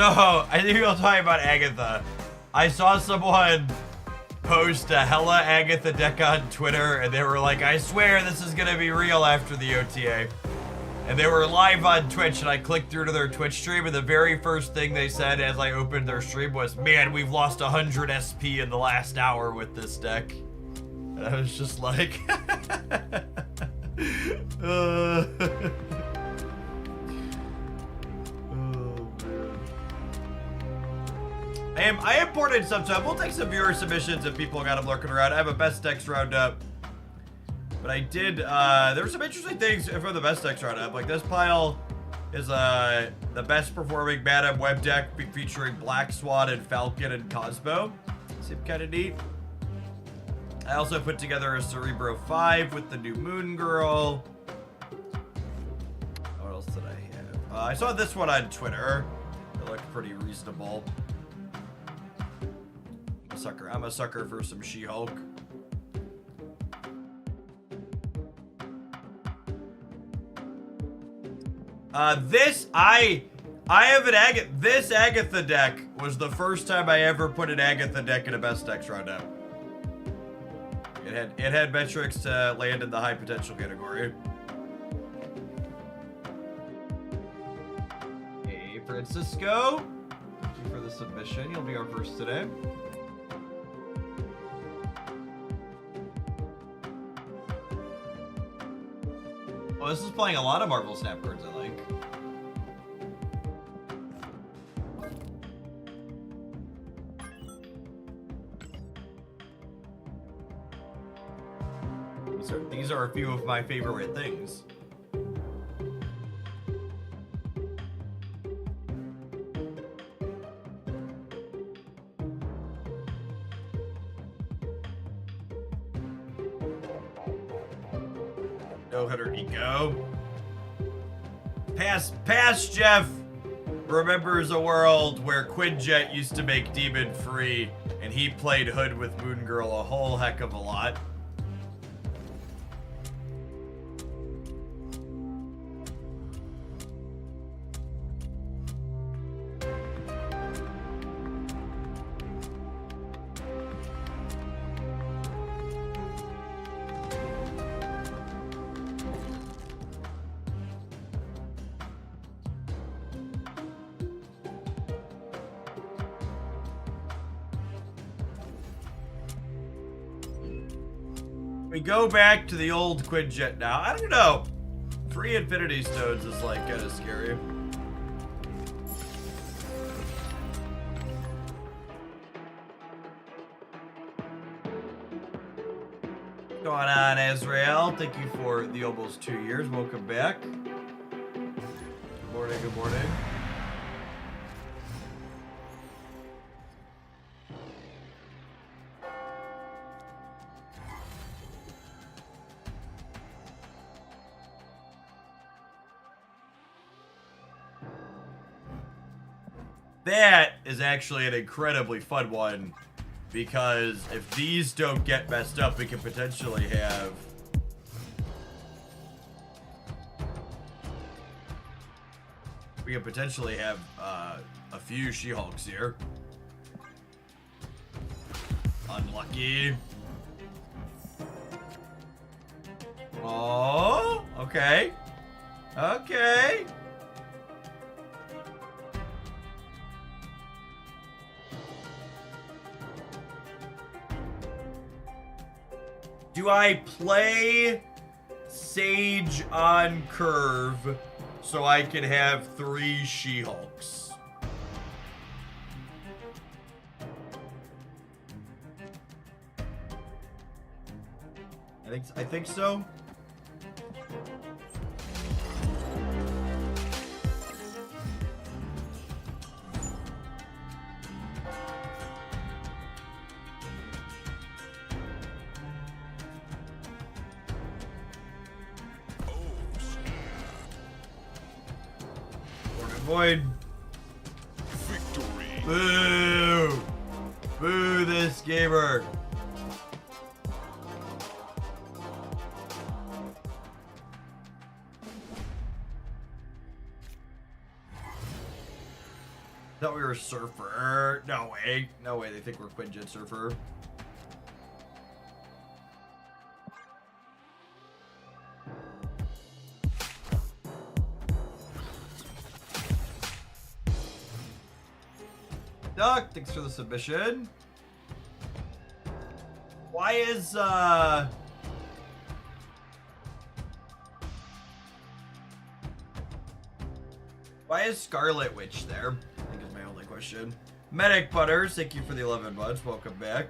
So, I think we'll talk about Agatha. I saw someone post a hella Agatha deck on Twitter, and they were like, I swear this is gonna be real after the OTA. And they were live on Twitch, and I clicked through to their Twitch stream, and the very first thing they said as I opened their stream was, man, we've lost 100 SP in the last hour with this deck. And I was just like... I imported some stuff. We'll take some viewer submissions if people got them lurking around. I have a best decks roundup. But I did, there were some interesting things from the best decks roundup. Like this pile is the best performing Madam Web deck featuring Black Swan and Falcon and Cosmo. Seemed kind of neat. I also put together a Cerebro 5 with the new Moon Girl. What else did I have? I saw this one on Twitter. It looked pretty reasonable. I'm a sucker for some She-Hulk. I have an this Agatha deck was the first time I ever put an Agatha deck in a best decks roundup. It had metrics to land in the high potential category. Hey, Francisco. Thank you for the submission. You'll be our first today. Well, this is playing a lot of Marvel Snap cards I like. These are a few of my favorite things. No hitter Nico. Past Jeff remembers a world where Quinjet used to make Demon free, and he played Hood with Moon Girl a whole heck of a lot. We go back to the old Quinjet now. I don't know. Free Infinity Stones is like kind of scary. What's going on, Azrael? Thank you for the almost 2 years. Welcome back. Good morning, good morning. That is actually an incredibly fun one, because if these don't get messed up, we could potentially have a few She-Hulks here. Unlucky. Oh, okay. Okay. Do I play Sage on curve so I can have 3 She-Hulks? I think so. Void. Victory. Boo! Boo this gamer. Thought we were Surfer. No way. No way. They think we're Quinjet Surfer. Duck, thanks for the submission. Why is Scarlet Witch there? I think is my only question. Medic Butters, thank you for the 11 months. Welcome back.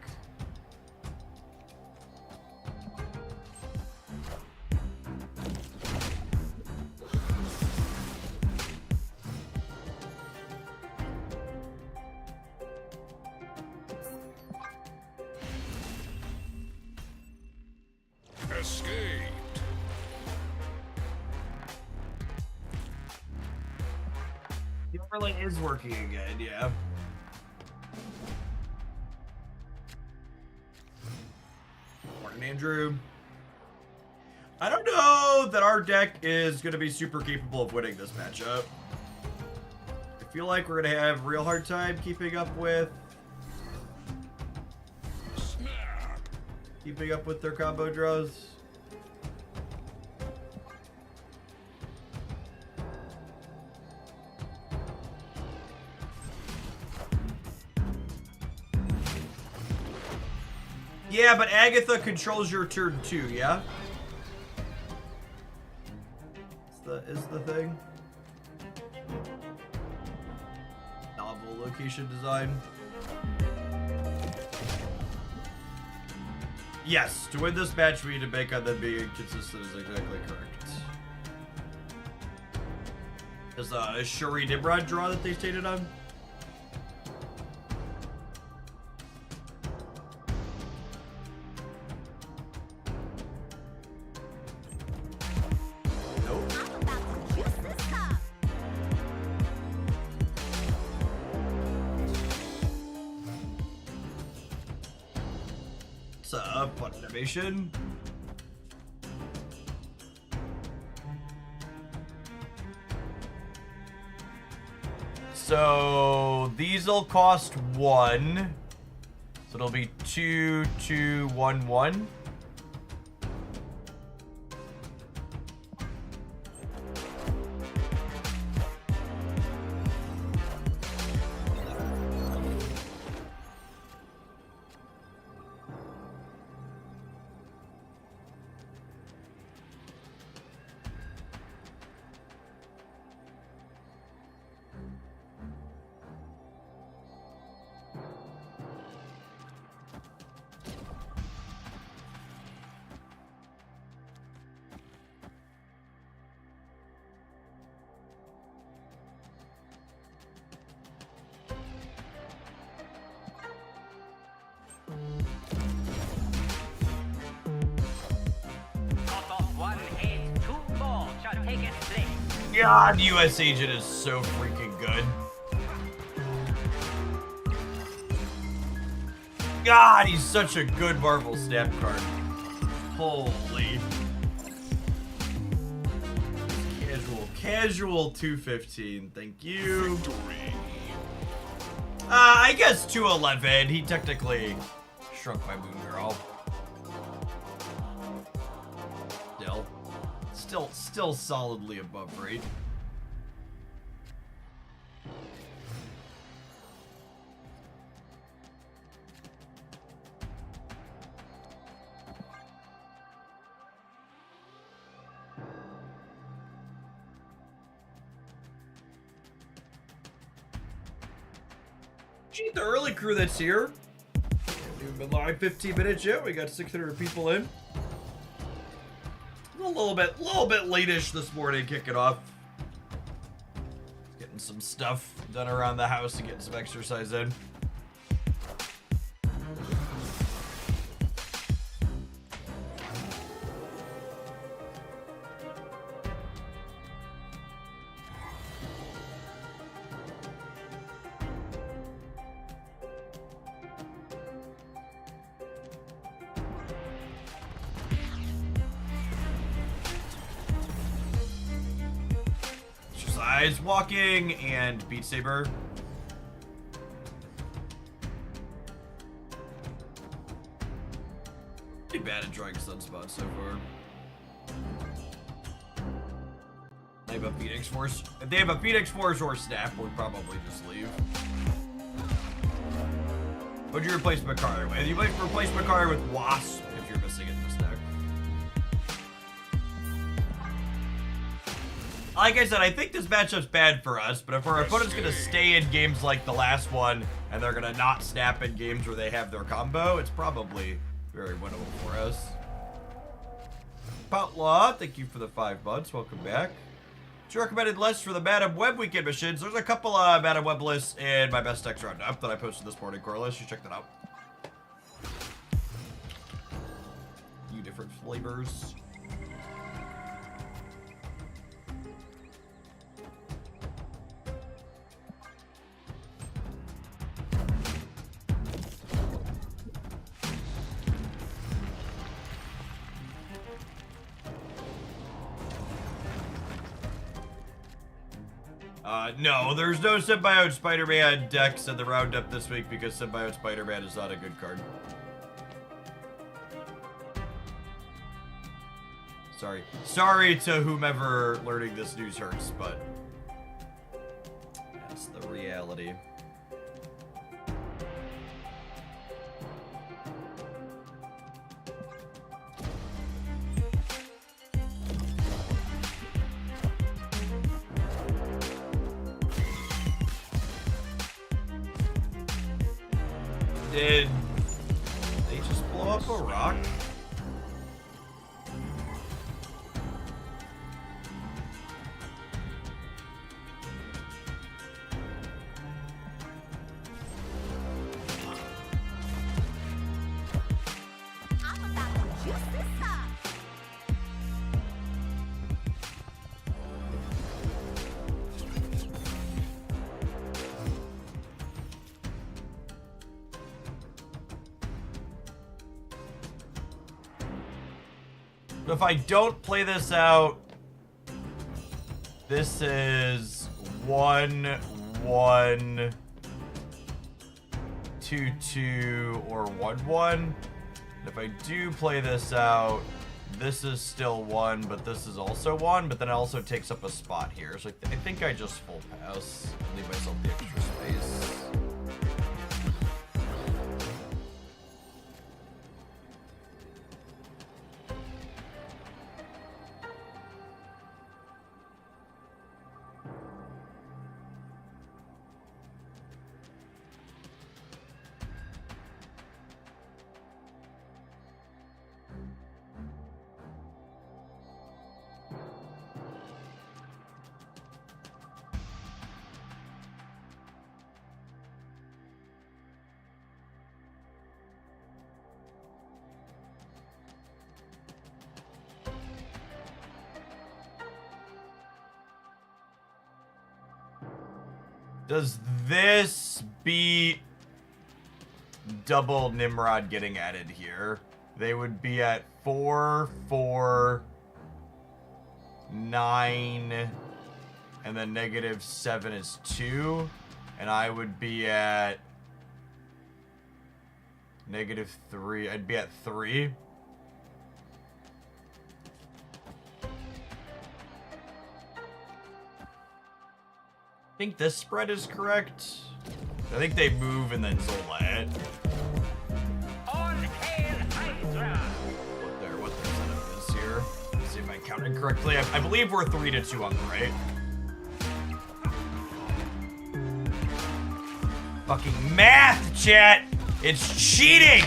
Escaped. The overlay is working again, yeah. Morning, Andrew. I don't know that our deck is going to be super capable of winning this matchup. I feel like we're going to have a real hard time keeping up with their combo draws. Yeah, but Agatha controls your turn too, yeah? Is the thing. Novel location design. Yes, to win this match, we need to bank on them being consistent is exactly correct. Is Shuri Nimrod draw that they stated on? Fun animation. So these'll cost 1. So it'll be 2, 2, 1, 1. God, US Agent is so freaking good. God, he's such a good Marvel Snap card. Holy. Casual 215. Thank you. I guess 211. He technically shrunk my Moon Girl. Still solidly above rate. Gee, the early crew that's here. We've been live 15 minutes yet. We got 600 people in. A little bit late-ish this morning, kicking off. Getting some stuff done around the house and getting some exercise in. Walking and Beat Saber. Pretty bad at drawing sunspots so far. They have a Phoenix Force. If they have a Phoenix Force or Snap, we'll probably just leave. What'd you replace Makari with? You might replace Makari with Wasp if you're missing it in this deck. Like I said, I think this matchup's bad for us, but if our opponent's gonna stay in games like the last one, and they're gonna not snap in games where they have their combo, it's probably very winnable for us. Outlaw, thank you for the 5 months. Welcome back. What's your recommended list for the Madam Web weekend missions? There's a couple of Madam Web lists in my best decks roundup that I posted this morning, Corliss. You check that out. A few different flavors. No, there's no Symbiote Spider-Man decks in the roundup this week because Symbiote Spider-Man is not a good card. Sorry to whomever learning this news hurts, but that's the reality. Did they just blow up a rock? I'm about to juice this up. If I don't play this out, this is 1-1, 2-2, or 1-1. If I do play this out, this is still 1, but this is also 1, but then it also takes up a spot here. So I think I just full pass and leave myself the extra space. Does this beat double Nimrod getting added here? They would be at 4, 4, 9, and then -7 is 2. And I would be at -3. I'd be at 3. I think this spread is correct. I think they move and then Zola it. All hail Hydra! What their setup is here. Let's see if I counted correctly. I believe we're 3-2 on the right. Fucking math, chat! It's cheating!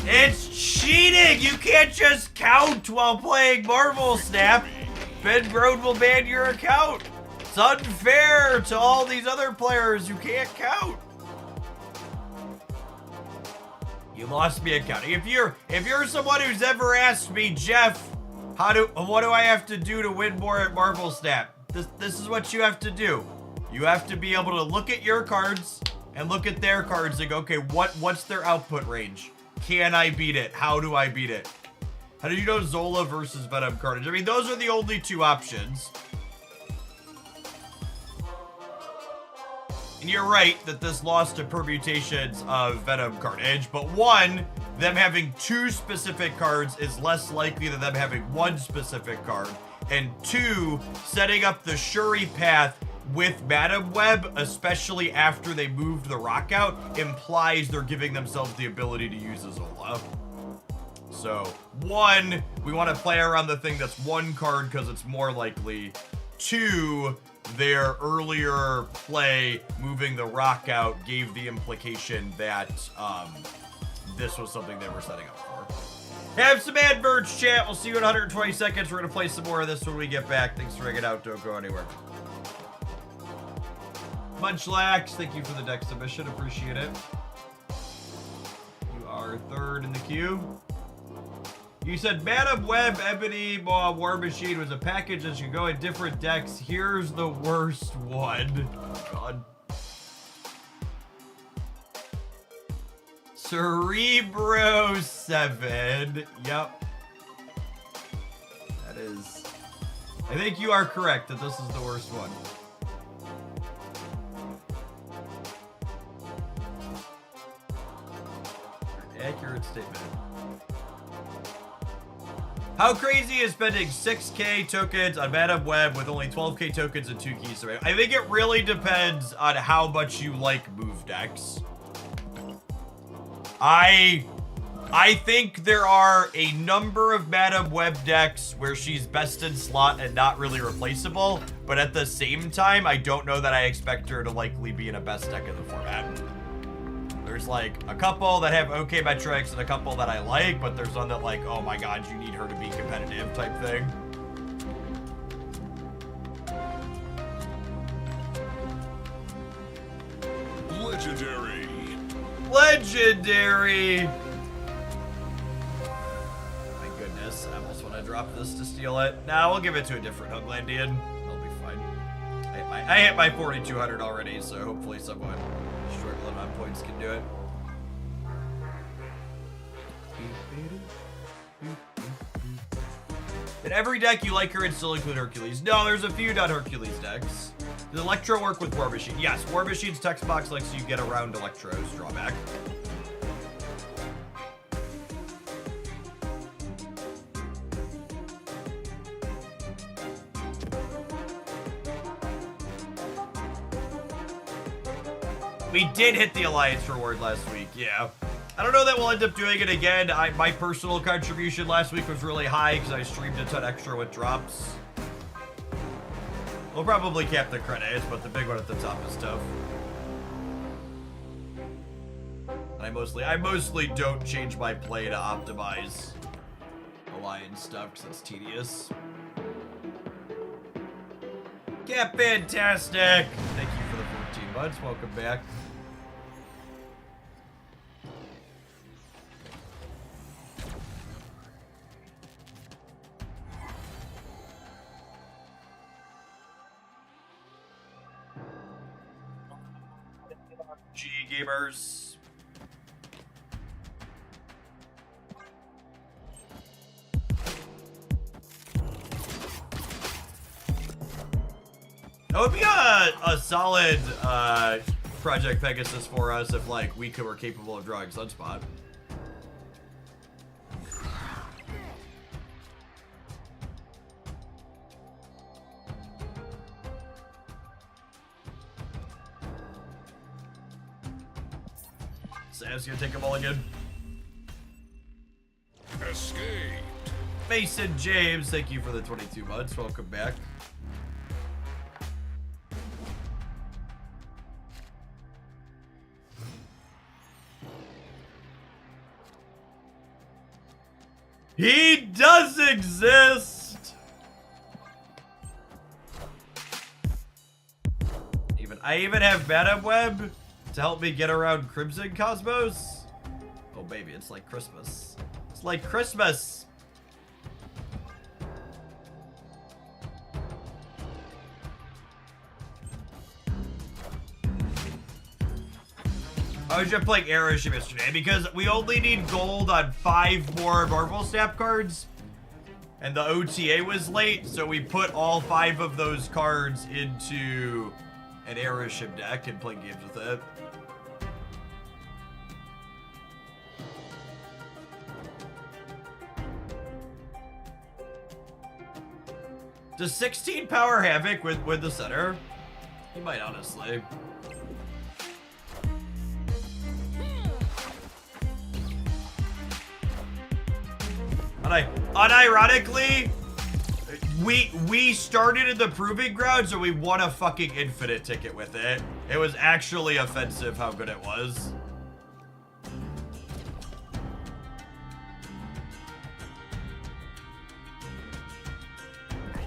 It's cheating! You can't just count while playing Marvel Snap. Ben Brode will ban your account. It's unfair to all these other players. You can't count. You lost me at counting. If you're someone who's ever asked me, Jeff, what do I have to do to win more at Marvel Snap? This is what you have to do. You have to be able to look at your cards and look at their cards and go, okay, what's their output range? Can I beat it? How do I beat it? How do you know Zola versus Venom Carnage? I mean, those are the only two options. And you're right that this lost to permutations of Venom Carnage, but one them having 2 specific cards is less likely than them having 1 specific card. And 2, setting up the Shuri path with Madam Web, especially after they moved the rock out, implies they're giving themselves the ability to use Azola. So, 1, we want to play around the thing that's 1 card because it's more likely. 2, their earlier play moving the rock out gave the implication that this was something they were setting up for. Have some adverts, chat. We'll see you in 120 seconds. We're going to play some more of this when we get back. Thanks for hanging out. Don't go anywhere. Munchlax, thank you for the deck submission. Appreciate it. You are 3rd in the queue. You said Madam Web, Ebony, War Machine was a package that should go in different decks. Here's the worst one. Oh, God. Cerebro 7. Yep. That is... I think you are correct that this is the worst one. Accurate statement. How crazy is spending 6k tokens on Madam Web with only 12k tokens and 2 keys? I think it really depends on how much you like move decks. I think there are a number of Madam Web decks where she's best in slot and not really replaceable, but at the same time, I don't know that I expect her to likely be in a best deck in the format. There's like a couple that have okay metrics and a couple that I like, but there's one that like, oh my god, you need her to be competitive type thing. Legendary. Legendary. My goodness, I almost want to drop this to steal it. Nah, we'll give it to a different Hooglandian. That'll be fine. I hit my 4,200 already, so hopefully someone struggling on points can do it. In every deck you like her and still include Hercules. No, there's a few non-Hercules decks. Does Electro work with War Machine? Yes, War Machine's text box lets you get around Electro's drawback. We did hit the Alliance reward last week, yeah. I don't know that we'll end up doing it again. My personal contribution last week was really high because I streamed a ton extra with drops. We'll probably cap the credits, but the big one at the top is tough. I mostly don't change my play to optimize Alliance stuff because it's tedious. Cap fantastic! Thank you for the 14 months. Welcome back. G gamers. That would be a solid Project Pegasus for us if like we were capable of drawing Sunspot. Sam's gonna take a mulligan. Escape. Mason James, thank you for the 22 months. Welcome back. He does exist. I even have Madam Web to help me get around Crimson Cosmos. Oh baby, it's like Christmas. It's like Christmas. I was just playing Airship yesterday because we only need gold on 5 more Marvel Snap cards. And the OTA was late, so we put all 5 of those cards into an Airship deck and played games with it. Does 16 power Havoc with the center? He might, honestly. Unironically, we started in the Proving Grounds and we won a fucking infinite ticket with it. It was actually offensive how good it was.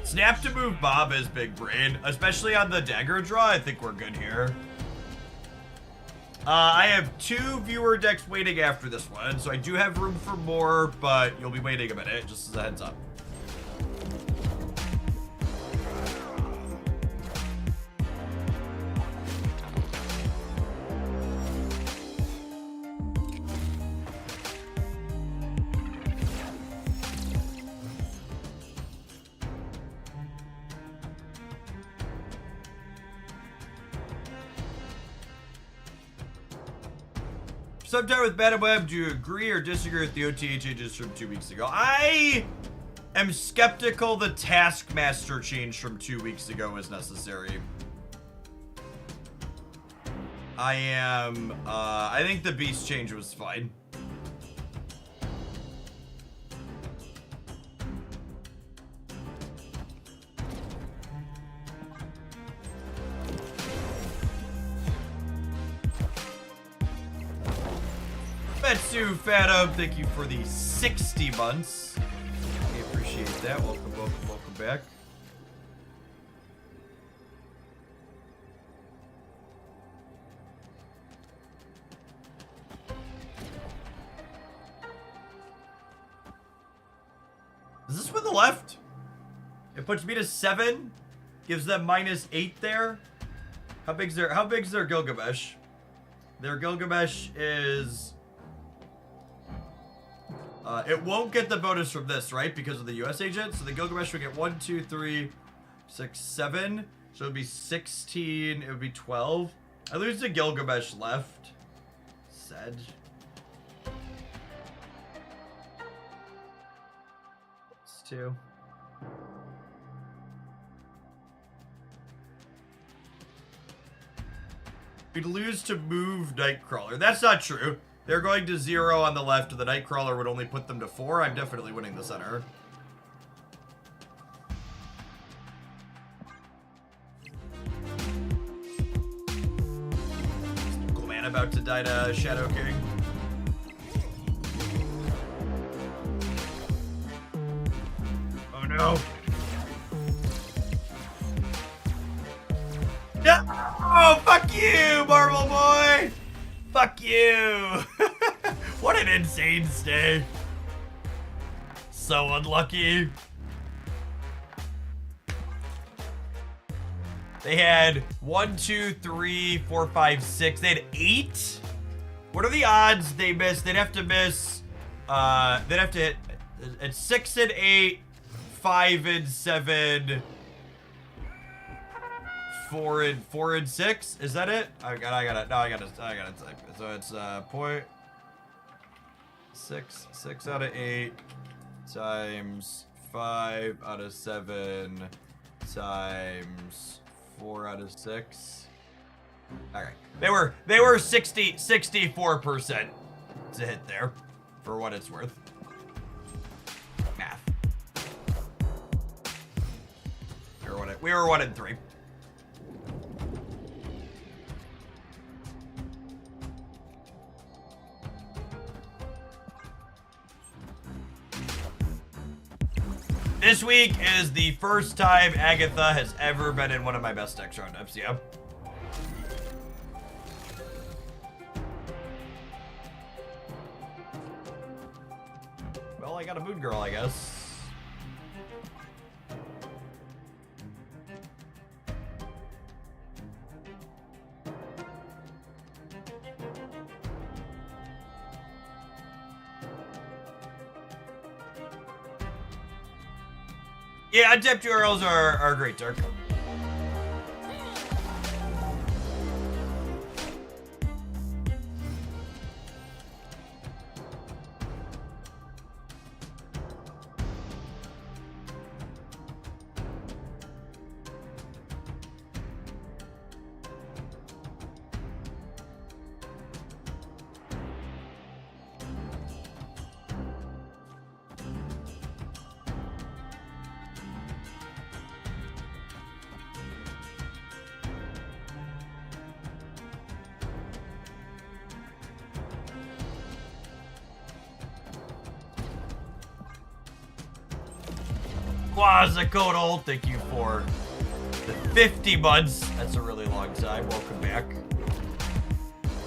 Snap to move Bob is big brain, especially on the dagger draw. I think we're good here. I have 2 viewer decks waiting after this one, so I do have room for more, but you'll be waiting a minute, just as a heads up. Sometime with Madam, do you agree or disagree with the OTA changes from 2 weeks ago? I am skeptical the Taskmaster change from 2 weeks ago is necessary. I think the Beast change was fine. Betsu Phantom, thank you for the 60 months. We appreciate that. Welcome, welcome, welcome back. Is this with the left? It puts me to 7. Gives them -8 there. How big's their Gilgamesh? Their Gilgamesh is it won't get the bonus from this, right? Because of the US agent. So the Gilgamesh would get 1, 2, 3, 6, 7. So it would be 16. It would be 12. I lose the Gilgamesh left. Sad. It's 2. We'd lose to move Nightcrawler. That's not true. They're going to 0 on the left, and the Nightcrawler would only put them to 4. I'm definitely winning the center. Cool man about to die to Shadow King. Oh no. No! Oh, fuck you, Marvel Boy! Fuck you! What an insane stay. So unlucky. They had 1, 2, 3, 4, 5, 6. They had 8? What are the odds they missed? They'd have to miss, they'd have to hit at 6 and 8, 5 and 7, 4 and 6. Is that it? I got it. Type. So it's 6 out of 8 times 5 out of 7 times 4 out of 6. Okay. They were 64% to hit there, for what it's worth. Math. We were 1 and 3. This week is the first time Agatha has ever been in one of my best decks roundups, yeah. Well, I got a Moon Girl, I guess. Yeah, untapped URLs are great, Dirk. Quasicodal, thank you for the 50 months. That's a really long time. Welcome back.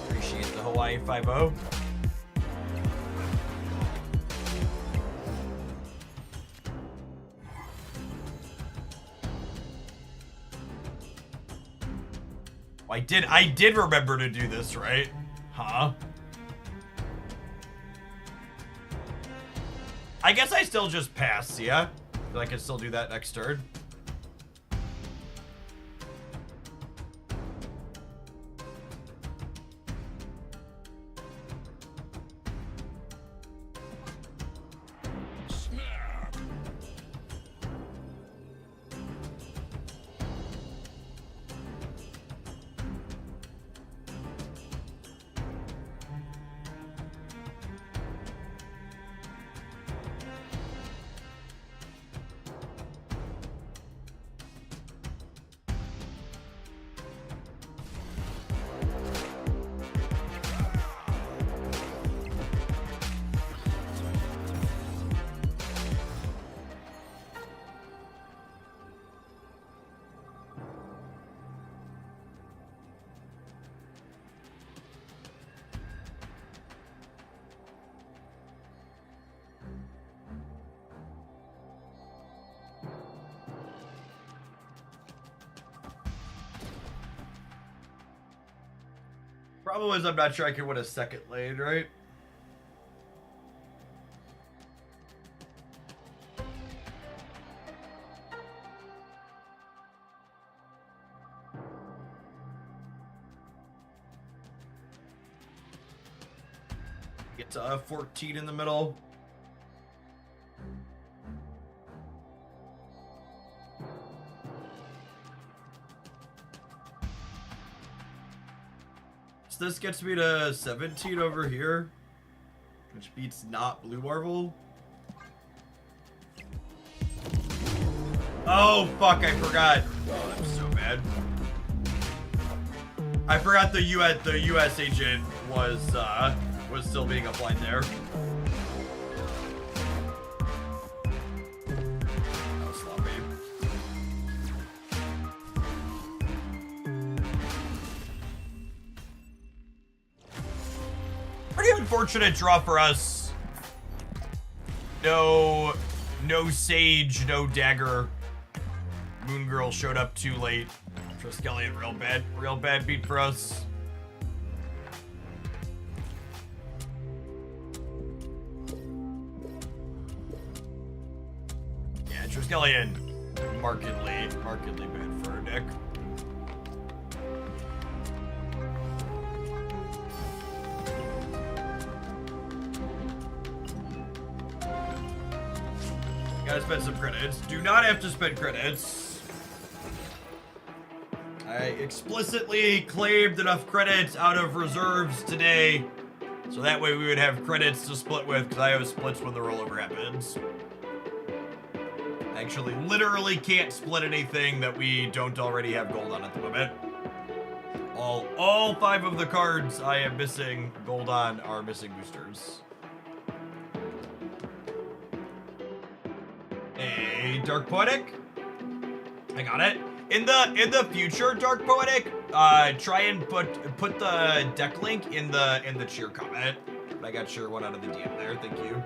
Appreciate the Hawaii 5-0. I did remember to do this, right? Huh? I guess I still just pass, yeah? I can still do that next turn. Snap. Problem is, I'm not sure I can win a second lane, right? Get to 14 in the middle. So this gets me to 17 over here, which beats not Blue Marvel. Oh fuck! I forgot. Oh, I'm so bad. I forgot the US agent was still being applied there. That was sloppy. Pretty unfortunate draw for us. No Sage, no Dagger. Moon Girl showed up too late. Triskelion, real bad beat for us. Yeah, Triskelion, markedly bad for our deck. Gotta spend some credits. Do not have to spend credits. I explicitly claimed enough credits out of reserves today, so that way we would have credits to split with, because I have splits when the rollover happens. Actually, literally can't split anything that we don't already have gold on at the moment. All 5 of the cards I am missing gold on are missing boosters. A Dark Poetic. I got it. In the future, Dark Poetic, try and put the deck link in the cheer comment. But I got cheer one out of the DM there. Thank you.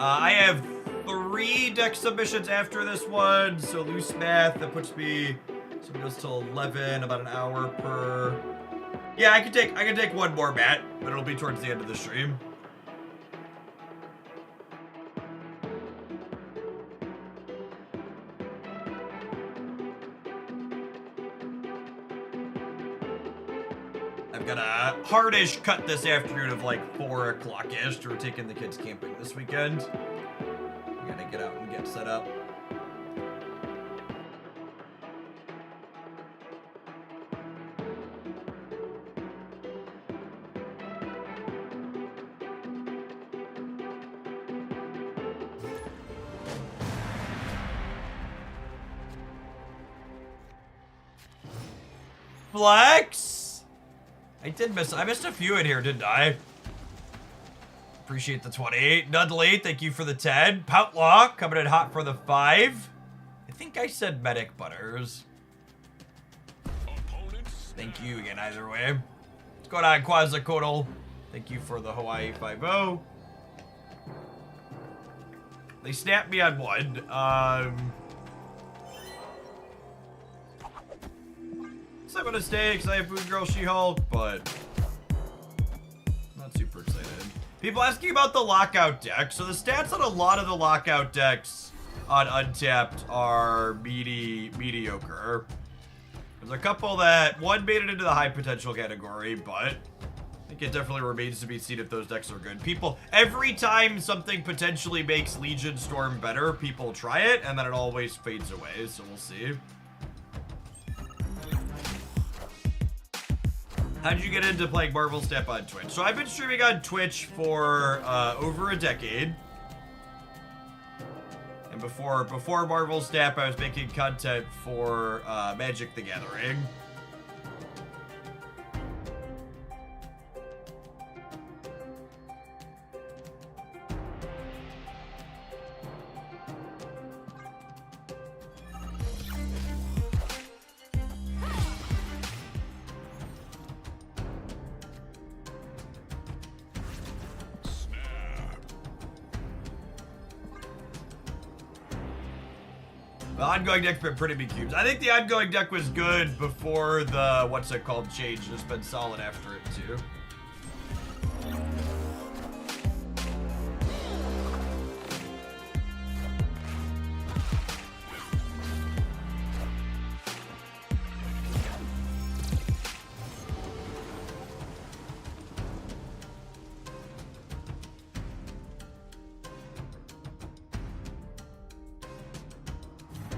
I have 3 deck submissions after this one, so loose math, that puts me, so it goes till 11, about an hour per. Yeah, I can take one more, Matt, but it'll be towards the end of the stream. I've got a hardish cut this afternoon of like 4 o'clock-ish. We're taking the kids camping this weekend. We gotta get out and get set up. Flex. I missed a few in here, didn't I? Appreciate the 20. Dudley, thank you for the 10. Poutlaw coming in hot for the 5. I think I said Medic Butters. Thank you again, either way. What's going on, Quasicotal? Thank you for the Hawaii 5-0. They snapped me on one. So I'm gonna stay because I have Food Girl She-Hulk, but not super excited. People asking about the lockout deck. So the stats on a lot of the lockout decks on Untapped are mediocre. There's a couple that, one made it into the high potential category, but I think it definitely remains to be seen if those decks are good. People, every time something potentially makes Legion Storm better, people try it, and then it always fades away, so we'll see. How did you get into playing Marvel Snap on Twitch? So I've been streaming on Twitch for over a decade. And before Marvel Snap, I was making content for Magic the Gathering. The ongoing deck's been pretty big cubes. I think the ongoing deck was good before the, what's it called, change. It's been solid after it, too.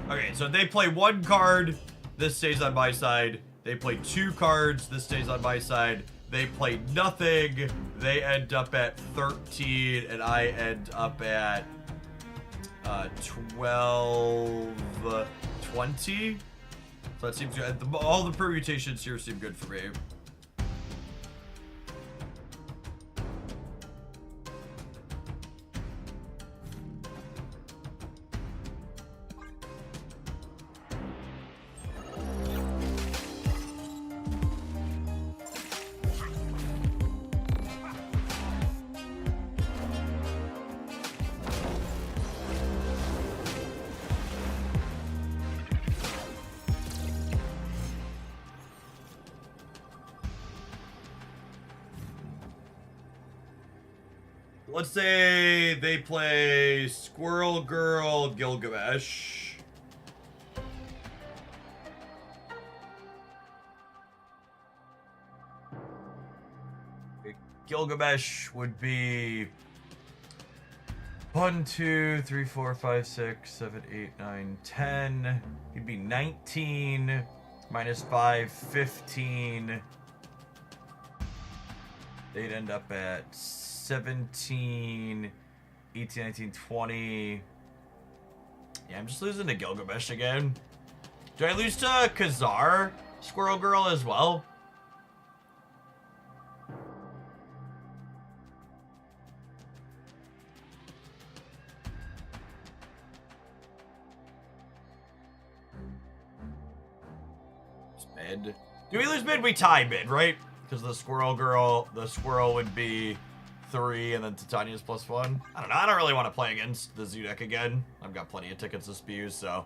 Okay, so they play one card, this stays on my side. They play two cards, this stays on my side. They play nothing, they end up at 13, and I end up at 12, 20. So that seems good. All the permutations here seem good for me. Let's say they play Squirrel Girl Gilgamesh. Gilgamesh would be 1, 2, 3, 4, 5, 6, 7, 8, 9, 10. He'd be 19 minus 5, 15. They'd end up at 17, 18, 19, 20. Yeah, I'm just losing to Gilgamesh again. Do I lose to Khazar, Squirrel Girl, as well? Mid. Do we lose mid? We tie mid, right? Because the Squirrel Girl, the Squirrel would be 3, and then Titania's +1. I don't know. I don't really want to play against the Zoo deck again. I've got plenty of tickets to spew, so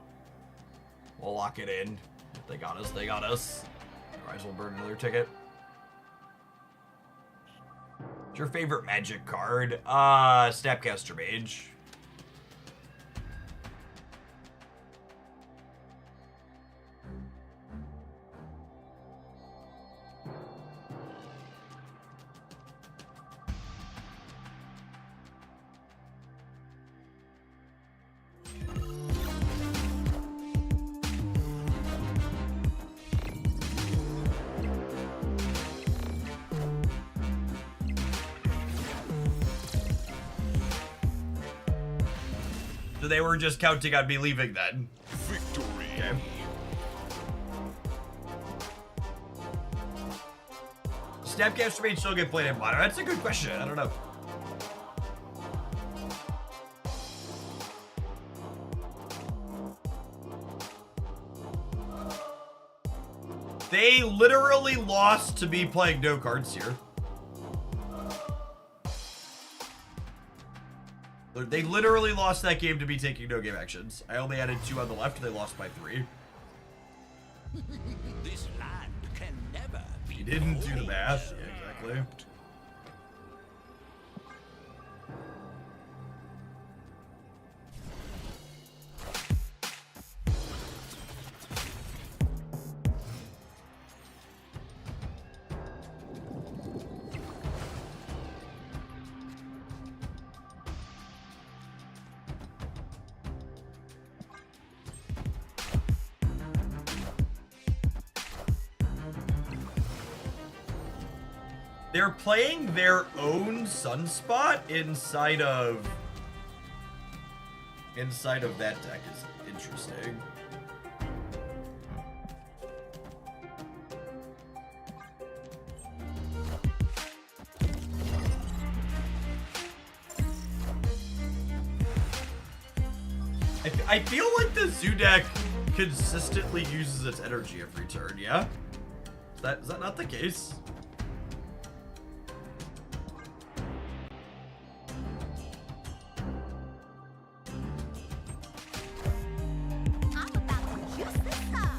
we'll lock it in. If they got us, they got us. Otherwise, we'll burn another ticket. What's your favorite Magic card? Snapcaster Mage. So they were just counting on me leaving then. Victory. Okay. Snapcaster may still get played in modern? That's a good question. I don't know. They literally lost to me playing no cards here. They literally lost that game to me taking no game actions. I only added 2 on the left, and they lost by 3. This land can never be. You didn't do the math. Yeah, exactly. They're playing their own Sunspot inside of that deck is interesting. I feel like the Zoo deck consistently uses its energy every turn, yeah? Is that not the case? I'm about to juice this up.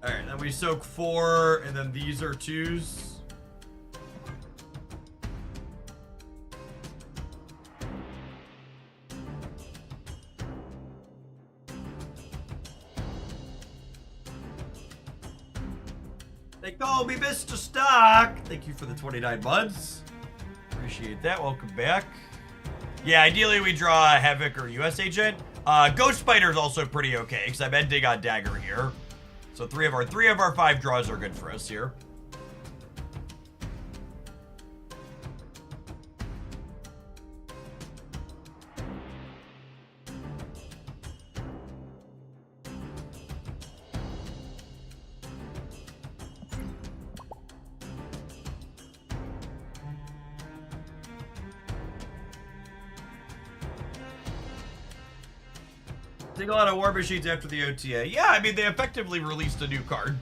Alright, then we soak 4, and then these are 2s. They call me Mr. Stock. Thank you for the 29 months. Appreciate that. Welcome back. Yeah, ideally we draw a Havoc or US Agent. Ghost Spider is also pretty okay, because I'm ending on Dagger here. So 3 of our 5 draws are good for us here. Take a lot of War Machines after the OTA. Yeah, I mean, they effectively released a new card.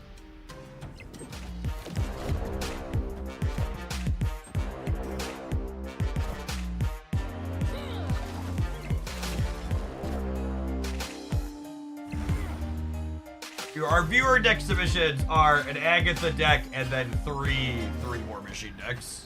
Our viewer deck submissions are an Agatha deck and then three War Machine decks.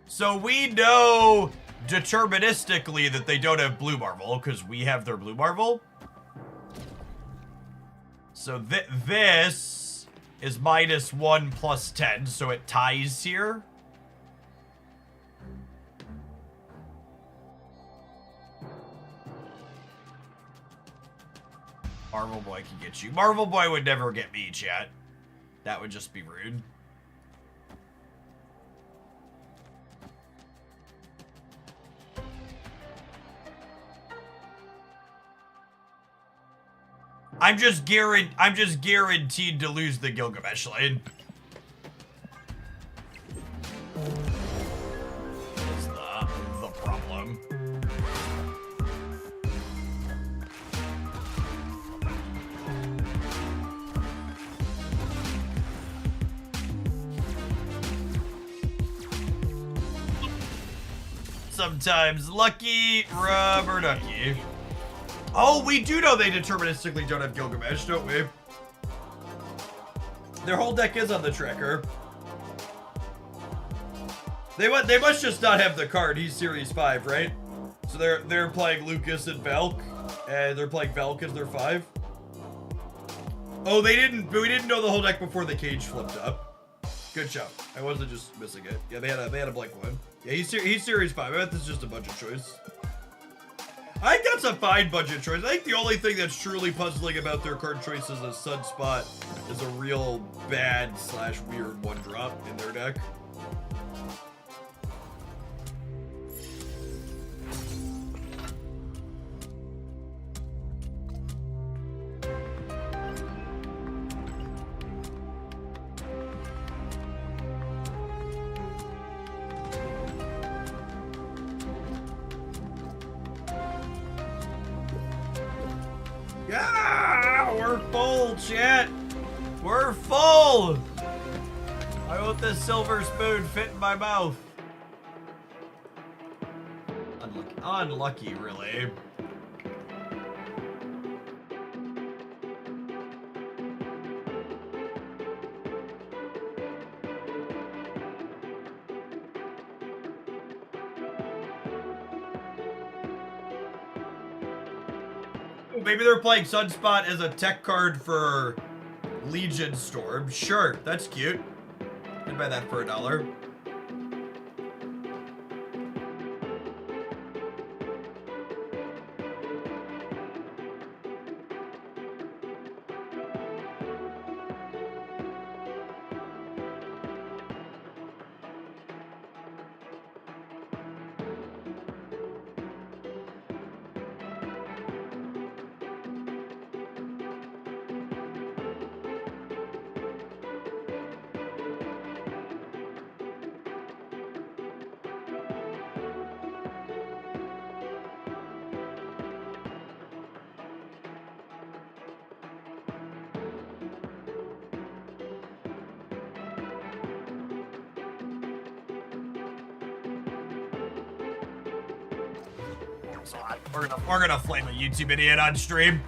So we know deterministically that they don't have Blue Marvel because we have their Blue Marvel. So this is -1 plus 10, so it ties here. Marvel Boy can get you. Marvel Boy would never get me, chat. That would just be rude. I'm just guaranteed to lose the Gilgamesh lane. That's the problem. Sometimes lucky, rubber ducky. Oh, we do know they deterministically don't have Gilgamesh, don't we? Their whole deck is on the tracker. They must just not have the card. He's Series 5, right? So they're playing Lucas and Velk, and they're playing Velk as their 5. Oh, we didn't know the whole deck before the cage flipped up. Good show. I wasn't just missing it. Yeah, they had a blank one. Yeah, he's Series 5. I bet this is just a budget choice. I think that's a fine budget choice. I think the only thing that's truly puzzling about their card choices is Sunspot is a real bad / weird one drop in their deck. Yeah, we're full, chat. We're full. I want this silver spoon fit in my mouth. Unlucky, really. Maybe they're playing Sunspot as a tech card for Legion Storm. Sure, that's cute. I'd buy that for $1. We're gonna flame a YouTube idiot on stream.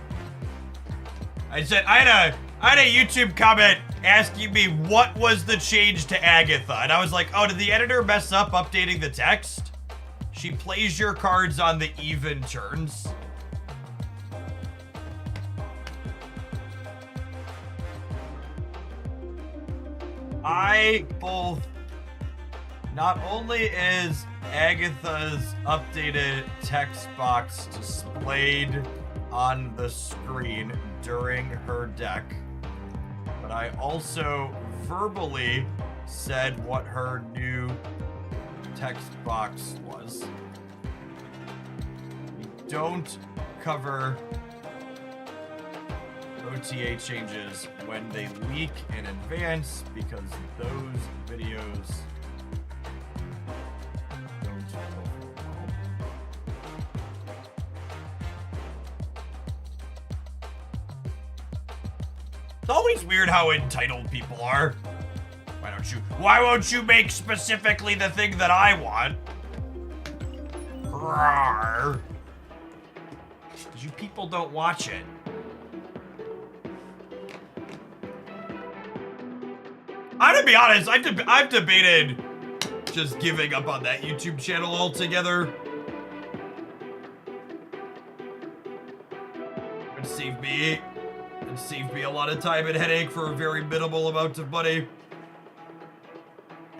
I had a YouTube comment asking me what was the change to Agatha, and I was like, oh, did the editor mess up updating the text? She plays your cards on the even turns. Not only is Agatha's updated text box displayed on the screen during her deck, but I also verbally said what her new text box was. We don't cover OTA changes when they leak in advance because those videos don't perform well. It's always weird how entitled people are. Why won't you make specifically the thing that I want? Rawr. 'Cause you people don't watch it. I'm gonna be honest, I've debated just giving up on that YouTube channel altogether. It'd save me a lot of time and headache for a very minimal amount of money.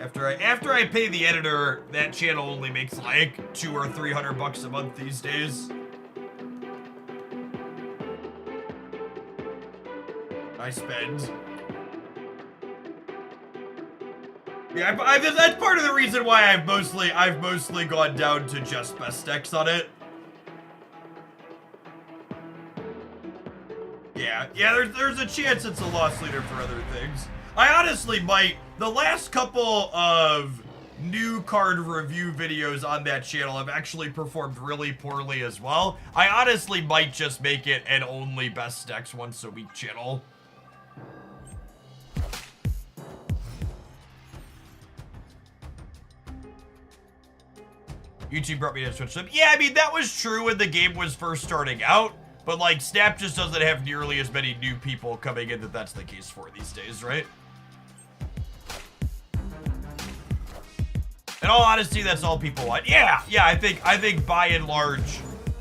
After I pay the editor, that channel only makes like $200 or $300 a month these days. I spend. Yeah, that's part of the reason why I've mostly gone down to just best decks on it. Yeah, there's a chance it's a loss leader for other things. I honestly might. The last couple of new card review videos on that channel have actually performed really poorly as well. I honestly might just make it an only best decks once a week channel. YouTube brought me to Switch Flip. Yeah, I mean, that was true when the game was first starting out, but like, Snap just doesn't have nearly as many new people coming in that's the case for these days, right? In all honesty, that's all people want. Yeah, I think by and large,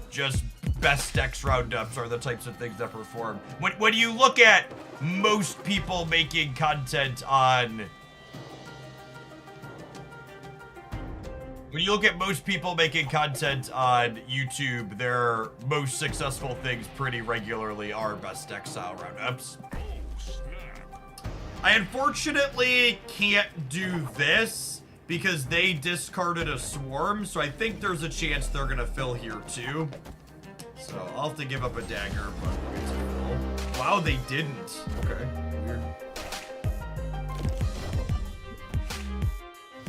just best decks roundups are the types of things that perform. When you look at most people making content on When you look at most people making content on YouTube, their most successful things pretty regularly are best deck style roundups. Oh, snap. I unfortunately can't do this because they discarded a swarm, so I think there's a chance they're gonna fill here too. So I'll have to give up a dagger, but we'll get to fill. Wow, they didn't. Okay, weird.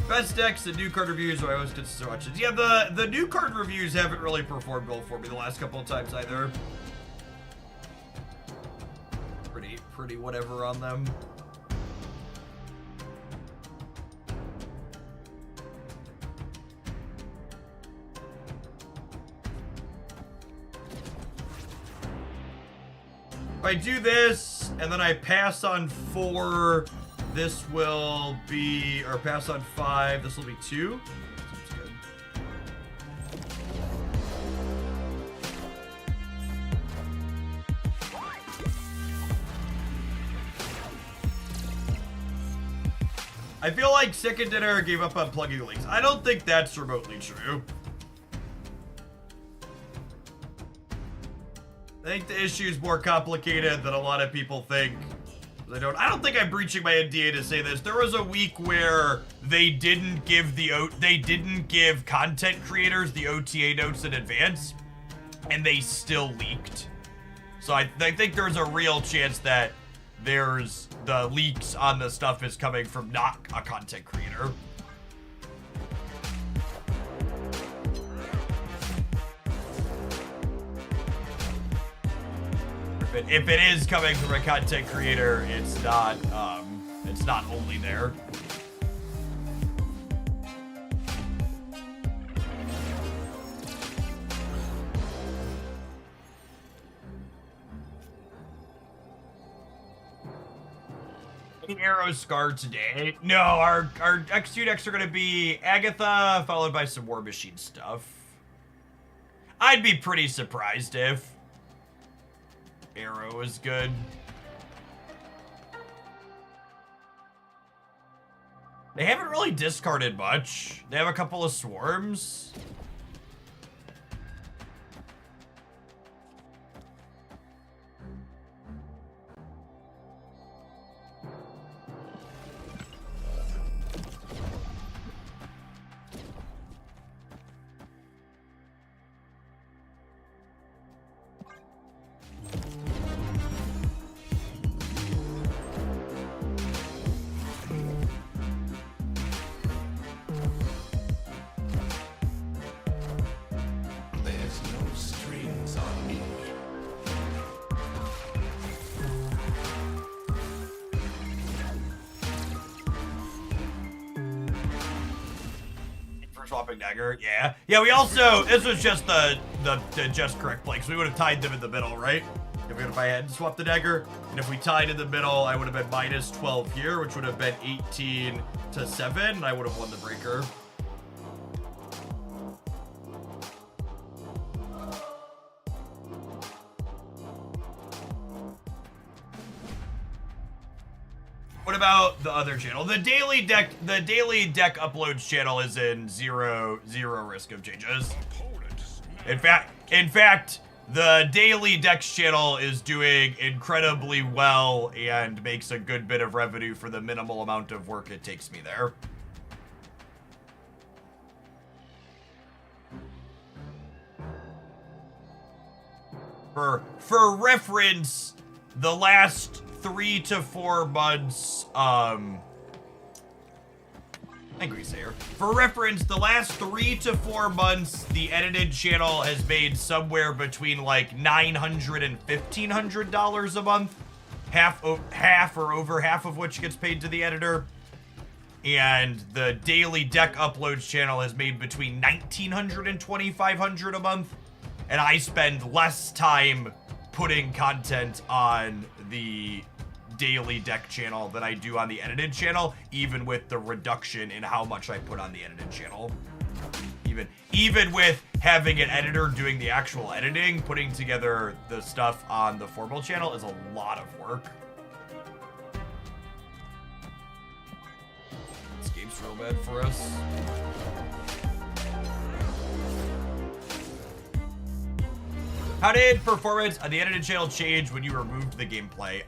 Best decks and new card reviews are always consistent watches. Yeah, the new card reviews haven't really performed well for me the last couple of times either. Pretty whatever on them. If I do this and then I pass on 4, this will be, or pass on 5, this will be 2. Seems good. I feel like Second Dinner gave up on plugging links. I don't think that's remotely true. I think the issue is more complicated than a lot of people think. I don't think I'm breaching my NDA to say this. There was a week where they didn't give content creators the OTA notes in advance, and they still leaked. So I think there's a real chance that the leaks on the stuff is coming from not a content creator. If it is coming from a content creator, it's not only there. Any Arrow Scar today? No, our X2 decks are gonna be Agatha, followed by some War Machine stuff. I'd be pretty surprised if Arrow is good. They haven't really discarded much. They have a couple of swarms. There's no strings on me. For swapping dagger, yeah. Yeah, we also, this was just the just correct play, because we would have tied them in the middle, right? If I had swapped the dagger, and if we tied in the middle, I would have been minus 12 here, which would have been 18 to 7, and I would have won the breaker. What about the other channel? The daily deck uploads channel is in zero risk of changes. In fact, the daily decks channel is doing incredibly well and makes a good bit of revenue for the minimal amount of work it takes me there. For reference, the last 3 to 4 months, I agree, Sayer. For reference, the last 3 to 4 months, the edited channel has made somewhere between like $900 and $1,500 a month. Half or over half of which gets paid to the editor. And the daily deck uploads channel has made between $1,900 and $2,500 a month. And I spend less time putting content on the daily deck channel than I do on the edited channel, even with the reduction in how much I put on the edited channel. Even with having an editor doing the actual editing, putting together the stuff on the formal channel is a lot of work. This game's real bad for us. How did performance on the edited channel change when you removed the gameplay?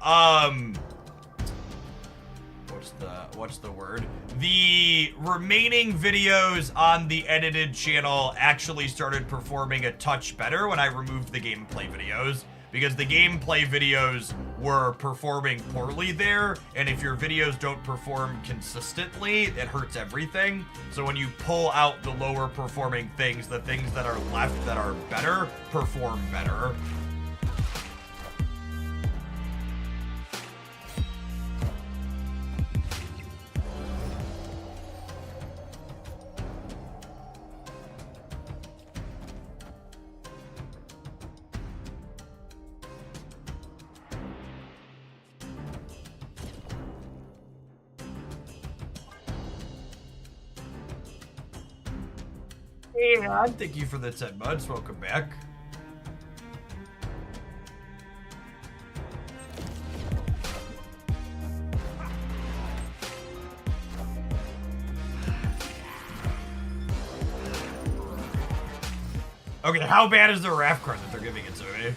What's the word? The remaining videos on the edited channel actually started performing a touch better when I removed the gameplay videos, because the gameplay videos were performing poorly there, and if your videos don't perform consistently, it hurts everything. So when you pull out the lower performing things, the things that are left that are better perform better. Yeah, thank you for the 10 months. Welcome back. Okay, how bad is the raft card that they're giving it to me?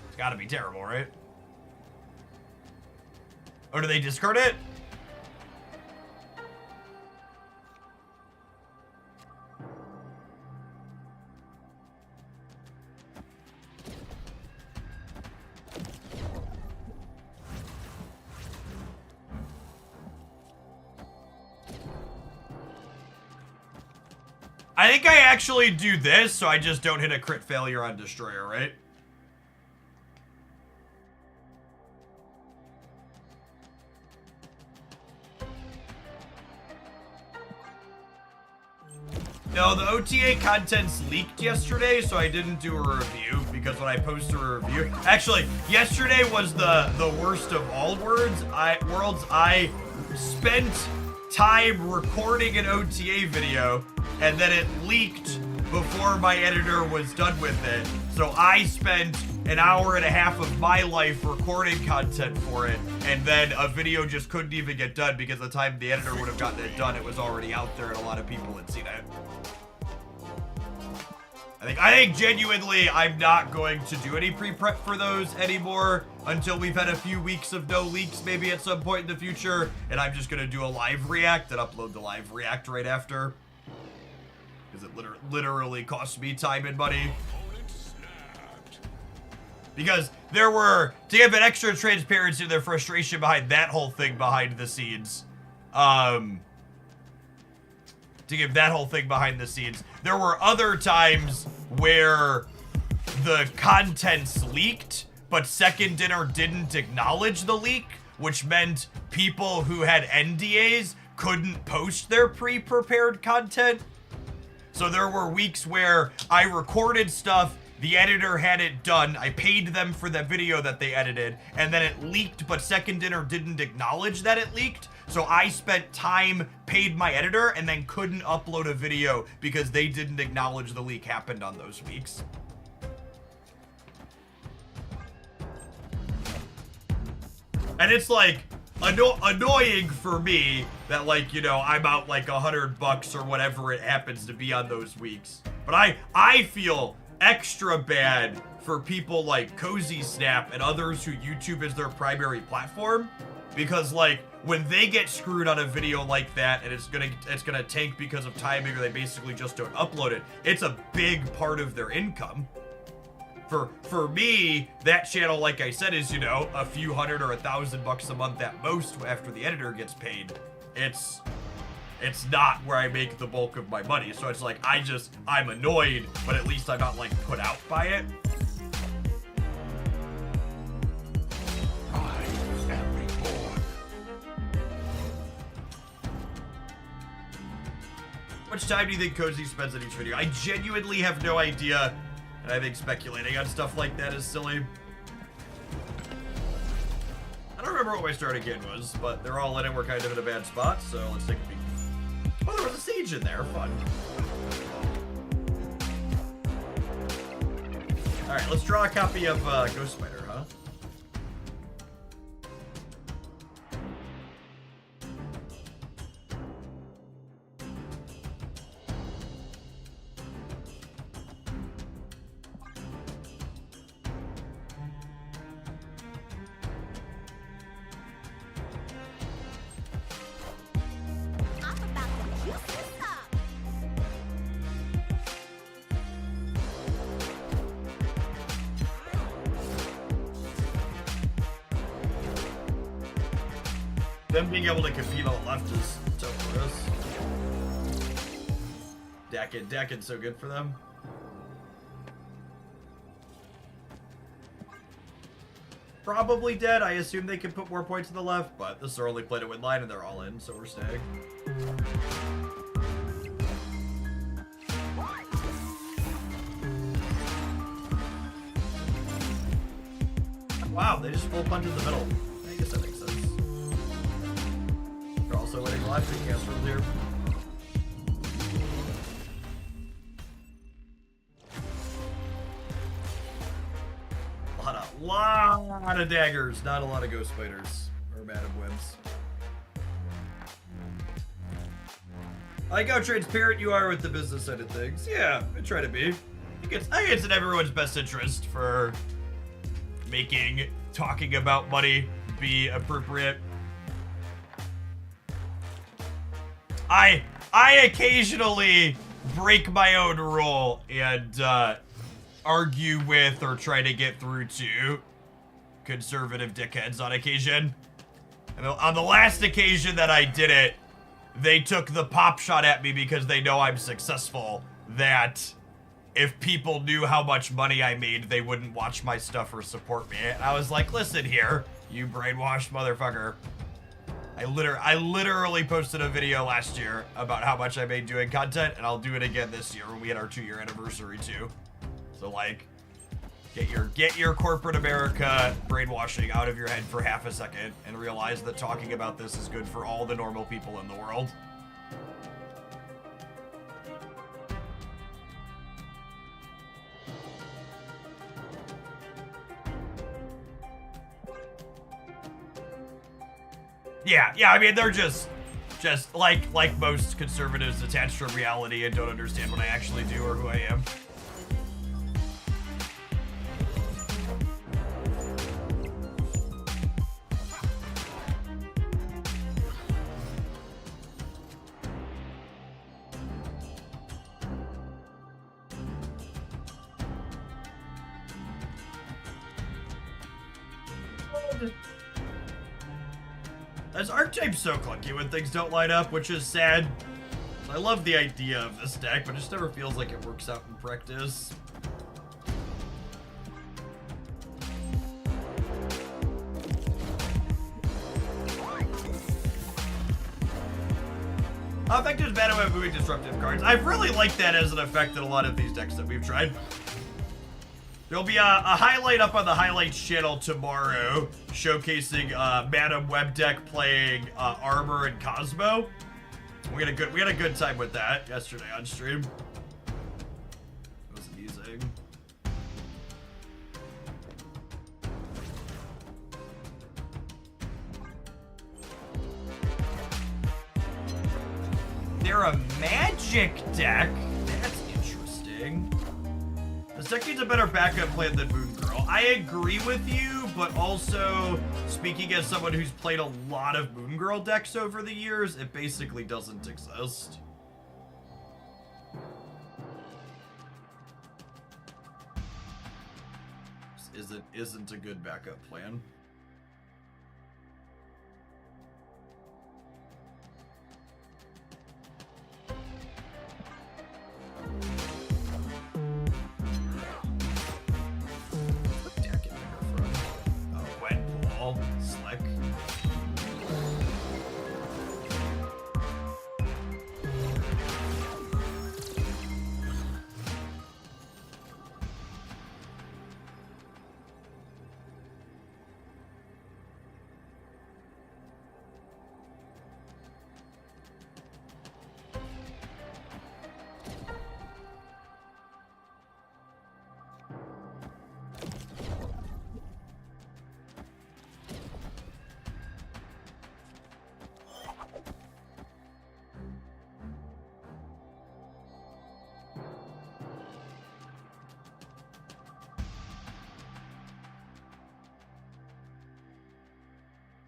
It's gotta be terrible, right? Or do they discard it? I think I actually do this, so I just don't hit a crit failure on Destroyer, right? No, the OTA contents leaked yesterday, so I didn't do a review, because when I post a review... Actually, yesterday was the worst of all worlds. I spent time recording an OTA video, and then it leaked before my editor was done with it. So I spent an hour and a half of my life recording content for it, and then a video just couldn't even get done because the time the editor would have gotten it done, it was already out there and a lot of people had seen it. I think genuinely I'm not going to do any pre-prep for those anymore until we've had a few weeks of no leaks, maybe at some point in the future, and I'm just gonna do a live react and upload the live react right after. Because it literally costs me time and money. Because there were, to give an extra transparency to their frustration behind that whole thing behind the scenes, there were other times where the contents leaked, but Second Dinner didn't acknowledge the leak, which meant people who had NDAs couldn't post their pre-prepared content. So there were weeks where I recorded stuff, the editor had it done, I paid them for the video that they edited, and then it leaked, but Second Dinner didn't acknowledge that it leaked. So I spent time, paid my editor, and then couldn't upload a video because they didn't acknowledge the leak happened on those weeks. And it's like annoying for me that, like, you know, I'm out like $100 or whatever it happens to be on those weeks. But I feel extra bad for people like Cozy Snap and others who YouTube is their primary platform, because like when they get screwed on a video like that and it's gonna tank because of timing, or they basically just don't upload it, it's a big part of their income. For me, that channel, like I said, is, you know, a few $100 or $1,000 a month at most after the editor gets paid. It's not where I make the bulk of my money. So it's like, I'm annoyed, but at least I'm not like put out by it. I am reborn. How much time do you think Cozy spends on each video? I genuinely have no idea. And I think speculating on stuff like that is silly. I don't remember what my starting kit was, but they're all in and we're kind of in a bad spot, so let's take a peek. Oh, there was a siege in there. Fun. Alright, let's draw a copy of Ghost Spider, huh? them being able to compete on the left is so gross. Dakin's so good for them. Probably dead. I assume they can put more points to the left, but this is our only play to win line and they're all in, so we're staying. Wow, they just full punch in the middle. I guess that makes sense. They're also winning live stream casseroles here. Lot of daggers, not a lot of ghost spiders or madam webs. I like how transparent you are with the business side of things. Yeah, I try to be. I think it's in everyone's best interest for making talking about money be appropriate. I occasionally break my own rule and argue with or try to get through to conservative dickheads on occasion. And on the last occasion that I did it, they took the pop shot at me because they know I'm successful, that if people knew how much money I made, they wouldn't watch my stuff or support me. And I was like, listen here, you brainwashed motherfucker. I literally posted a video last year about how much I made doing content, and I'll do it again this year when we hit our 2-year anniversary too. So like, get your corporate America brainwashing out of your head for half a second and realize that talking about this is good for all the normal people in the world. Yeah, I mean, they're just like most conservatives attached to reality and don't understand what I actually do or who I am. This archetype's so clunky when things don't line up, which is sad. I love the idea of this deck, but it just never feels like it works out in practice. Effective is bad at moving disruptive cards. I've really liked that as an effect in a lot of these decks that we've tried. There'll be a highlight up on the highlights channel tomorrow showcasing Madam Web deck playing Armor and Cosmo. We had a good time with that yesterday on stream. It was amusing. They're a magic deck. That's interesting. This deck needs a better backup plan than Moon Girl. I agree with you, but also, speaking as someone who's played a lot of Moon Girl decks over the years, it basically doesn't exist. This isn't a good backup plan. Slick.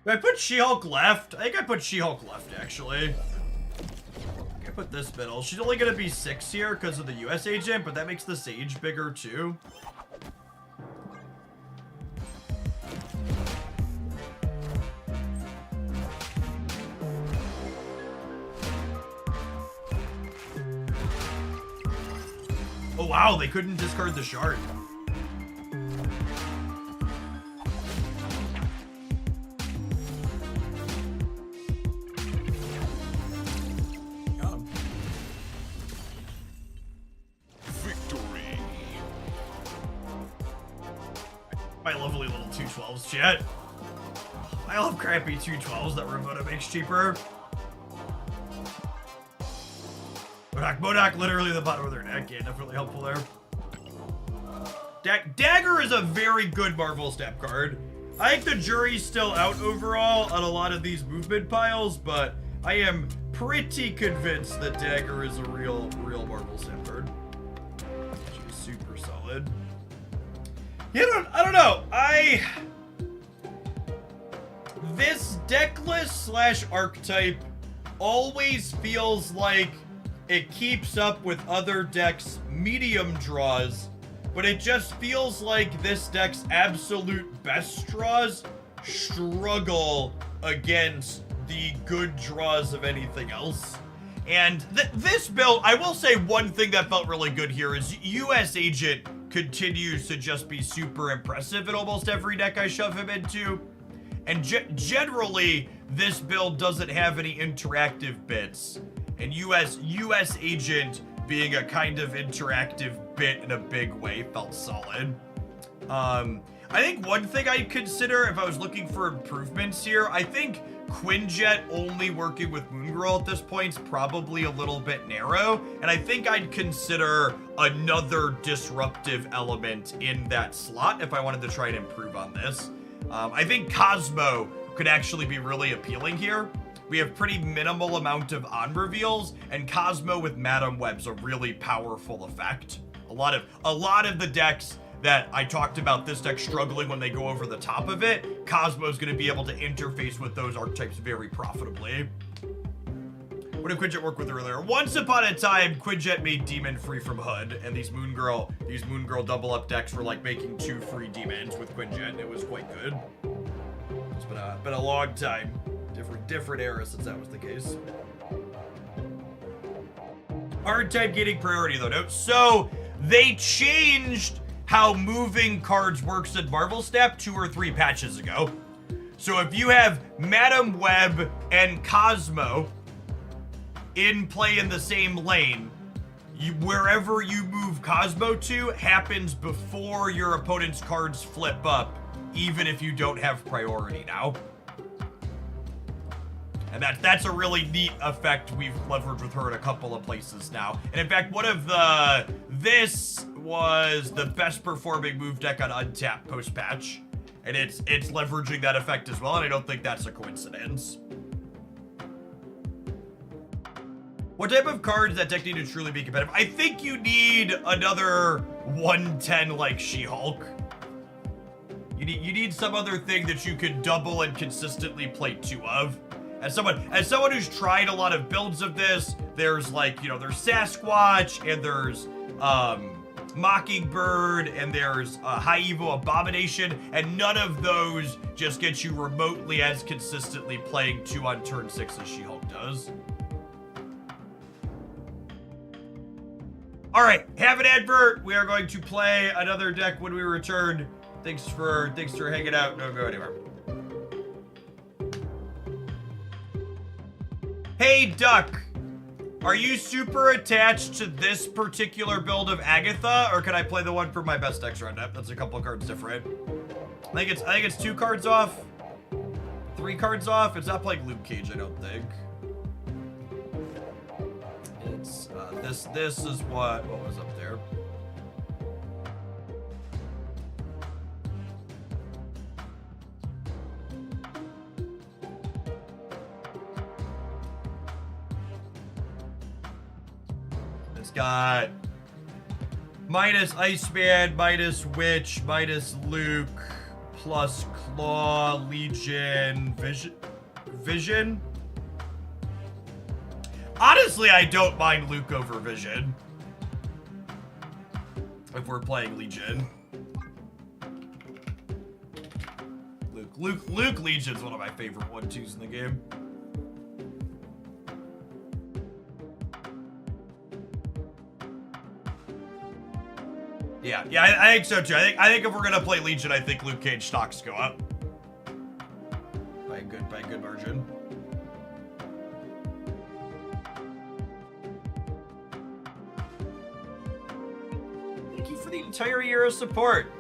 Did I put She-Hulk left? I think I put She-Hulk left, actually. I put this middle. She's only gonna be 6 here because of the US agent, but that makes the Sage bigger, too. Oh wow, they couldn't discard the shard. Victory. My lovely little 212s, chat. I love crappy 212s that Ramona makes cheaper. Modak literally the bottom of their deck. Yeah, definitely helpful there. Dagger is a very good Marvel Step card. I think the jury's still out overall on a lot of these movement piles, but I am pretty convinced that Dagger is a real Marvel Step card. She's super solid. Yeah, I don't know. This deck list / archetype always feels like it keeps up with other decks' medium draws, but it just feels like this deck's absolute best draws struggle against the good draws of anything else. And this build, I will say one thing that felt really good here is US Agent continues to just be super impressive in almost every deck I shove him into. And generally, this build doesn't have any interactive bits. And US Agent being a kind of interactive bit in a big way felt solid. I think one thing I'd consider if I was looking for improvements here, I think Quinjet only working with Moon Girl at this point is probably a little bit narrow. And I think I'd consider another disruptive element in that slot if I wanted to try and improve on this. I think Cosmo could actually be really appealing here. We have pretty minimal amount of on reveals, and Cosmo with Madam Web's a really powerful effect. A lot of the decks that I talked about this deck struggling when they go over the top of it, Cosmo's going to be able to interface with those archetypes very profitably. What did Quinjet work with earlier? Once upon a time, Quinjet made Demon free from Hood, and these Moon Girl double up decks were like making 2 free demons with Quinjet, and it was quite good. It's been a long time. Different era since that was the case. Hard time getting priority though. No, so they changed how moving cards works in Marvel Snap 2 or 3 patches ago. So if you have Madam Web and Cosmo in play in the same lane, wherever you move Cosmo to happens before your opponent's cards flip up, even if you don't have priority now. And that's a really neat effect we've leveraged with her in a couple of places now. And in fact, this was the best performing move deck on Untap post-patch. And it's leveraging that effect as well, and I don't think that's a coincidence. What type of cards does that deck need to truly be competitive? I think you need another 110 like She-Hulk. You need some other thing that you could double and consistently play 2 of. As someone who's tried a lot of builds of this, there's like, there's Sasquatch, and there's Mockingbird, and there's High Evo Abomination, and none of those just get you remotely as consistently playing 2 on turn 6 as She-Hulk does. All right, have an advert. We are going to play another deck when we return. Thanks for hanging out. Don't go anywhere. Hey, Duck, are you super attached to this particular build of Agatha, or can I play the one for my best decks roundup? That's a couple cards different. I think it's 2 cards off, 3 cards off. It's not playing Luke Cage, I don't think. It's this is what was up there. Got minus Iceman, minus Witch, minus Luke, plus Claw, Legion, Vision. Honestly, I don't mind Luke over Vision if we're playing Legion. Luke Legion's one of my favorite 1/2s in the game. Yeah, I think so too. I think if we're gonna play Legion, I think Luke Cage stocks go up by a good margin. Thank you for the entire year of support.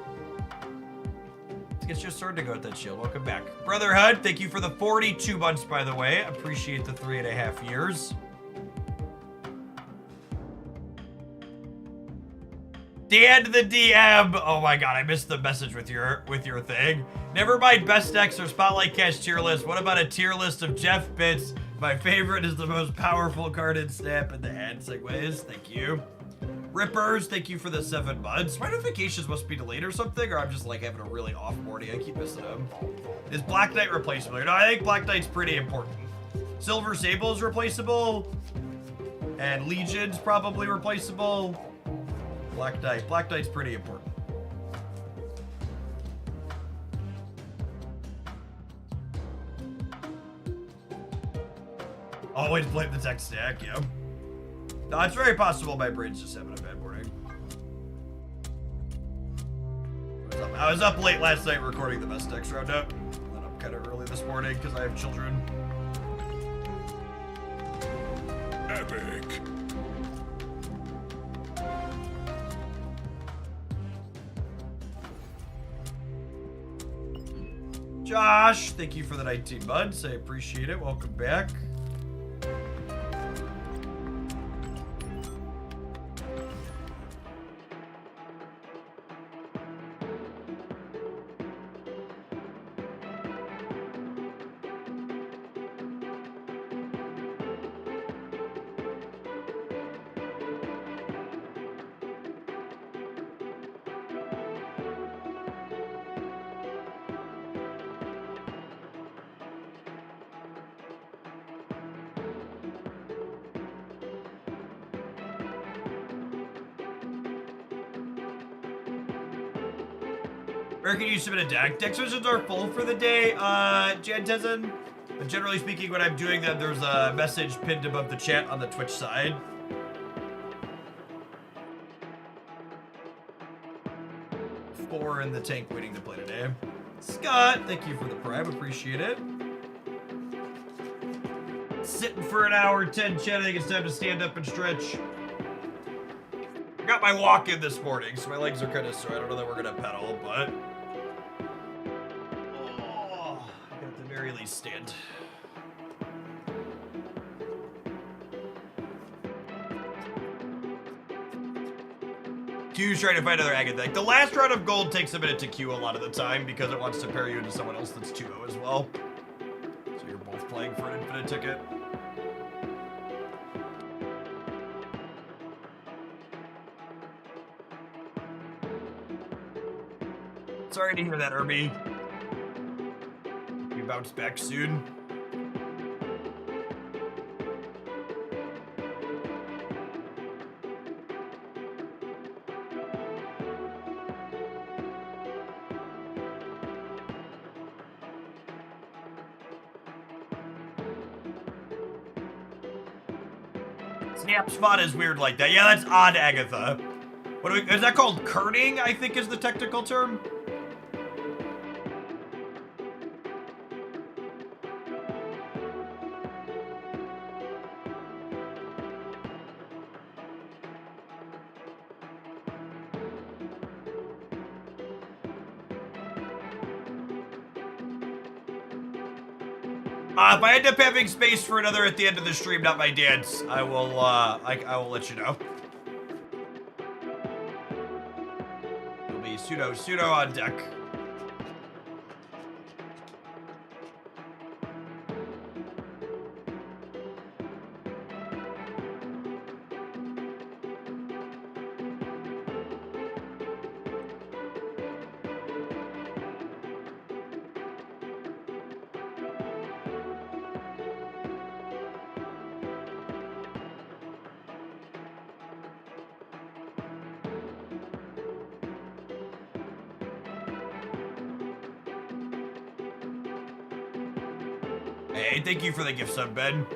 Let's get your sword to go with that shield. Welcome back, Brotherhood. Thank you for the 42 months, by the way. Appreciate the 3.5 years. Dan the DM. Oh my god, I missed the message with your thing. Never mind best decks or spotlight cash tier list. What about a tier list of Jeff bits? My favorite is the most powerful card in Snap and the ad segues. Thank you. Rippers, thank you for the 7 months. My notifications must be delayed or something, or I'm just like having a really off morning. I keep missing them. Is Black Knight replaceable? No, I think Black Knight's pretty important. Silver Sable is replaceable. And Legion's probably replaceable. Black Knight's pretty important. Always blame the tech stack, yeah. No, it's very possible my brain's just having a bad morning. I was up late last night recording the best decks roundup. And then I'm kind of early this morning because I have children. Epic. Josh, thank you for the 19 months. I appreciate it. Welcome back. Where can you submit a deck? Deck submissions are full for the day, Jan Tezen. But generally speaking, when I'm doing them, there's a message pinned above the chat on the Twitch side. Four in the tank waiting to play today. Scott, thank you for the prime. Appreciate it. Sitting for an hour, 10 chat. I think it's time to stand up and stretch. I got my walk in this morning, so my legs are kind of sore. I don't know that we're gonna pedal, but I can at the very least stand. Q's trying to find another agate deck. The last round of gold takes a minute to queue a lot of the time because it wants to pair you into someone else that's 2-0 as well. So you're both playing for an infinite ticket. Sorry to hear that, Irby. You bounce back soon. Snap spot is weird like that. Yeah, that's odd, Agatha. What do we, is that called kerning, I think is the technical term? If I end up having space for another at the end of the stream, not my dance, I will I will let you know. It'll be pseudo on deck. Hey, thank you for the gift sub, Ben.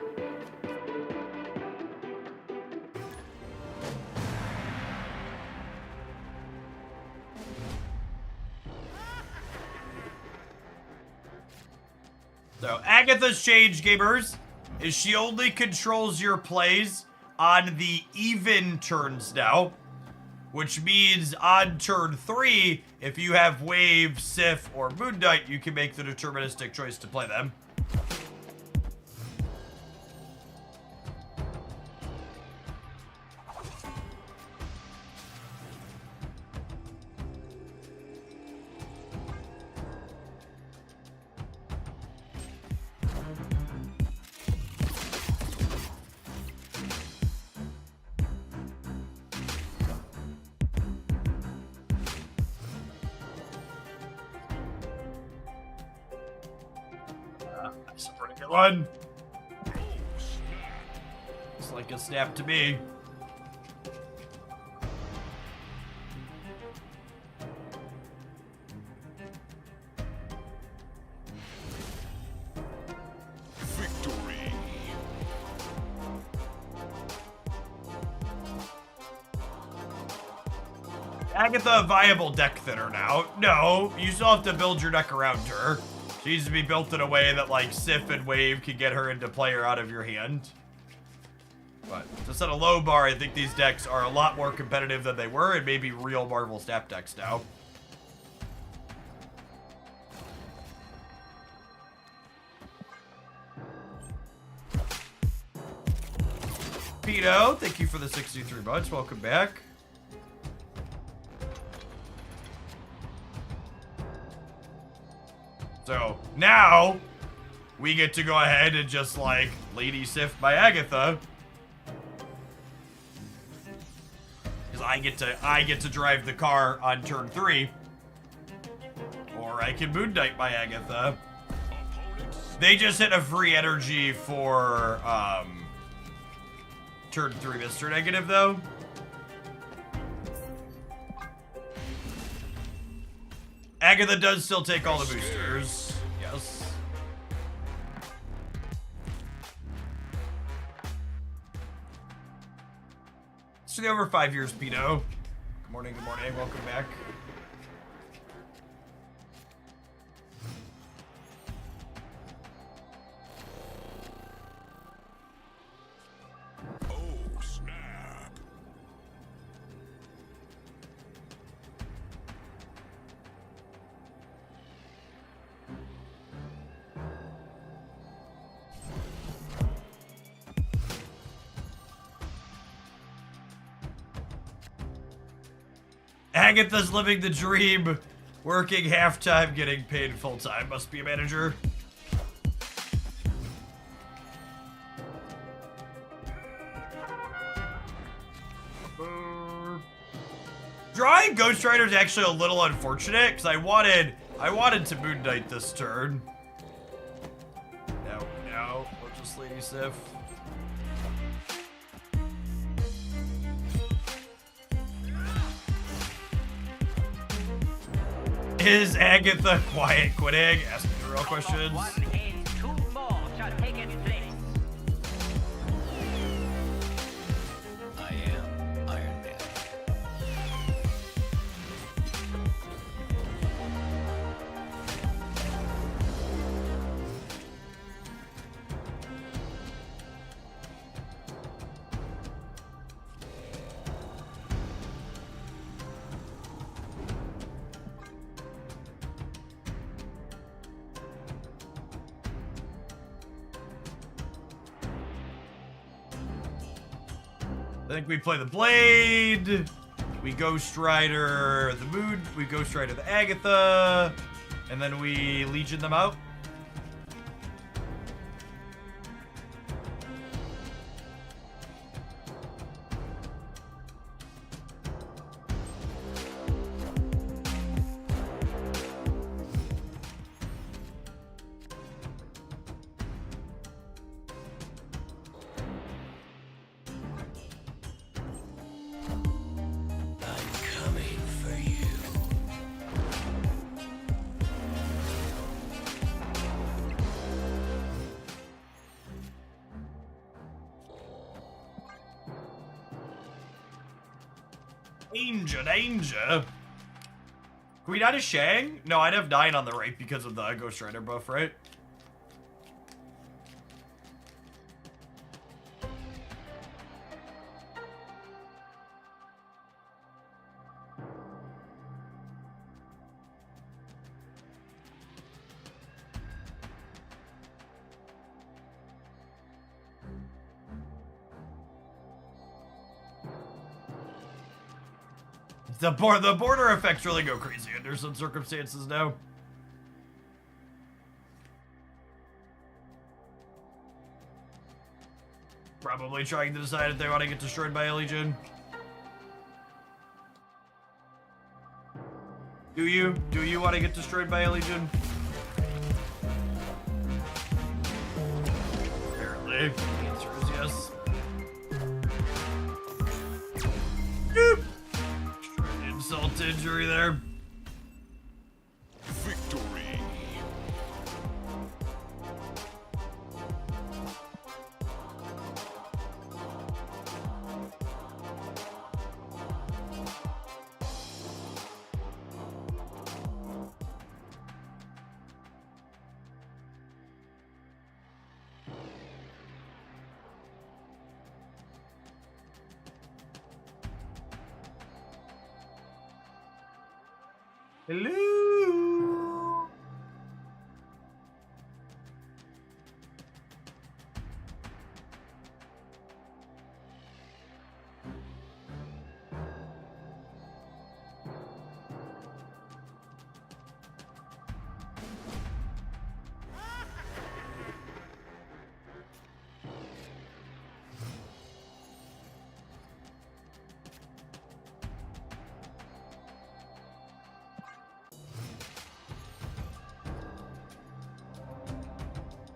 So Agatha's change, gamers, is she only controls your plays on the even turns now, which means on turn 3, if you have Wave, Sif, or Moon Knight, you can make the deterministic choice to play them. That's a pretty good one. It's like a snap to me. Victory. Agatha, a viable deck thinner now. No, you still have to build your deck around her. She needs to be built in a way that, like, Sif and Wave can get her into play or out of your hand. But to set a low bar, I think these decks are a lot more competitive than they were, and maybe real Marvel Snap decks now. Pito, thank you for the 63 months. Welcome back. So now we get to go ahead and just like Lady Sif by Agatha, because I get to drive the car on turn 3, or I can Moon Knight by Agatha. They just hit a free energy for turn 3 Mr. Negative though. Agatha does still take all the boosters. Yes. It's the over 5 years, Pito. Good morning, welcome back. Oh, snap. Agatha's living the dream, working half-time, getting paid full-time. Must be a manager. Drawing Ghost Rider is actually a little unfortunate, because I wanted to Moon Knight this turn. No, we'll just Lady Sif. Is Agatha quiet quitting? Asking the real questions. One in, two more shall take its place. I am Iron Man. I think we play the Blade, we Ghost Rider the Moon, we Ghost Rider the Agatha, and then we Legion them out. I'm coming for you. Danger. Can we not have Shang? No, I'd have 9 on the right because of the Ghost Rider buff, right? The border effects really go crazy under some circumstances now. Probably trying to decide if they want to get destroyed by a legion. Do you? Do you want to get destroyed by a legion? Apparently, the answer is yes. Doop. Destroyed insult to injury there. Victory. Hello.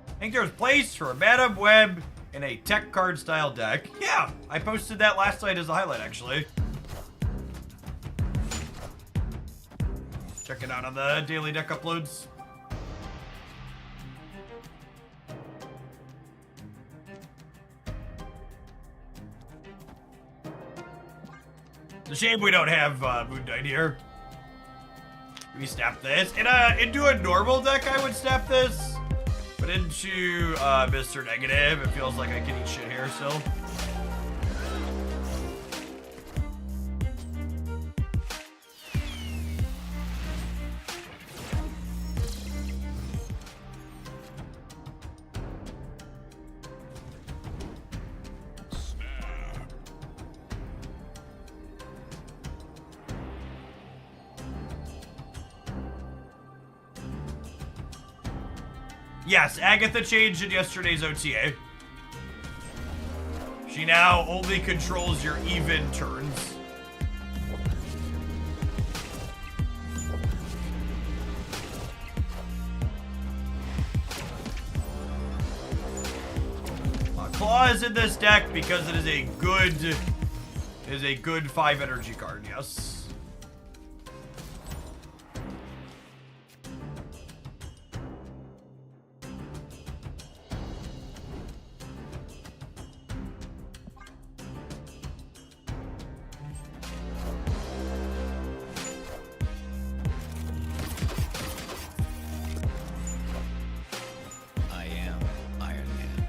I think there's place for a Madam Web in a tech card style deck. Yeah, I posted that last night as a highlight, actually. Check it out on the daily deck uploads. It's a shame we don't have Moon Knight here. We snap this. Into a normal deck, I would snap this. But into Mr. Negative, it feels like I can eat shit here still. Yes, Agatha changed in yesterday's OTA. She now only controls your even turns. Claw is in this deck because it is a good 5 energy card, yes. I am Iron Man.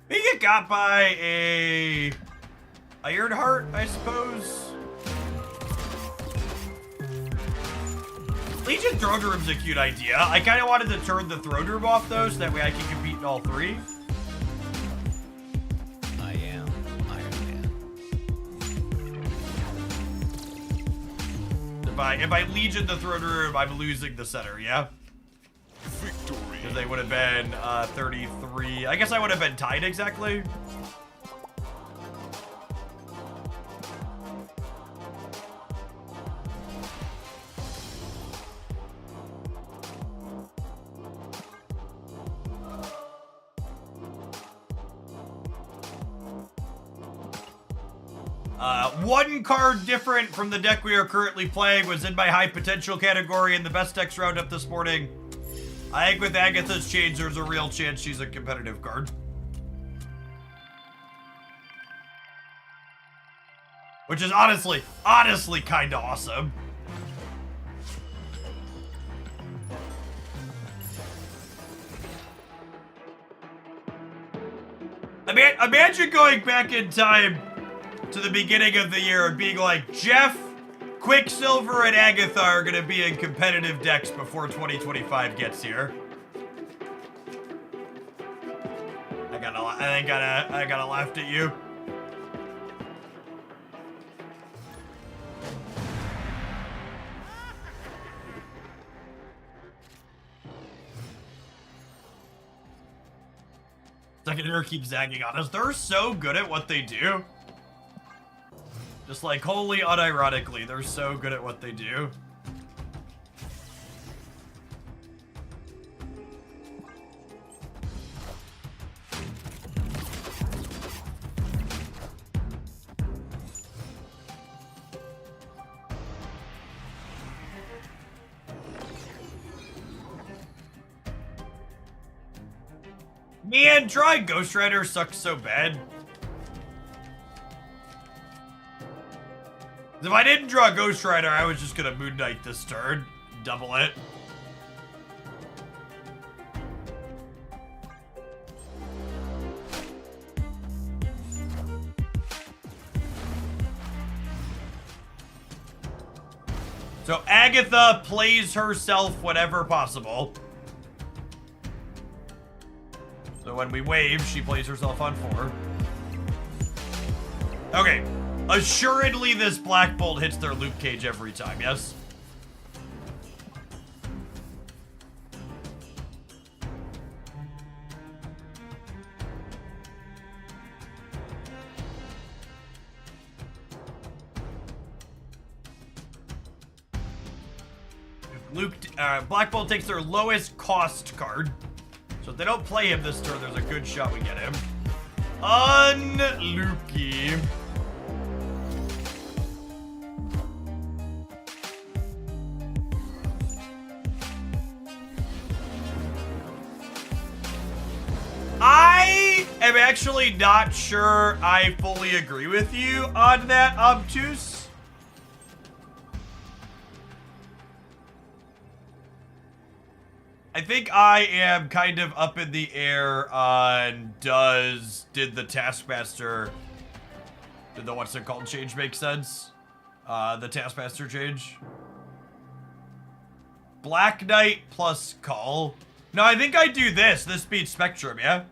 We get got by a Ironheart, I suppose. Legion Throne Room's a cute idea. I kind of wanted to turn the Throne Room off though, so that way I can compete in all 3. I am Iron Man. If I Legion the Throne Room, I'm losing the center, yeah? Victory. Because they would have been 33. I guess I would have been tied exactly. One card different from the deck we are currently playing was in my high potential category in the best decks roundup this morning. I think with Agatha's change, there's a real chance she's a competitive card. Which is honestly kind of awesome. I mean, Imagine going back in time to the beginning of the year and being like, Jeff, Quicksilver, and Agatha are gonna be in competitive decks before 2025 gets here. I gotta laughed at you. Secondary keeps zagging on us. They're so good at what they do. Just like wholly unironically, they're so good at what they do. Man, drawing Ghost Rider sucks so bad. If I didn't draw Ghost Rider, I was just gonna Moon Knight this turn. Double it. So Agatha plays herself whenever possible. So when we wave, she plays herself on 4. Okay. Assuredly, this Black Bolt hits their Luke Cage every time, yes? Black Bolt takes their lowest cost card. So if they don't play him this turn, there's a good shot we get him. Unlucky. I am actually not sure I fully agree with you on that, Obtuse. I think I am kind of up in the air on did the Taskmaster, did the what's it called change make sense? The Taskmaster change. Black Knight plus Call. No, I think I do this. This beats Spectrum, yeah?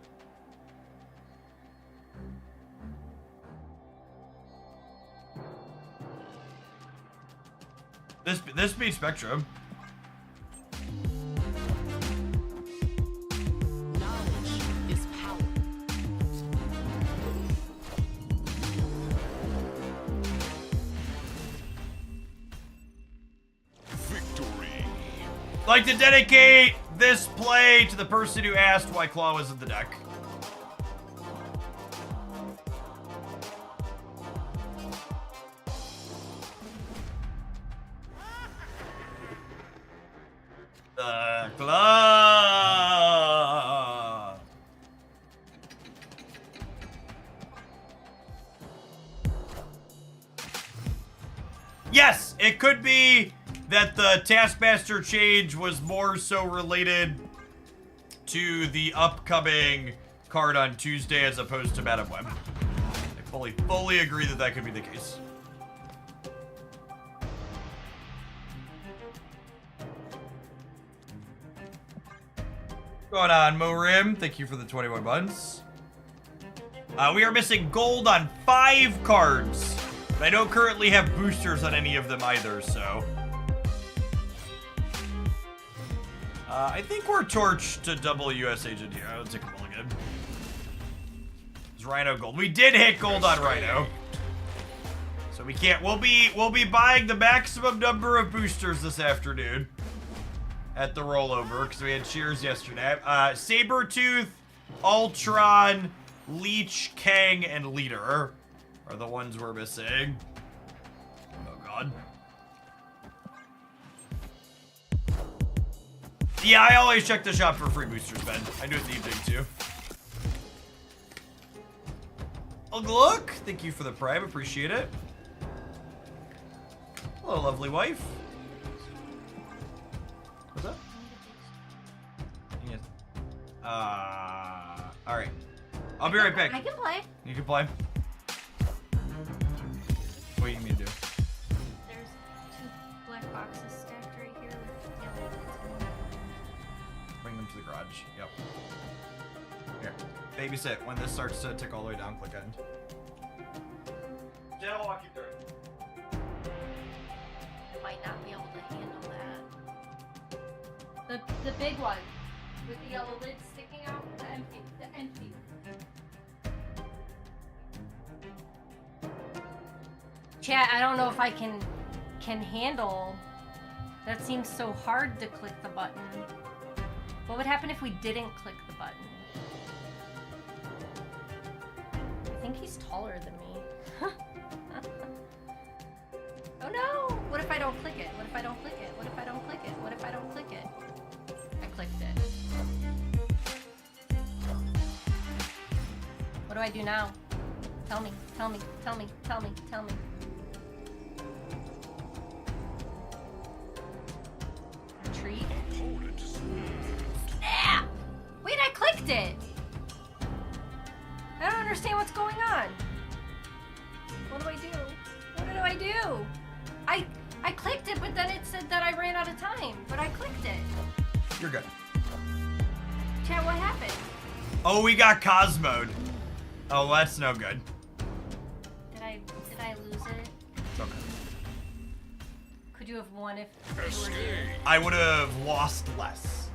This beats Spectrum. I'd like to dedicate this play to the person who asked why Claw was in the deck. The Claw. Yes, it could be that the Taskmaster change was more so related to the upcoming card on Tuesday as opposed to Madam Web. I fully agree that that could be the case. Going on, Morim. Thank you for the 21 months. We are missing gold on 5 cards. But I don't currently have boosters on any of them either, so... I think we're torched to double US agent here. I'll take a mulligan. It's Rhino gold. We did hit gold on Rhino. So we can't, we'll be buying the maximum number of boosters this afternoon at the rollover, because we had cheers yesterday. Sabretooth, Ultron, Leech, Kang, and Leader are the ones we're missing. Oh god. Yeah, I always check the shop for free boosters, Ben. I do it the evening, too. Look, thank you for the prime. Appreciate it. Hello, lovely wife. What's up? Yes. Alright. I'll be right back. I can play. You can play. What do you mean to do? There's 2 black boxes stacked right here with yellow lids in them. Bring them to the garage. Yep. Here. Babysit. When this starts to tick all the way down, click end. Jen, I'll walk you through it. Might not be able to handle that. The big one with the yellow lid sticking out. The empty. Chat, I don't know if I can handle. That seems so hard to click the button. What would happen if we didn't click the button? I think he's taller than me. Oh no! What if I don't click it? What if I don't click it? What if I don't click it? What if I don't click it? I clicked it. What do I do now? Tell me, tell me, tell me, tell me, tell me. Retreat? Snap! Wait, I clicked it! I don't understand what's going on. What do I do? What did I do? I clicked it, but then it said that I ran out of time. But I clicked it. You're good. Chat, what happened? Oh, we got Cosmode. Oh, that's no good. Did I lose it? It's okay. Could you have won if you were here? I would have lost less.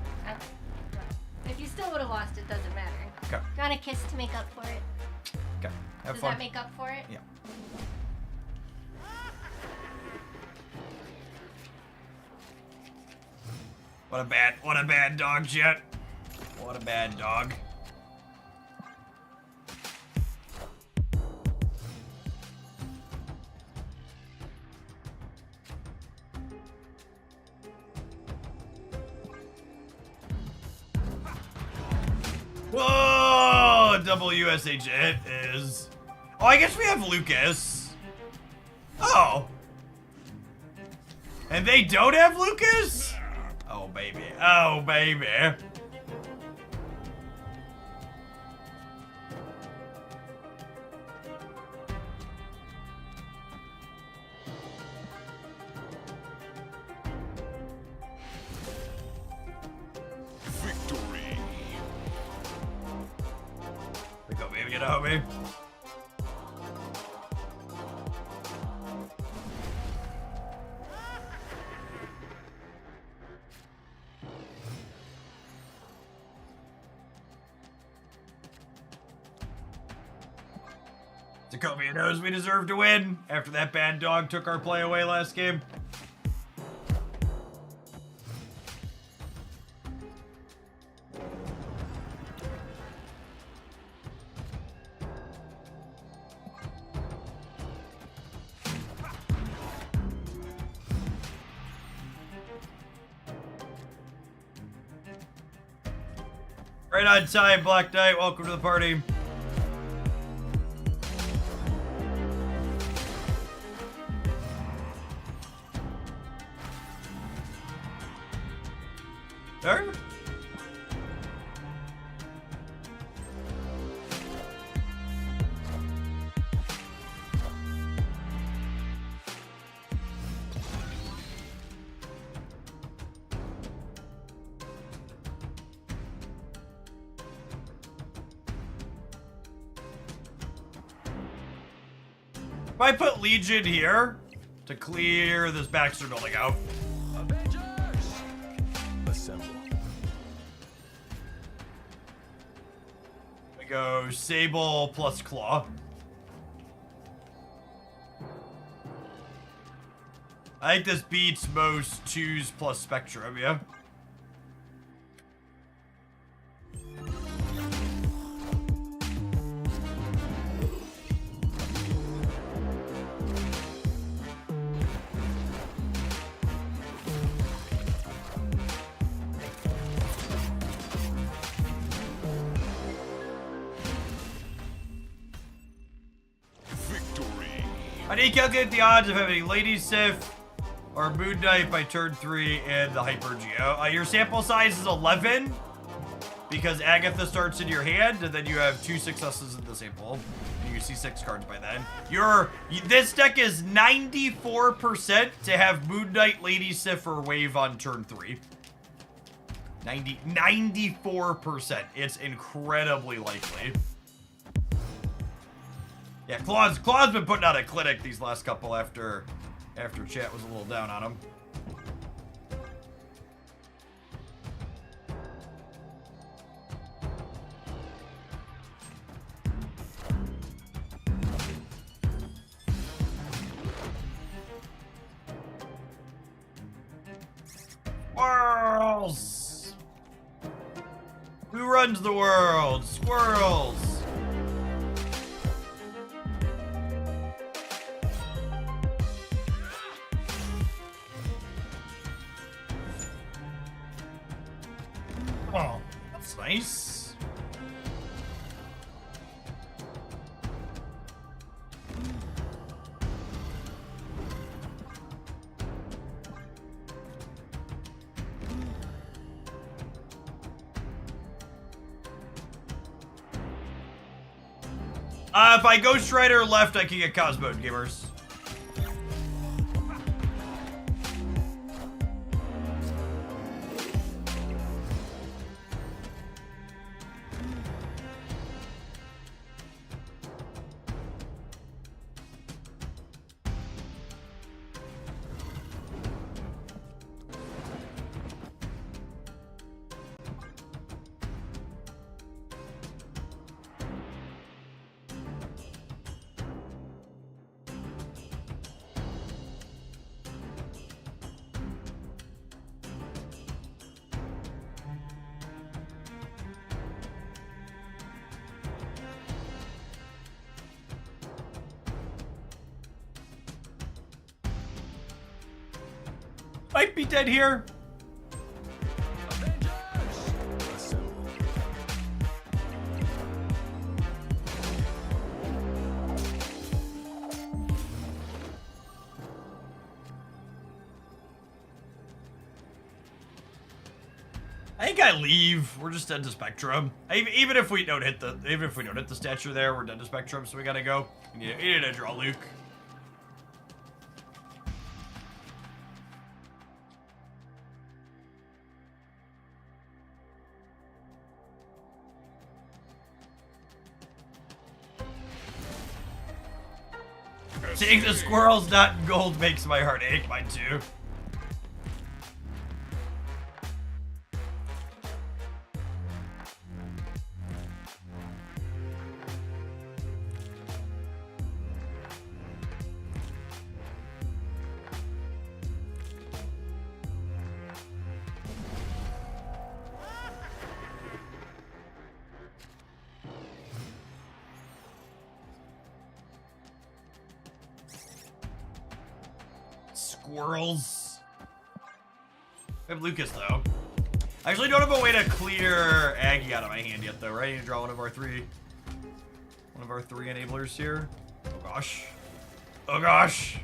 If you still would have lost, it doesn't matter. Okay. Do you want a kiss to make up for it? Okay. Have Does fun. that make up for it? Yeah. What a bad dog, Jet. What a bad dog. Whoa! Double USH it is. Oh, I guess we have Lucas. Oh. And they don't have Lucas? Oh, baby. Oh, baby. Victory. Wake up, baby. Get out, baby. Sokovia knows we deserve to win after that bad dog took our play away last game. Right on time, Black Knight. Welcome to the party. There? If I put Legion here to clear this Baxter building out. Assemble. We go Sable plus Claw. I think this beats most 2s plus Spectrum, yeah? I need to calculate the odds of having Lady Sif or Moon Knight by turn 3 and the Hyper Geo. Your sample size is 11. because Agatha starts in your hand, and then you have 2 successes in the sample. And you see 6 cards by then. This deck is 94% to have Moon Knight, Lady Sif, or Wave on turn 3. 94%. It's incredibly likely. Yeah, Claw's been putting out a clinic these last couple after chat was a little down on him. Squirrels! Who runs the world? Squirrels! Oh, that's nice. If I Ghost Rider left, I can get Cosmo Gamers. Might be dead here. I think I leave. We're just dead to Spectrum. Even if we don't hit the statue there, we're dead to Spectrum. So we gotta go. We need to draw Luke. Seeing the squirrels not in gold makes my heart ache. Mine too. Squirrels. I have Lucas though. I actually don't have a way to clear Aggie out of my hand yet though, right? I need to draw one of our three enablers here. Oh gosh. Oh gosh.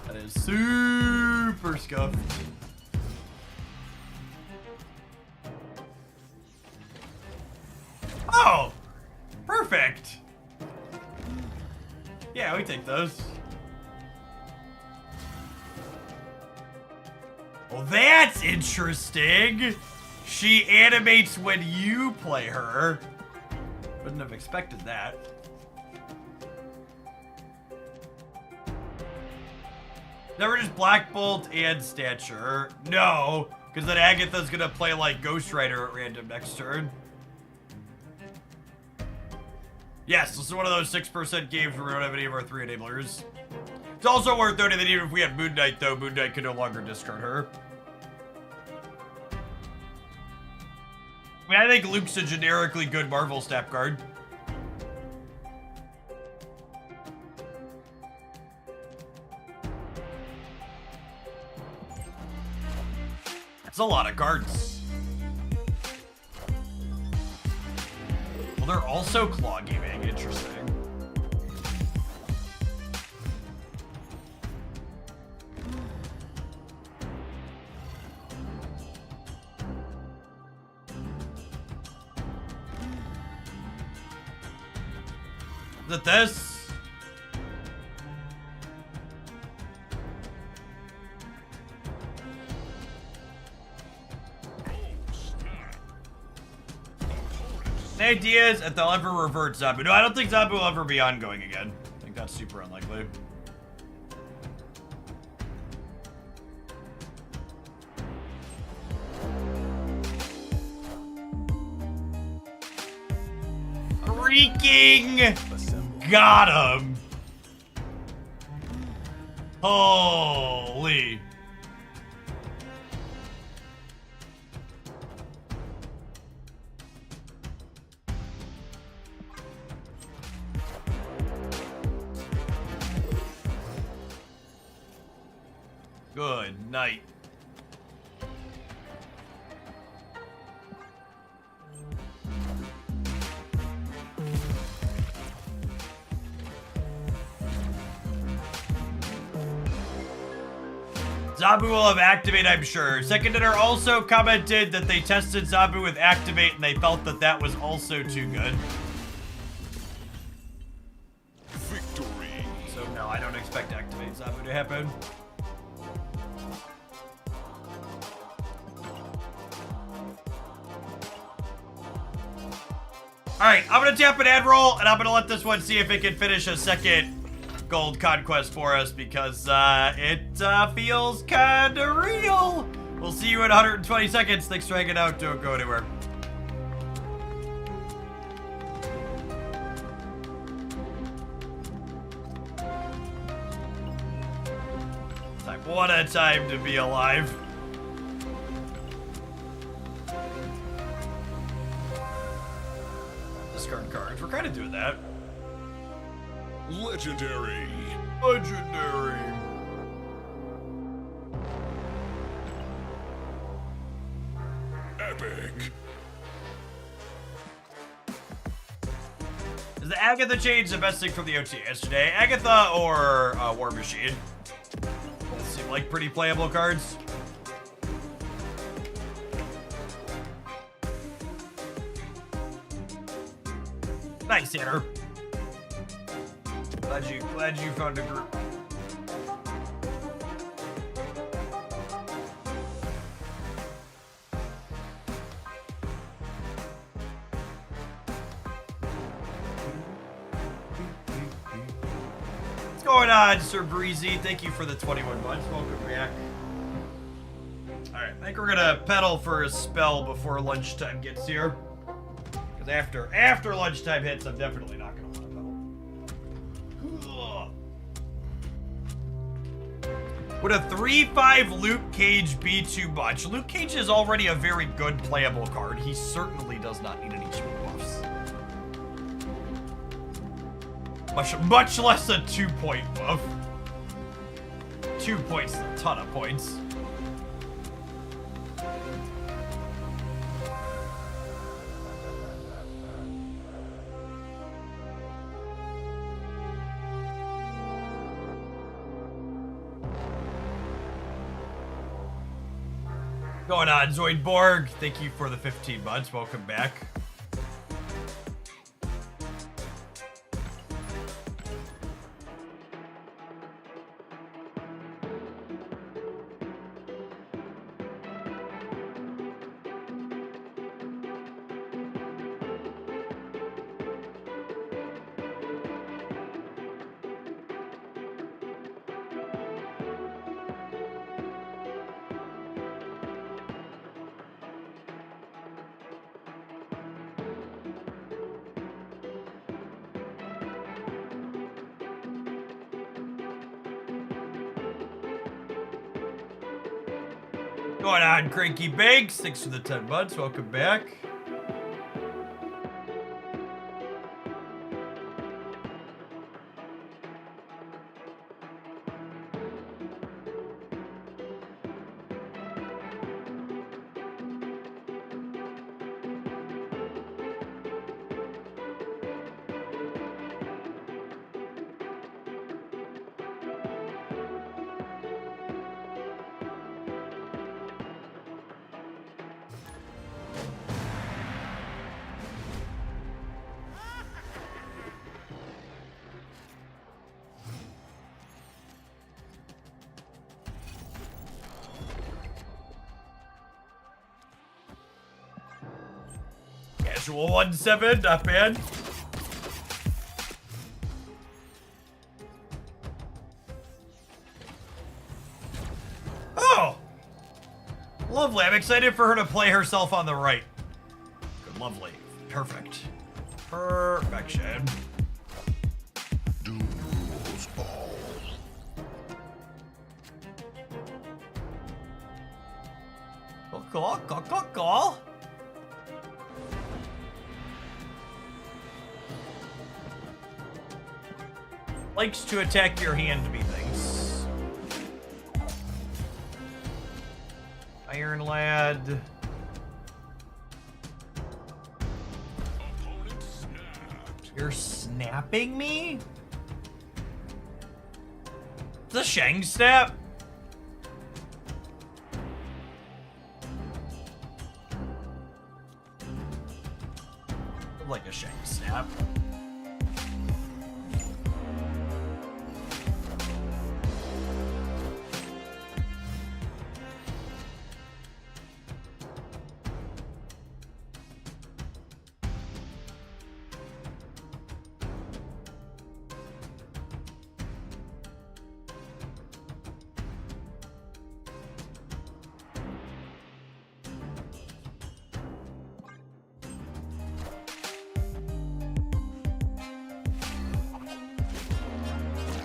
That is super scuffed. Oh! Perfect! Yeah, we take those. Well, that's interesting. She animates when you play her. Wouldn't have expected that. Never just Black Bolt and Stature. No, because then Agatha's gonna play like Ghost Rider at random next turn. Yes, this is one of those 6% games where we don't have any of our 3 enablers. It's also worth noting that even if we had Moon Knight, though, Moon Knight could no longer discard her. I mean, I think Luke's a generically good Marvel Snap card. That's a lot of cards. Well, they're also claw gaming. Interesting. Is it this? Any ideas if they'll ever revert Zabu? No, I don't think Zabu will ever be ongoing again. I think that's super unlikely. Freaking got him! Holy. Good night. Zabu will have Activate, I'm sure. Second Dinner also commented that they tested Zabu with Activate and they felt that that was also too good. Victory. So no, I don't expect Activate Zabu to happen. Alright, I'm gonna tap an ad roll and I'm gonna let this one see if it can finish a second gold conquest for us because it feels kinda real. We'll see you in 120 seconds. Thanks for hanging out. Don't go anywhere. What a time to be alive. Discard cards. We're kind of doing that. Legendary. Legendary. Epic. Is the Agatha change the best thing from the OTA yesterday? Agatha or War Machine? Both seem like pretty playable cards. Nice hitter. Glad you found a group. What's going on, Sir Breezy? Thank you for the 21 months. Welcome back. Alright, I think we're gonna pedal for a spell before lunchtime gets here. Because after lunchtime hits, I'm definitely not gonna want to pedal. Would a 3/5 Luke Cage be too much? Luke Cage is already a very good playable card. He certainly does not need any speed buffs. Much less a 2-point buff. 2 points is a ton of points. Going on, Zoidborg. Thank you for the 15 months. Welcome back. Going on, Cranky Banks. Thanks for the 10 months. Welcome back. Casual 1-7, not bad. Oh! Lovely. I'm excited for her to play herself on the right. Good, lovely. Perfect. Perfection. Duels all. Cool. Likes to attack your hand, methinks. Iron Lad. Opponent snapped. You're snapping me? The Shang snap? Like a Shang snap.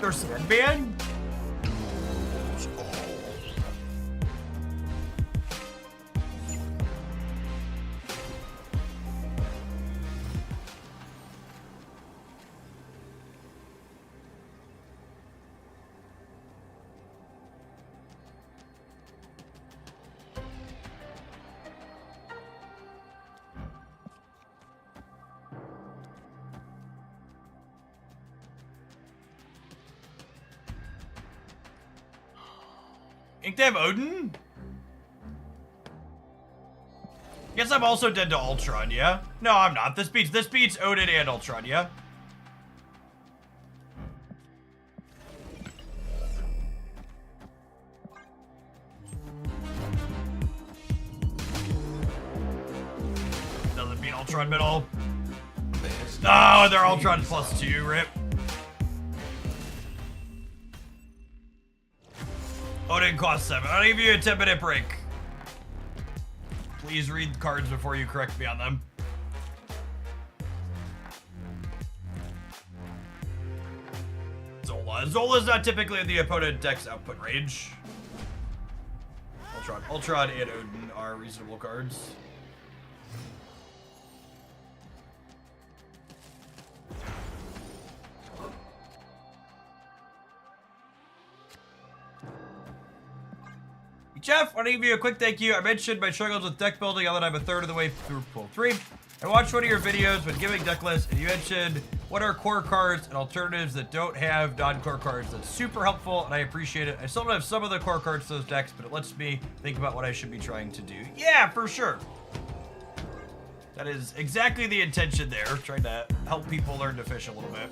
There's Sandman? Duels all. Think they have Odin? Guess I'm also dead to Ultron, yeah? No, I'm not. This beats Odin and Ultron, yeah? Doesn't beat Ultron at all. No, they're Ultron +2, rip. Odin costs 7. I'll give you a 10-minute break. Please read cards before you correct me on them. Zola. Zola's not typically in the opponent deck's output range. Ultron and Odin are reasonable cards. Jeff, I want to give you a quick thank you. I mentioned my struggles with deck building now that I'm a third of the way through pool 3. I watched one of your videos when giving deck lists, and you mentioned what are core cards and alternatives that don't have non-core cards. That's super helpful, and I appreciate it. I still don't have some of the core cards to those decks, but it lets me think about what I should be trying to do. Yeah, for sure. That is exactly the intention there, trying to help people learn to fish a little bit.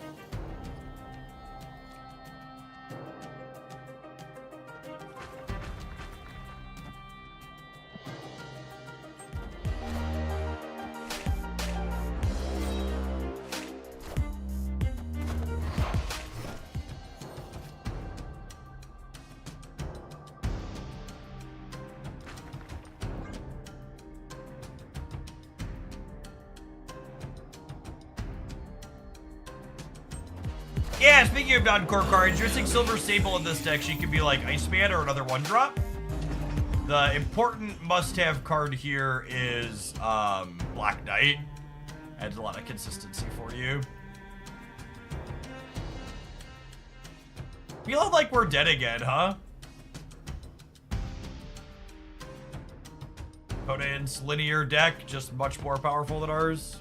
Yeah, speaking of non-core cards, using Silver Sable in this deck, she could be like Iceman or another 1-drop. The important must-have card here is Black Knight. Adds a lot of consistency for you. Feeling like we're dead again, huh? Opponent's linear deck, just much more powerful than ours.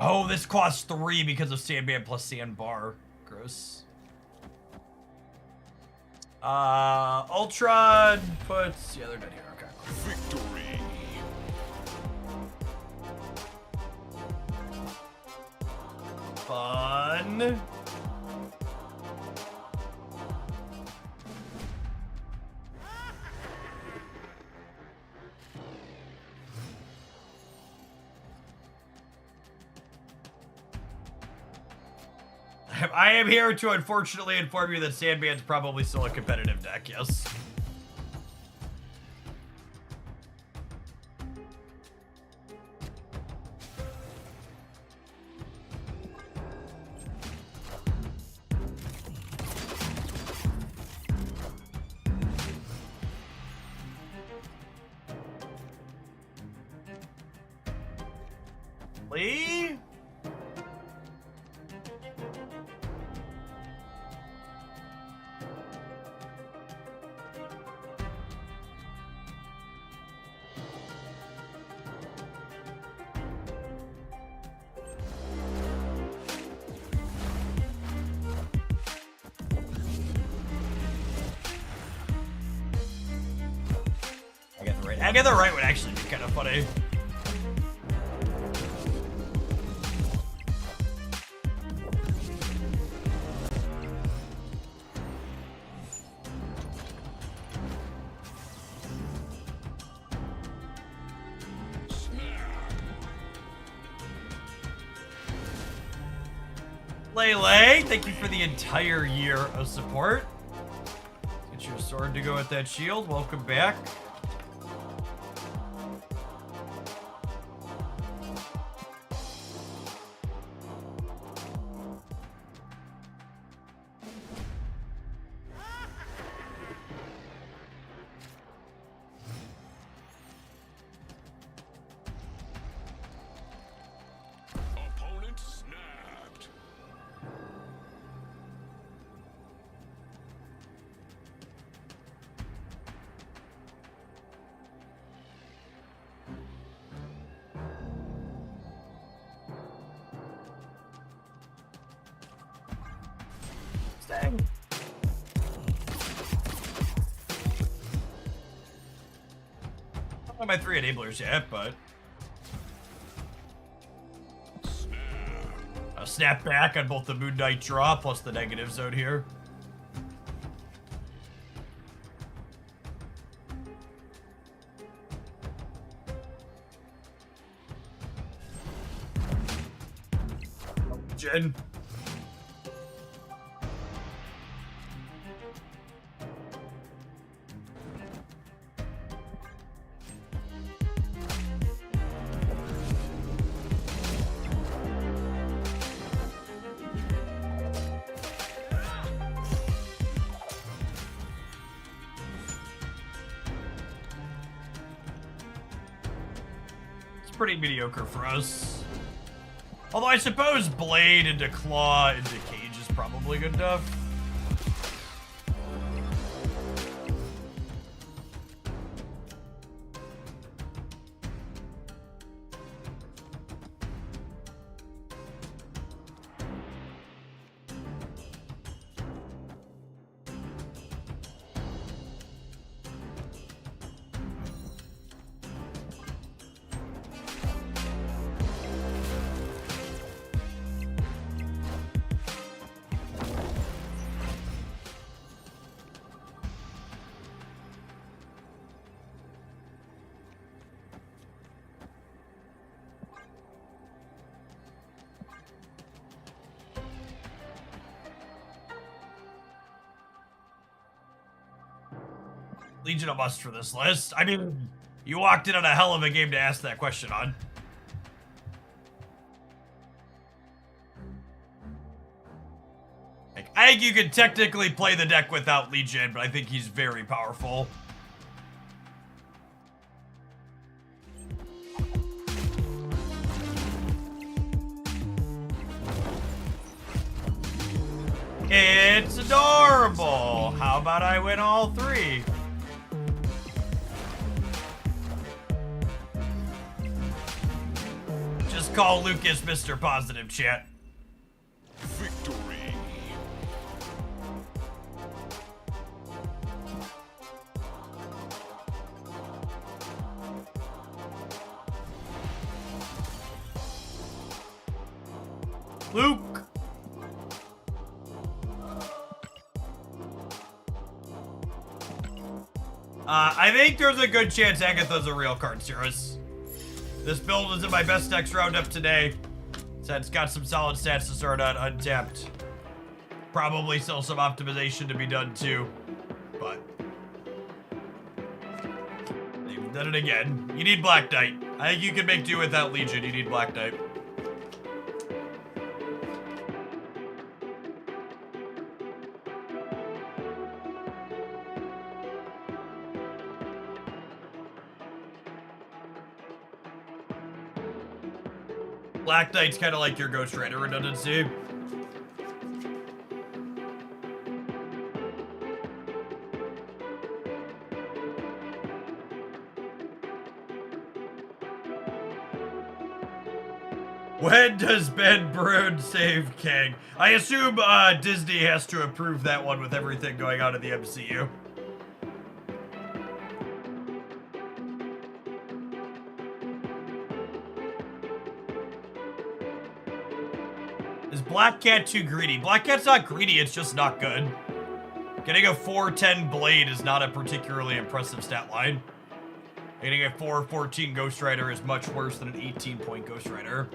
Oh, this costs 3 because of Sandman plus Sandbar. gross. Ultron puts... Yeah, they're dead here. Okay. Victory. Fun. I am here to unfortunately inform you that Sandman's probably still a competitive deck, yes. Lee? I get the right would actually be kind of funny. Lele, thank you for the entire year of support. Get your sword to go with that shield. Welcome back. Opponent snapped. Dang. Not my 3 enablers yet, but a snap back on both the Moon Knight draw plus the negative zone here. Jen. Pretty mediocre for us. Although I suppose Blade into Claw into Cage is probably good enough. Legion a must for this list. I mean, you walked in on a hell of a game to ask that question on. Like, I think you could technically play the deck without Legion, but I think he's very powerful. It's adorable. How about I win all 3? Just call Lucas Mr. Positive, chat. Victory. Luke. I think there's a good chance Agatha's a real card, Cirrus. This build is in my best decks roundup today. So it's got some solid stats to start on untapped. Probably still some optimization to be done too. But they've done it again. You need Black Knight. I think you can make do without Legion. You need Black Knight. Black Knight's kind of like your Ghost Rider redundancy. When does Ben Brune save King? I assume Disney has to approve that one with everything going on in the MCU. Is Black Cat too greedy? Black Cat's not greedy, it's just not good. Getting a 4-10 blade is not a particularly impressive stat line. Getting a 4-14 Ghost Rider is much worse than an 18-point Ghost Rider.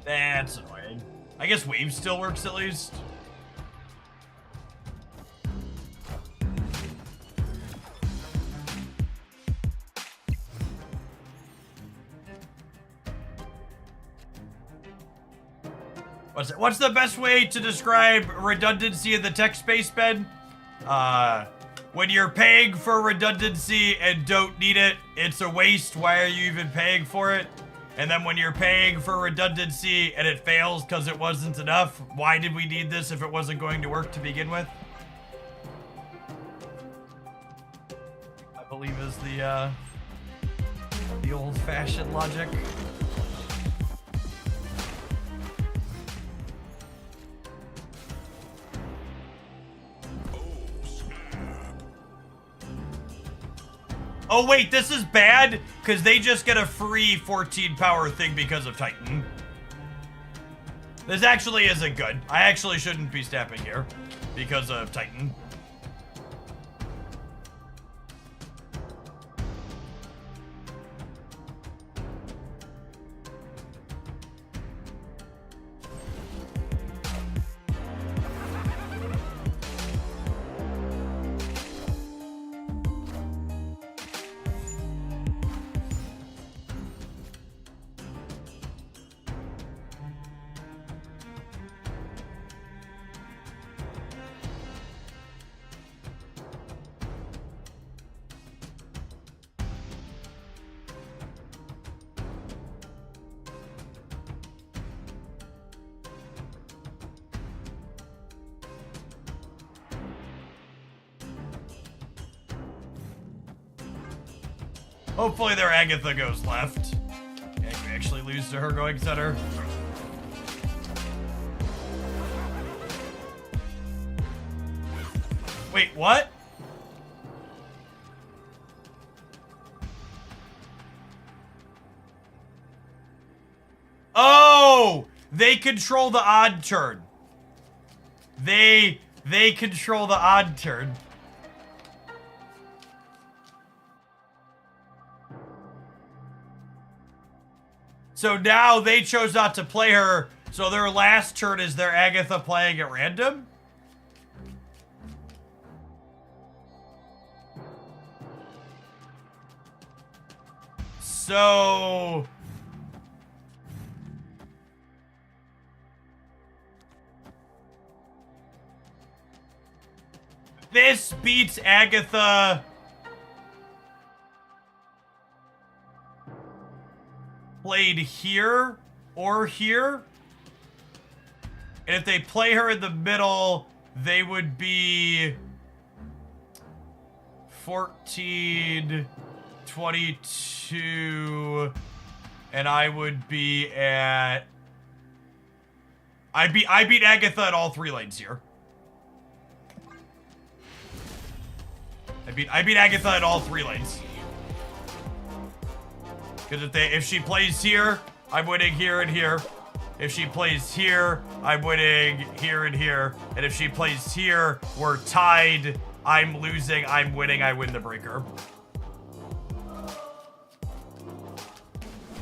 That's annoying. I guess Wave still works at least. What's the best way to describe redundancy in the tech space, Ben? When you're paying for redundancy and don't need it, it's a waste. Why are you even paying for it? And then when you're paying for redundancy and it fails because it wasn't enough, why did we need this if it wasn't going to work to begin with? I believe is the old-fashioned logic. Oh wait, this is bad because they just get a free 14 power thing because of Titan. This actually isn't good. I actually shouldn't be snapping here because of Titan. Hopefully their Agatha goes left. And we actually lose to her going center. Wait, what? Oh! They control the odd turn. They control the odd turn. So now they chose not to play her, so their last turn is their Agatha playing at random? So... this beats Agatha... played here or here. And if they play her in the middle, they would be 14, 22, and I would be at... I beat Agatha at all 3 lanes here. I beat Agatha at all 3 lanes. Because if she plays here, I'm winning here and here. If she plays here, I'm winning here and here. And if she plays here, we're tied. I'm losing, I'm winning, I win the breaker.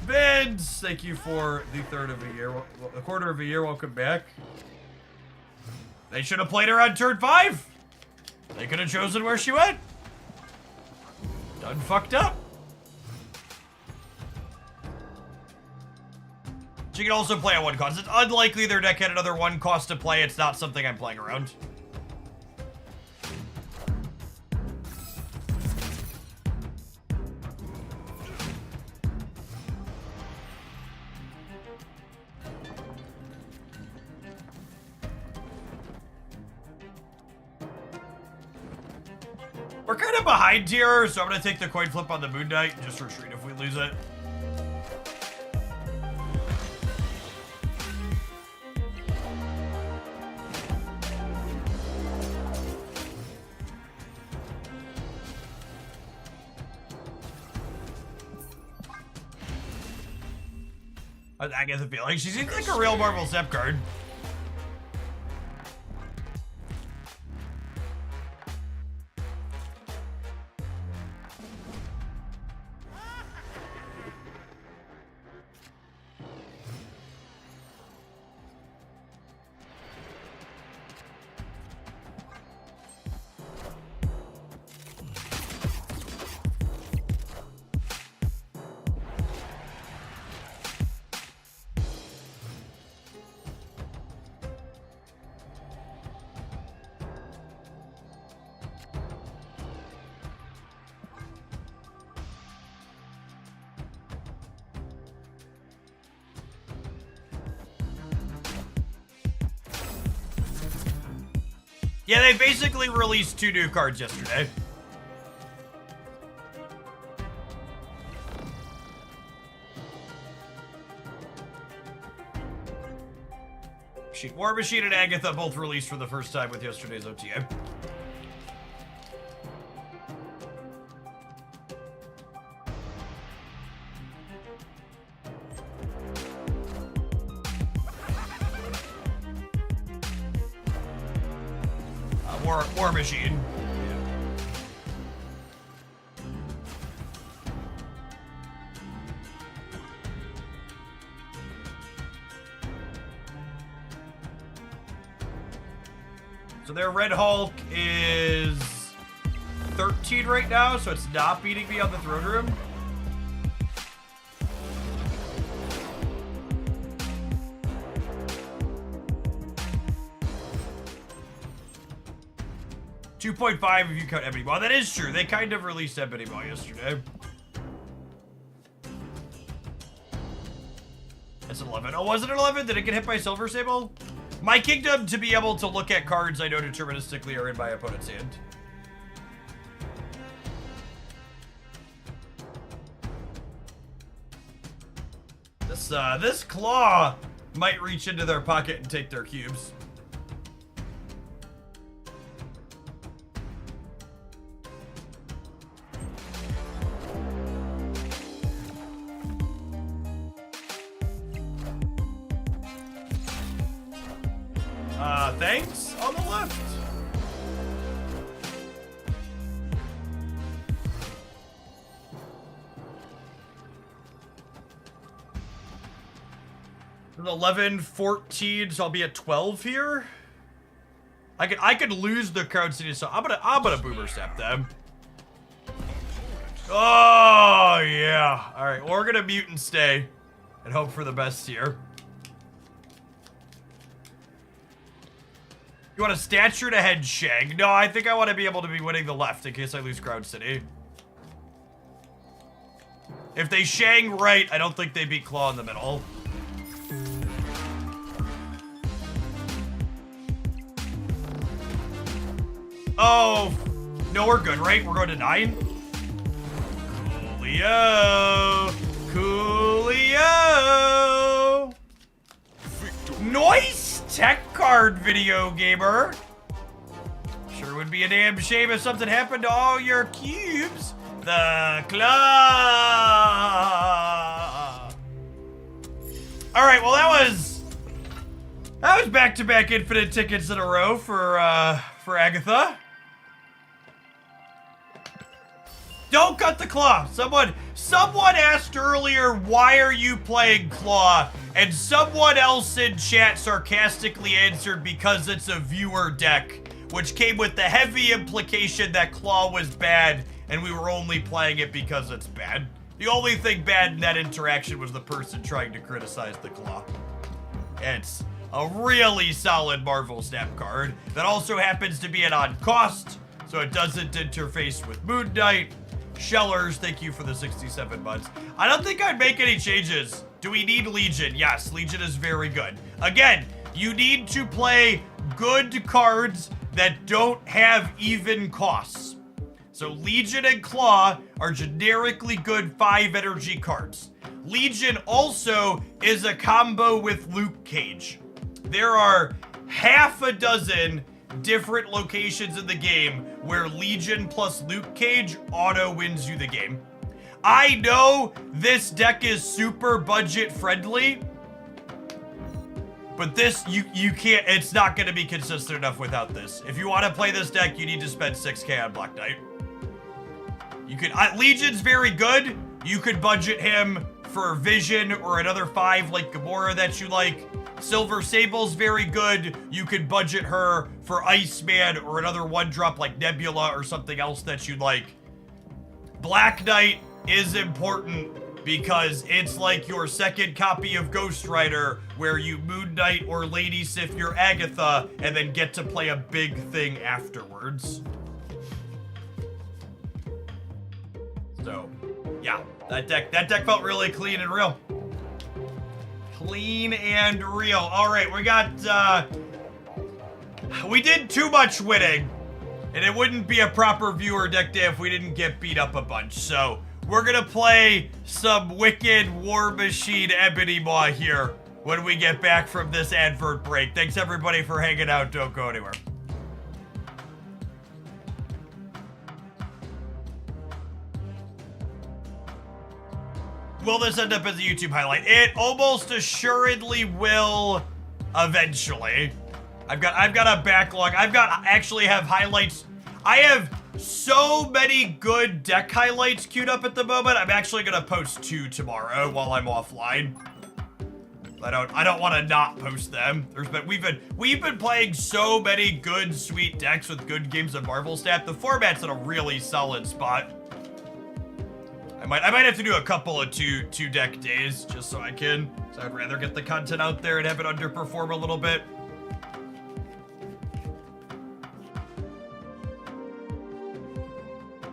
Vince, thank you for the third of a year, a quarter of a year. Welcome back. They should have played her on turn 5. They could have chosen where she went. Done fucked up. She can also play at 1 cost. It's unlikely their deck had another 1 cost to play. It's not something I'm playing around. We're kind of behind here, so I'm going to take the coin flip on the Moon Knight and just retreat if we lose it. I get the feeling she seems like a real Marvel Step card. Yeah, they basically released 2 new cards yesterday. War Machine and Agatha both released for the first time with yesterday's OTA. War Machine. So their Red Hulk is 13 right now, so it's not beating me on the throne room. $2.5 if you count Ebony Maw. That is true. They kind of released Ebony Maw yesterday. It's 11. Oh, was it 11? Did it get hit by Silver Sable? My kingdom to be able to look at cards I know deterministically are in my opponent's hand. This claw might reach into their pocket and take their cubes. Thanks on the left. There's 11, 14, so I'll be at 12 here. I could lose the Crowd City, so I'm gonna Boomer Step them. Oh yeah. All right, we're gonna mute and stay, and hope for the best here. You want a stature to head Shag? No, I think I want to be able to be winning the left in case I lose Crowd City. If they Shang right, I don't think they beat Claw in the middle. Oh, no, we're good, right? We're going to 9? Coolio. Coolio. Nice tech card, video gamer. Sure would be a damn shame if something happened to all your cubes. The claw. All right, well that was back-to-back infinite tickets in a row for Agatha. Don't cut the claw. Someone asked earlier, why are you playing claw? And someone else in chat sarcastically answered, because it's a viewer deck, which came with the heavy implication that claw was bad and we were only playing it because it's bad. The only thing bad in that interaction was the person trying to criticize the claw. It's a really solid Marvel Snap card that also happens to be an on cost, so it doesn't interface with Moon Knight. Shellers, thank you for the 67 months. I don't think I'd make any changes. Do we need Legion? Yes, Legion is very good. Again, you need to play good cards that don't have even costs. So Legion and Claw are generically good 5 energy cards. Legion also is a combo with Luke Cage. There are half a dozen different locations in the game where Legion plus Luke Cage auto wins you the game. I know this deck is super budget friendly, but this, you can't, it's not going to be consistent enough without this. If you want to play this deck, you need to spend 6k on Black Knight. You could, Legion's very good. You could budget him for Vision or another 5 like Gamora that you like. Silver Sable's very good. You could budget her for Iceman or another 1-drop like Nebula or something else that you like. Black Knight is important because it's like your second copy of Ghost Rider where you Moon Knight or Lady Sif your Agatha and then get to play a big thing afterwards. So, yeah, that deck felt really clean and real. Clean and real. All right, we did too much winning, and it wouldn't be a proper viewer deck day if we didn't get beat up a bunch. So we're gonna play some Wicked War Machine Ebony Maw here when we get back from this advert break. Thanks everybody for hanging out. Don't go anywhere. Will this end up as a YouTube highlight? It almost assuredly will eventually. I've got a backlog. Actually have highlights. I have so many good deck highlights queued up at the moment. I'm actually gonna post 2 tomorrow while I'm offline. I don't want to not post them. We've been playing so many good sweet decks with good games of Marvel Snap. The format's in a really solid spot. I might have to do a couple of two deck days just so I can. So I'd rather get the content out there and have it underperform a little bit.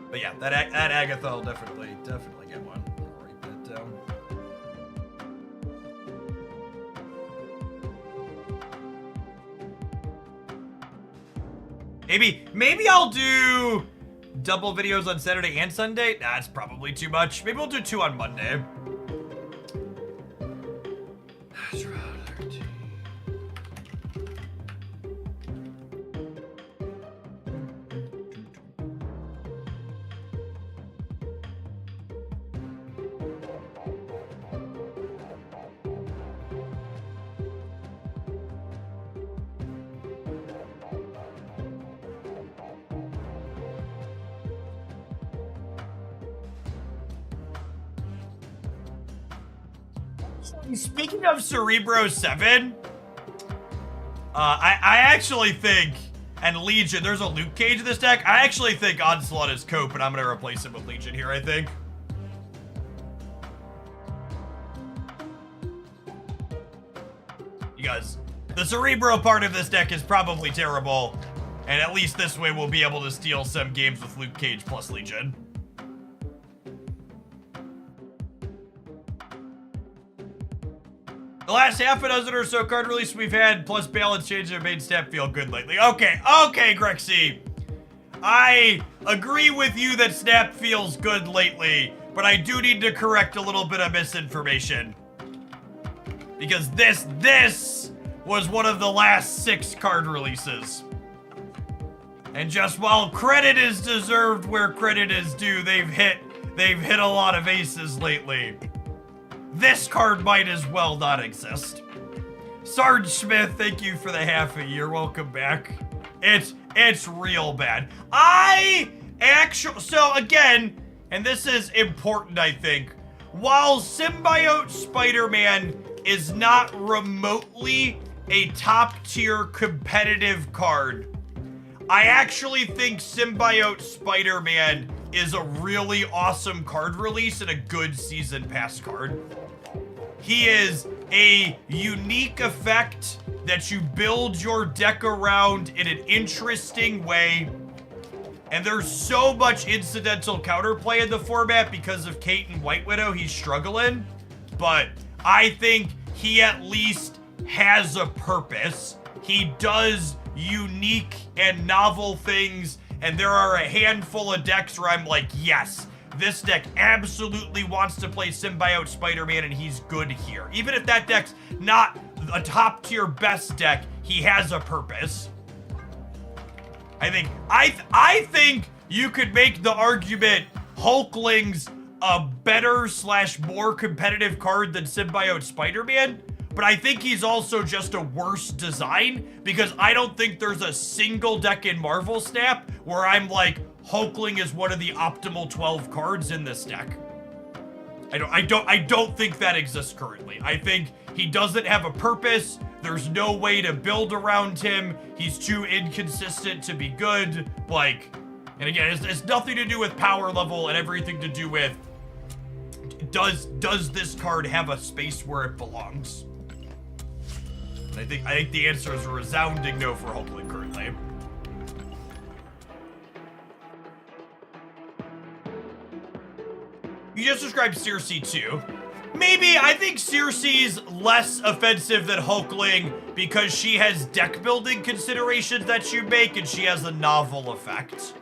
But yeah, that Agatha will definitely get one. I'll write that down. Maybe I'll do double videos on Saturday and Sunday? Nah, it's probably too much. Maybe we'll do 2 on Monday. Speaking of Cerebro 7, I actually think, and Legion, there's a Luke Cage in this deck. I actually think Onslaught is Cope, and I'm going to replace it with Legion here, I think. You guys, the Cerebro part of this deck is probably terrible, and at least this way we'll be able to steal some games with Luke Cage plus Legion. The last half a dozen or so card releases we've had, plus balance changes have made Snap feel good lately. Okay, Grexy. I agree with you that Snap feels good lately, but I do need to correct a little bit of misinformation. Because this was one of the last 6 card releases. And just while credit is deserved where credit is due, they've hit a lot of aces lately. This card might as well not exist. Sarge Smith, thank you for the half a year. Welcome back. It's real bad. So again, and this is important, I think, while Symbiote Spider-Man is not remotely a top-tier competitive card, I actually think Symbiote Spider-Man is a really awesome card release and a good season pass card. He is a unique effect that you build your deck around in an interesting way. And there's so much incidental counterplay in the format because of Kate and White Widow. He's struggling. But I think he at least has a purpose. He does unique and novel things. And there are a handful of decks where I'm like, yes, this deck absolutely wants to play Symbiote Spider-Man and he's good here. Even if that deck's not a top tier best deck, he has a purpose. I think you could make the argument Hulkling's a better / more competitive card than Symbiote Spider-Man, but I think he's also just a worse design because I don't think there's a single deck in Marvel Snap where I'm like, Hulkling is one of the optimal 12 cards in this deck. I don't think that exists currently. I think he doesn't have a purpose. There's no way to build around him. He's too inconsistent to be good. Like, and again, it's nothing to do with power level and everything to do with does this card have a space where it belongs? And I think the answer is a resounding no for Hulkling currently. You just described Circe too. Maybe I think Circe's less offensive than Hulkling because she has deck building considerations that you make and she has a novel effect.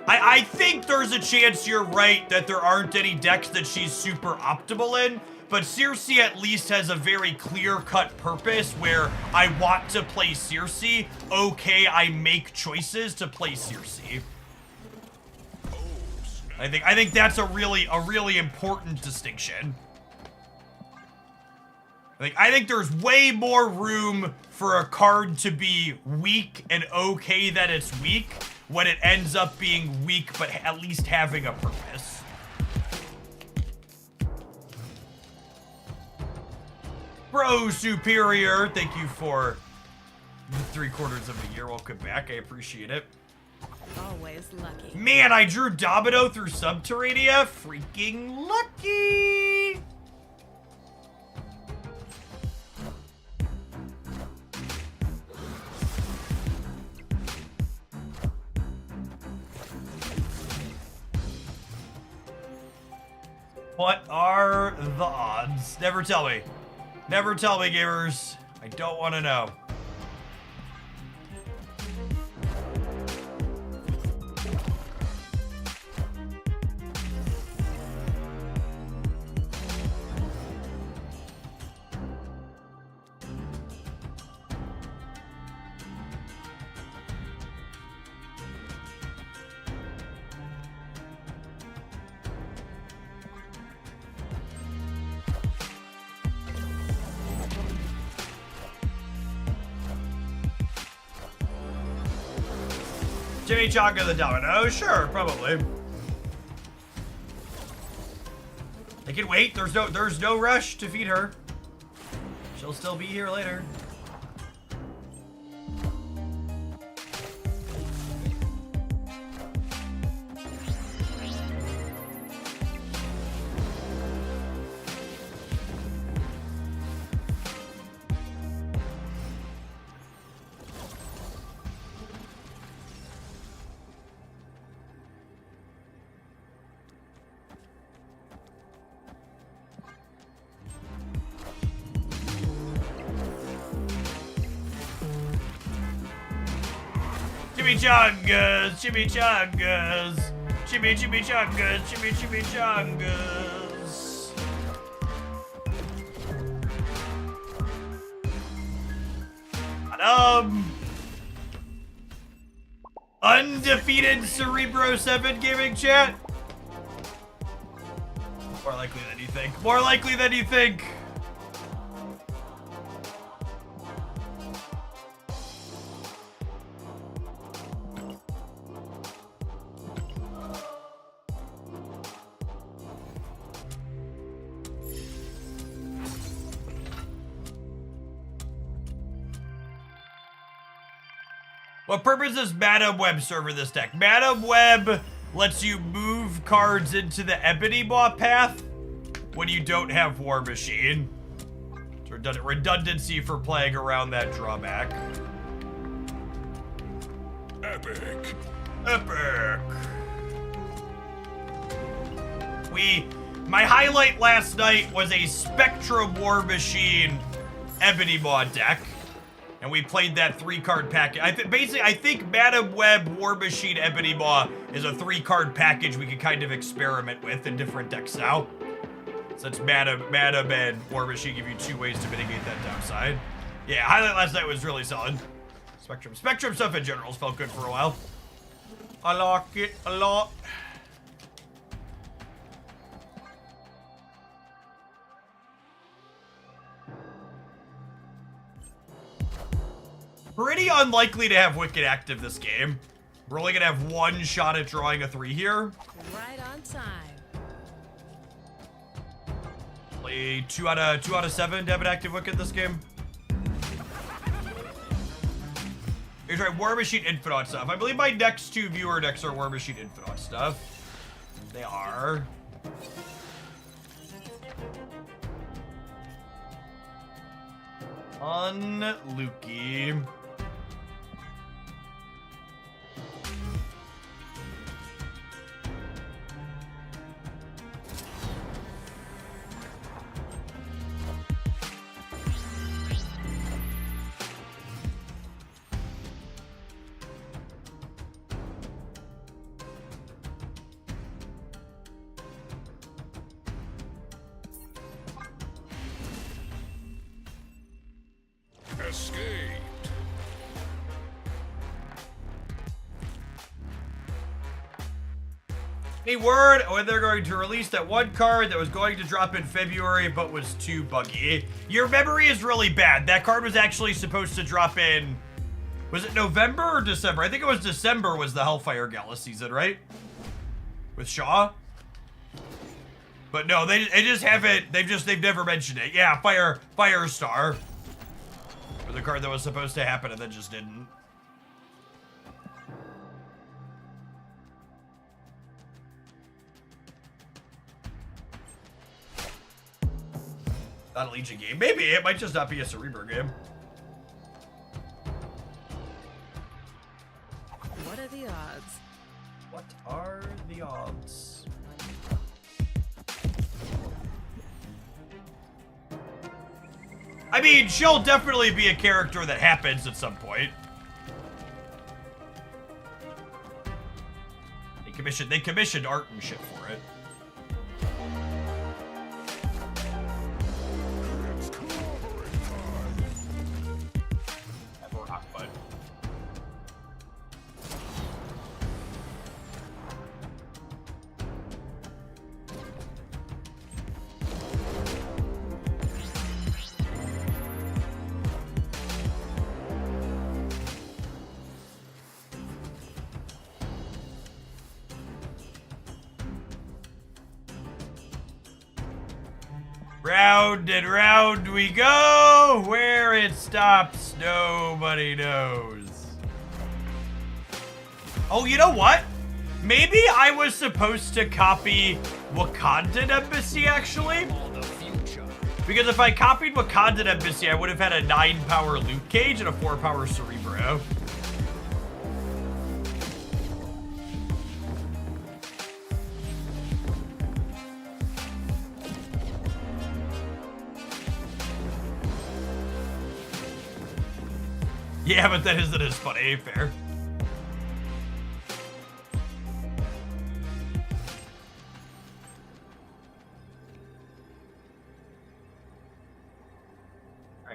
I think there's a chance you're right that there aren't any decks that she's super optimal in, but Circe at least has a very clear-cut purpose where I want to play Circe. Okay, I make choices to play Circe. I think that's a really important distinction. I think there's way more room for a card to be weak and okay that it's weak when it ends up being weak but at least having a purpose. Bro Superior, thank you for the 3/4 of a year. Welcome back. I appreciate it. Always lucky. Man, I drew Domino through Subterranea. Freaking lucky. What are the odds? Never tell me. Never tell me, gamers. I don't want to know. Jimmy Chaka the Domino, sure, probably. I can wait. There's no rush to feed her. She'll still be here later. Chimichangas, chimichangas, chimichangas, chimichangas. Undefeated Cerebro 7 gaming chat. More likely than you think. More likely than you think. What purpose does Madam Web serve in this deck? Madam Web lets you move cards into the Ebony Maw path when you don't have War Machine. It's redundancy for playing around that drawback. Epic. Epic. My highlight last night was a Spectra War Machine Ebony Maw deck. And we played that 3-card package. I think Madam Web, War Machine, Ebony Maw is a 3-card package we could kind of experiment with in different decks now. Since Madam and War Machine give you 2 ways to mitigate that downside. Yeah, highlight last night was really solid. Spectrum stuff in general felt good for a while. I like it a lot. Pretty unlikely to have Wicked active this game. We're only gonna have 1 shot at drawing a 3 here. Right on time. Play 2 out of 7 to have an active Wicked this game. Here's right, War Machine Infinite stuff. I believe my next 2 viewer decks are War Machine Infinite stuff. They are. Unlucky. Escaped. A word when they're going to release that 1 card that was going to drop in February but was too buggy. Your memory is really bad. That card was actually supposed to drop in, was it November or December? I think it was December was the Hellfire Gala season, right? With Shaw? But no, they just haven't, they've never mentioned it. Yeah, Firestar. Was the card that was supposed to happen and then just didn't. Not a Legion game. Maybe it might just not be a Cerebro game. What are the odds? What are the odds? I mean, she'll definitely be a character that happens at some point. They commissioned art and shit for it. Have a rock bud. Round and round we go. Where it stops, nobody knows. Oh, you know what? Maybe I was supposed to copy Wakandan Embassy, actually. Because if I copied Wakandan Embassy, I would have had a 9-power Luke Cage and a 4-power Cerebro. Yeah, but that isn't as funny. Fair.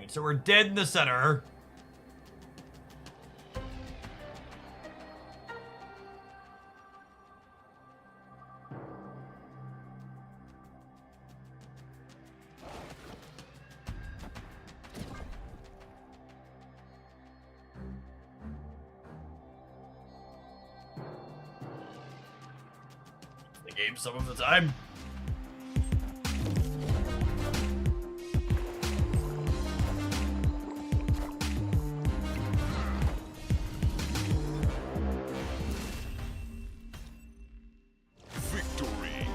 Alright, so we're dead in the center. The game some of the time. Victory.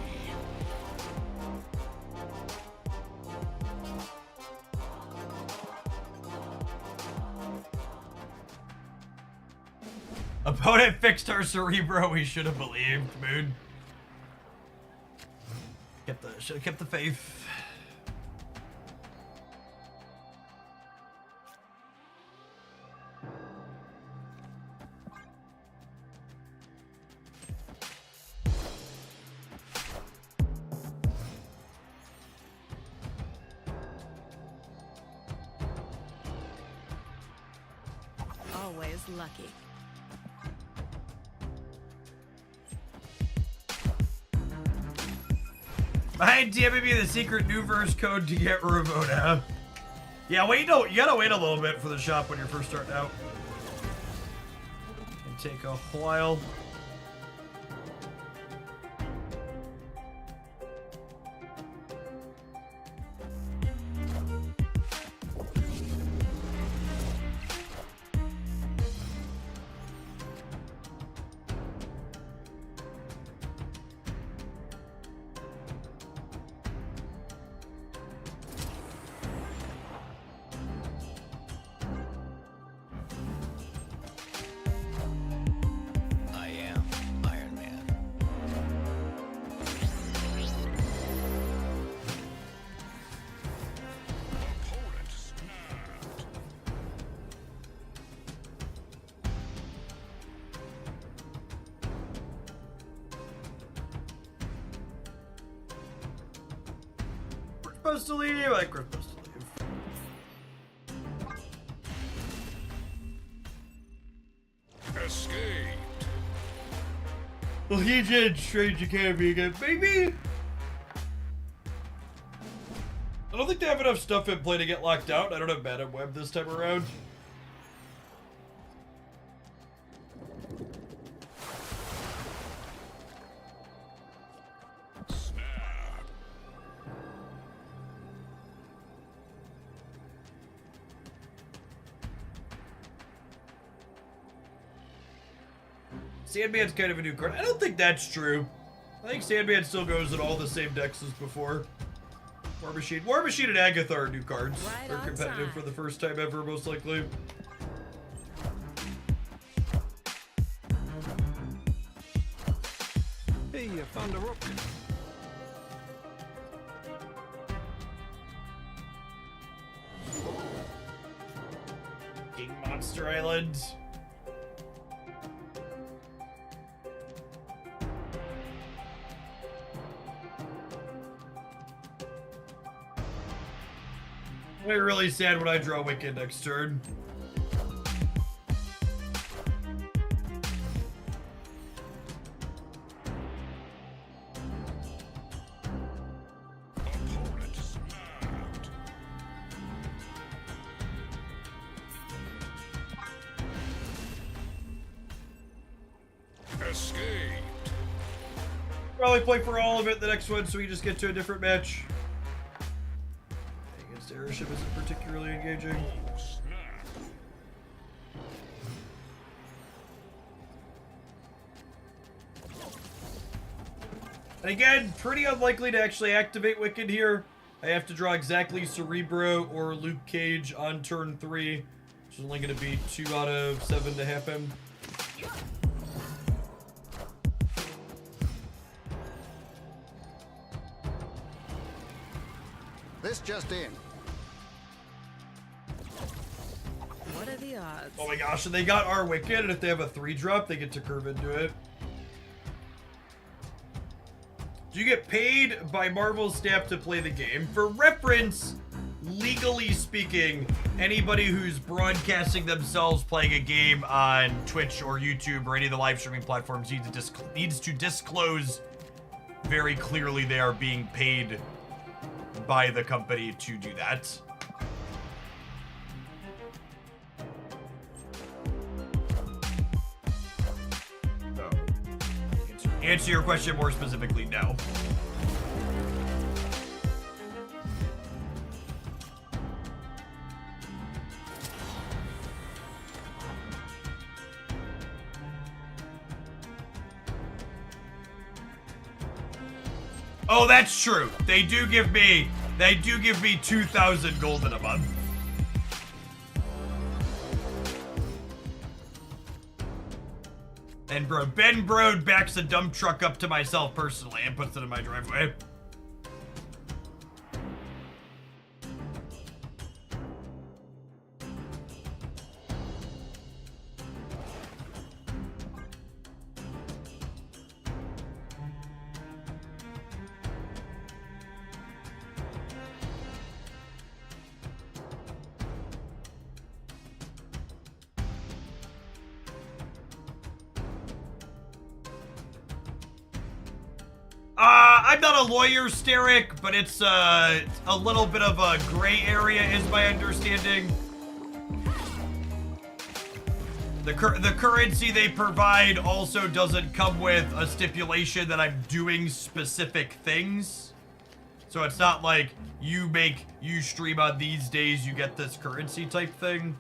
Opponent fixed our Cerebro, we should have believed, Moon. Should have kept the faith. Always lucky. Behind DMing me the secret new verse code to get Ravona. Yeah, wait, no, you gotta wait a little bit for the shop when you're first starting out. Can take a while. I am Iron Man. Opponent snapped. We're supposed to leave. Like, we're supposed to leave. Escaped. Legion, Strange Academy again, baby! I don't think they have enough stuff in play to get locked out. I don't have Madam Web this time around. Snap. Sandman's kind of a new card. I don't think that's true. I think Sandman still goes in all the same decks as before. War Machine and Agatha are new cards. Right They're on competitive time. for the first time ever, most likely. Hey, I found a rook. King Monster Island. I'm gonna be really sad when I draw Wicked next turn. Opponent snapped. Escaped. Probably play for all of it the next one so we just get to a different match. Against Airship isn't particularly engaging. Oh, snap. And again, pretty unlikely to actually activate Wicked here. I have to draw exactly Cerebro or Luke Cage on turn 3, which is only going to be 2 out of 7 to happen. This just in. What are the odds? Oh my gosh, and they got our Wicked, and if they have a 3-drop, they get to curve into it. Do you get paid by Marvel's staff to play the game? For reference, legally speaking, anybody who's broadcasting themselves playing a game on Twitch or YouTube or any of the live streaming platforms needs to disclose very clearly they are being paid by the company to do that. So, answer your question more specifically, no. Oh, that's true. They do give me 2,000 gold in a month. And bro, Ben Brode backs a dump truck up to myself personally and puts it in my driveway. I'm not a lawyer, Steric, but it's a little bit of a gray area is my understanding. The currency they provide also doesn't come with a stipulation that I'm doing specific things. So it's not like you stream on these days, you get this currency type thing.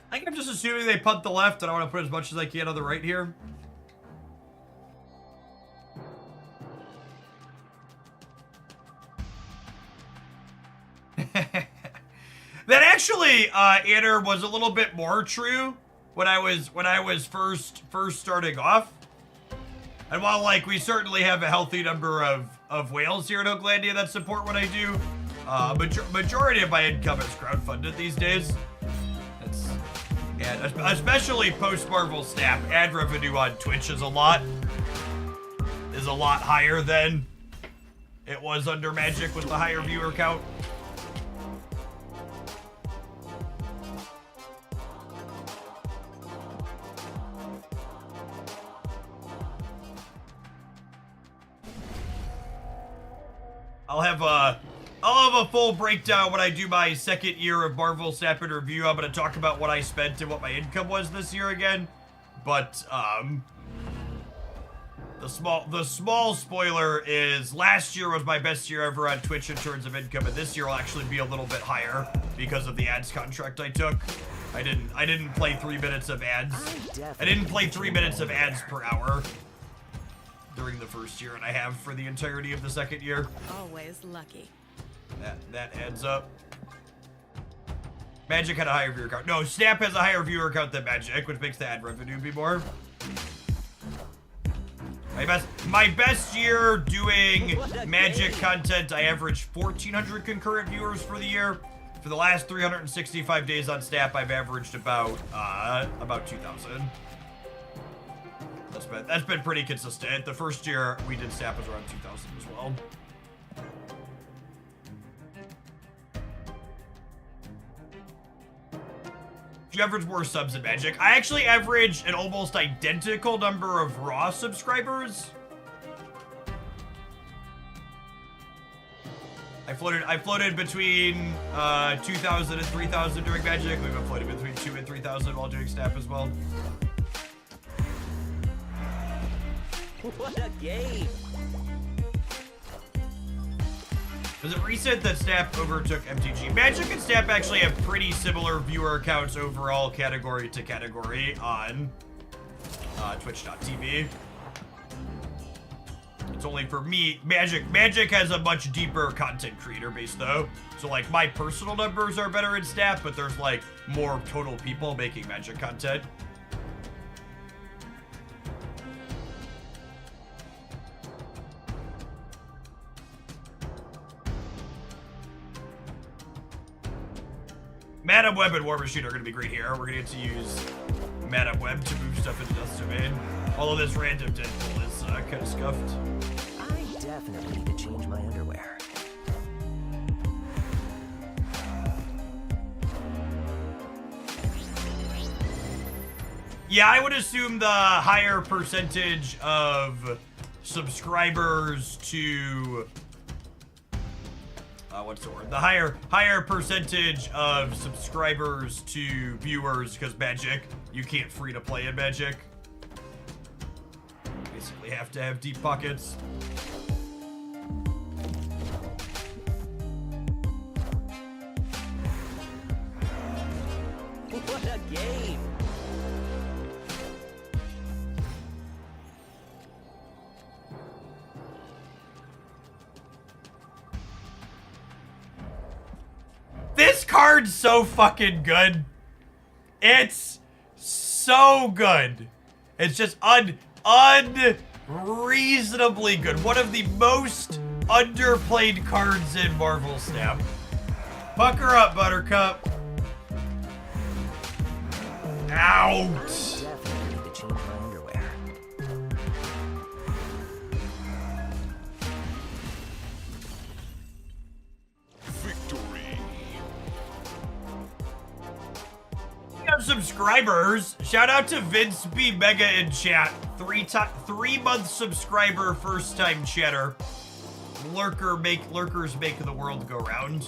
I think I'm just assuming they punt the left, and I want to put as much as I can on the right here. That actually, Anner, was a little bit more true when I was first starting off. And while like we certainly have a healthy number of whales here in Oaklandia that support what I do, majority of my income is crowdfunded these days. And especially post-Marvel Snap, ad revenue on Twitch is a lot higher than it was under Magic with the higher viewer count. I'll have a full breakdown when I do my second year of Marvel Snap and Review. I'm going to talk about what I spent and what my income was this year again. But, the small spoiler is last year was my best year ever on Twitch in terms of income, and this year will actually be a little bit higher because of the ads contract I took. I didn't play 3 minutes of ads. I didn't play 3 minutes of ads per hour during the first year, and I have for the entirety of the second year. Always lucky. That adds up. Magic had a higher viewer count. No, Snap has a higher viewer count than Magic, which makes the ad revenue be more. My best year doing Magic content, I averaged 1,400 concurrent viewers for the year. For the last 365 days on Snap, I've averaged about 2,000. That's been pretty consistent. The first year we did Snap was around 2,000 as well. You average more subs in Magic. I actually average an almost identical number of Raw subscribers. I floated between 2,000 and 3,000 during Magic. We've been floating between 2,000 and 3,000 while doing Snap as well. What a game! Was it recent that Snap overtook MTG? Magic and Snap actually have pretty similar viewer accounts overall, category to category, on Twitch.tv. It's only for me. Magic has a much deeper content creator base though. So like my personal numbers are better in Snap, but there's like more total people making Magic content. Madam Web and War Machine are going to be great here. We're going to get to use Madam Web to move stuff into Dust Domain. Although this random Deadpool is kind of scuffed. I definitely need to change my underwear. Yeah, I would assume the higher percentage of subscribers to... what's the word? The higher percentage of subscribers to viewers, because Magic, you can't free to play in Magic. Basically have to have deep pockets. What a game! This card's so fucking good. It's so good. It's just unreasonably good. One of the most underplayed cards in Marvel Snap. Pucker up, Buttercup. Out. Definitely need to change my underwear. Victory. We have subscribers. Shout out to Vince B. Mega in chat. 3-month subscriber, first time chatter. Lurkers make the world go round.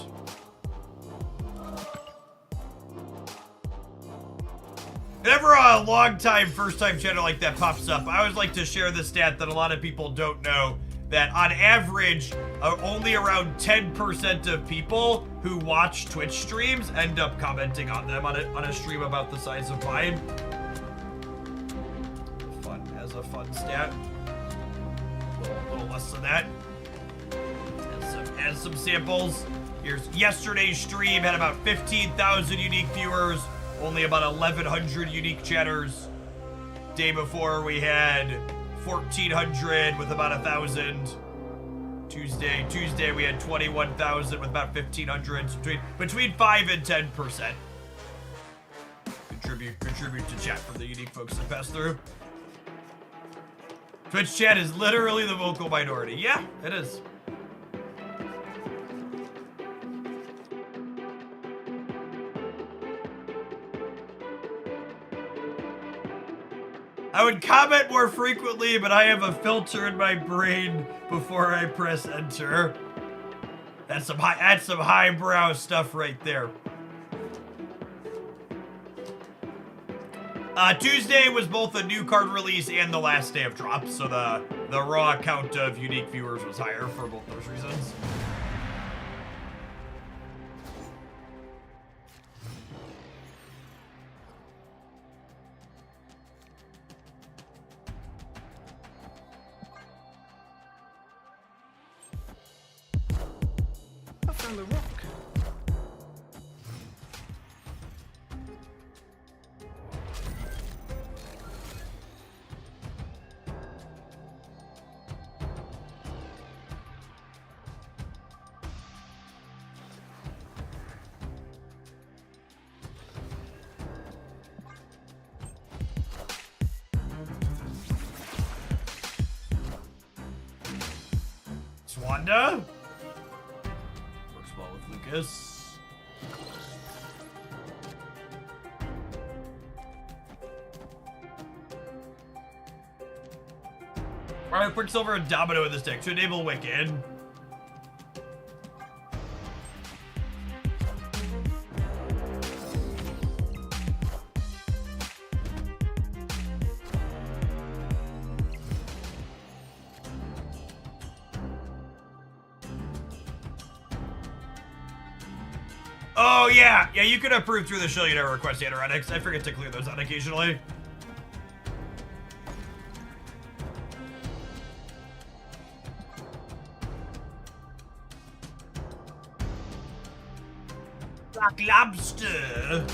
Whenever a long time, first time chatter like that pops up, I always like to share the stat that a lot of people don't know, that on average, only around 10% of people who watch Twitch streams end up commenting on them on a stream about the size of mine. Fun, as a fun stat. A little less than that. As some samples. Here's yesterday's stream, had about 15,000 unique viewers, only about 1,100 unique chatters. Day before we had 1,400 with about 1,000. Tuesday we had 21,000 with about 1,500. So between 5 and 10%. Contribute to chat from the unique folks that pass through. Twitch chat is literally the vocal minority. Yeah, it is. I would comment more frequently, but I have a filter in my brain before I press enter. That's some highbrow stuff right there. Tuesday was both a new card release and the last day of drops, so the raw count of unique viewers was higher for both those reasons. I found the rock. Swanda? Works well with Lucas. Alright, Quicksilver and Domino in this deck to enable Wicked. Oh, yeah. Yeah, you can approve through the show. You never request Anoretics. I forget to clear those out occasionally. Black Lobster.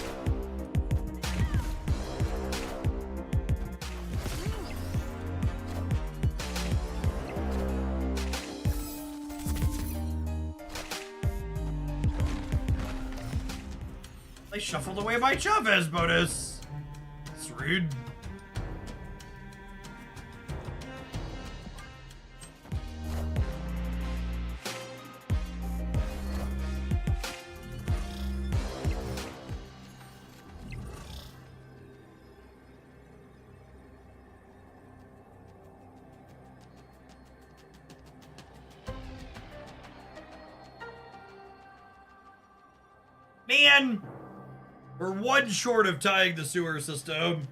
I shuffled away my Chavez bonus. It's rude. Man, we're one short of tying the sewer system.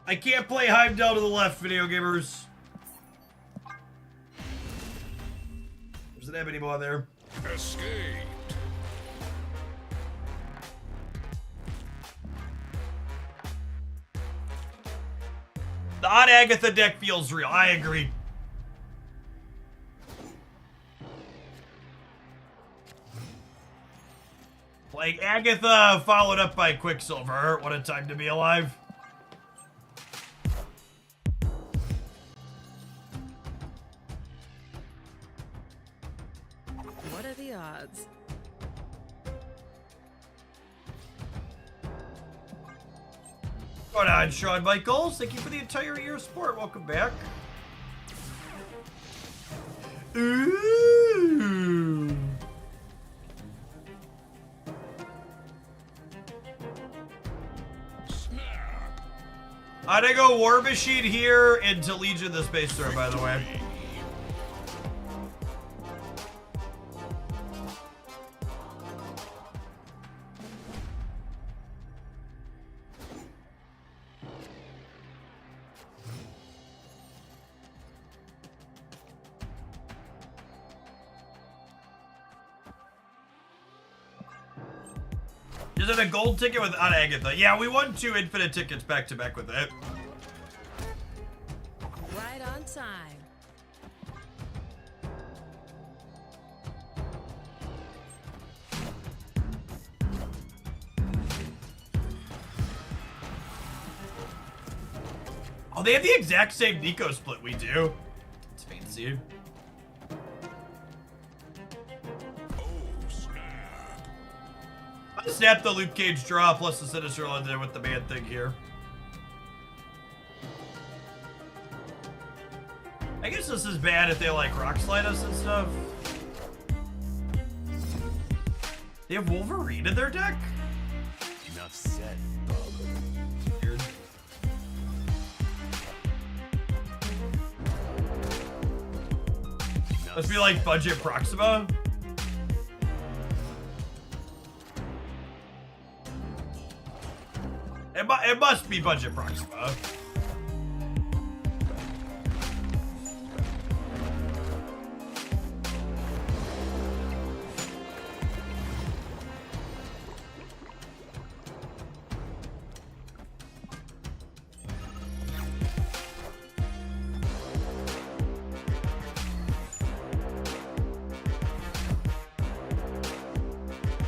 I can't play Heimdall to the left, video gamers. There's an ebony ball there. Escaped. The Aunt Agatha deck feels real. I agree. Playing Agatha followed up by Quicksilver. What a time to be alive. What are the odds? Going on, Shawn Michaels. Thank you for the entire year of support. Welcome back. Ooh. Snap. I'm gonna go War Machine here into Legion the Space Throw, by the way. Is it a gold ticket with Aunt Agatha? Yeah, we won 2 infinite tickets back to back with it. Right on time. Oh, they have the exact same Nico split we do. It's fancy. Oh, snap. I snap the Luke Cage draw plus the Sinister London with the man thing here. I guess this is bad if they like rock slide us and stuff. They have Wolverine in their deck? Enough said, bub. Weird. Must be like budget Proxima. It must be budget Proxima.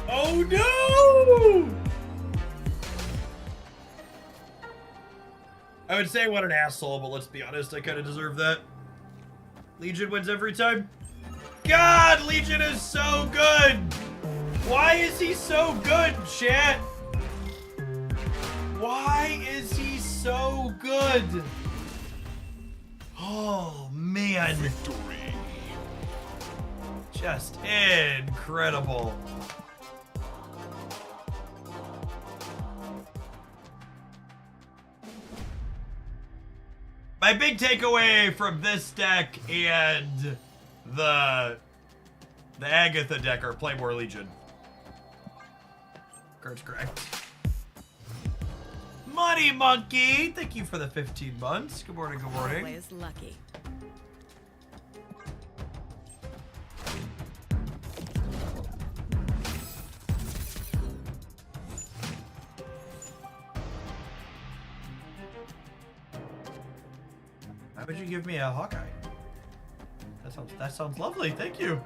Oh no! I would say what an asshole, but let's be honest, I kind of deserve that. Legion wins every time. God, Legion is so good! Why is he so good, chat? Why is he so good? Oh, man. Victory. Just incredible. My big takeaway from this deck and the Agatha deck are play more Legion. Card's correct. Money Monkey, thank you for the 15 months. Good morning, good morning. Always lucky. Why would you give me a Hawkeye? That sounds lovely. Thank you.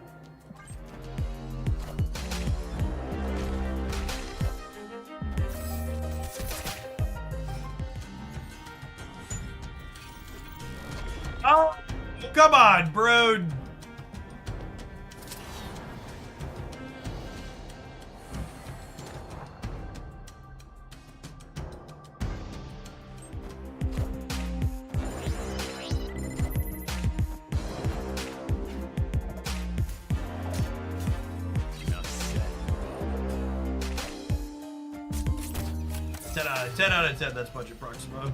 Oh, come on, bro. Enough said. 10 out of 10, that's budget Proximo.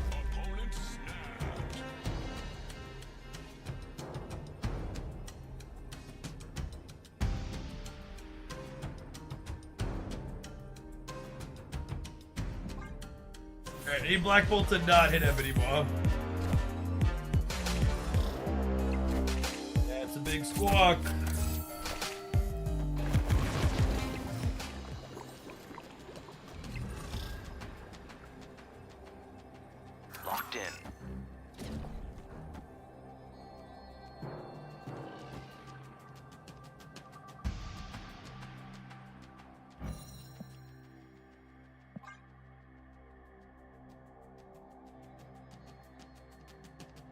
Opponent snapped. Alright, need Black Bolt to not hit him anymore. That's a big squawk. Locked in.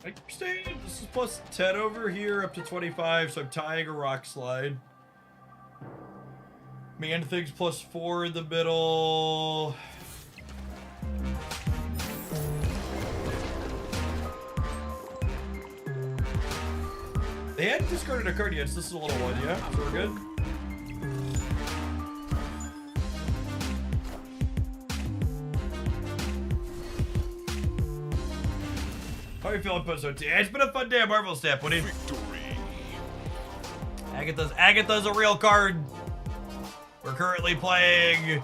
I understand. This is plus 10 over here, up to 25, so I'm tying a rock slide. Man things plus 4 in the middle. They hadn't discarded a card yet, so this is a little one, yeah? So we're good? How are you feeling post OTA? It's been a fun day at Marvel Snap, Woody. Victory. Agatha's a real card. We're currently playing.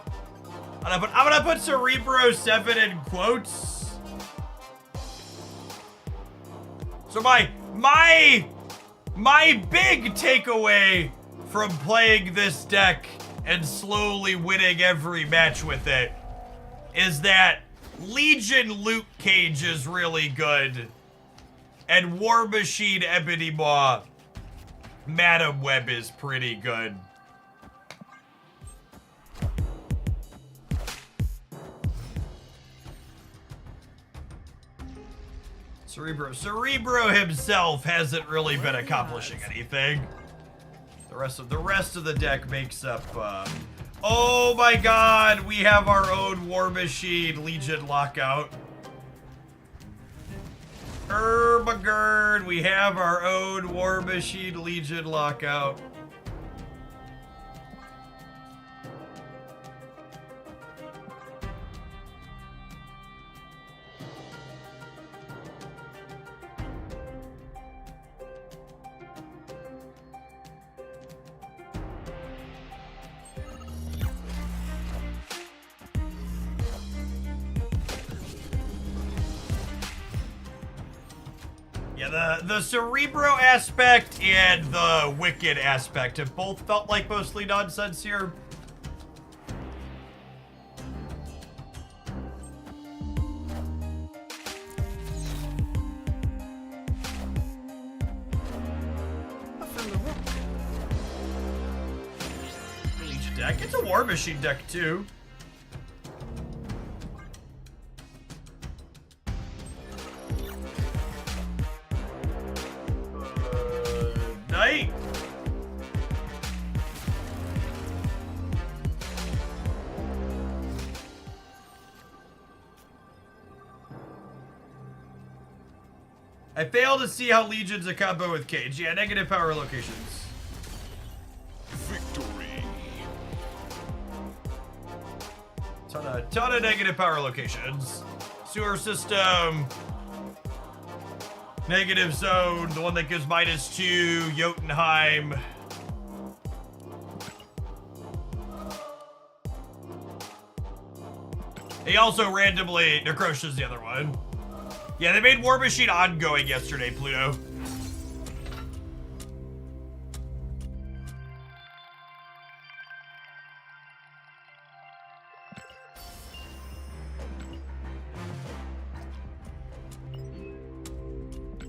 I'm gonna put Cerebro 7 in quotes. So my big takeaway from playing this deck and slowly winning every match with it is that Legion Luke Cage is really good, and War Machine Ebony Maw Madam Web is pretty good. Cerebro himself hasn't really been accomplishing anything. The rest of the deck makes up. Oh my God, we have our own War Machine Legion Lockout. Erbagerd, we have our own War Machine Legion Lockout. Yeah, the Cerebro aspect and the Wicked aspect have both felt like mostly nonsense here. Legion deck. It's a War Machine deck too. Night. I fail to see how Legion's a combo with Cage. Yeah, negative power locations. Victory. Ton of negative power locations. Sewer system. Negative zone, the one that gives -2, Jotunheim. He also randomly Necrocia's the other one. Yeah, they made War Machine ongoing yesterday, Pluto.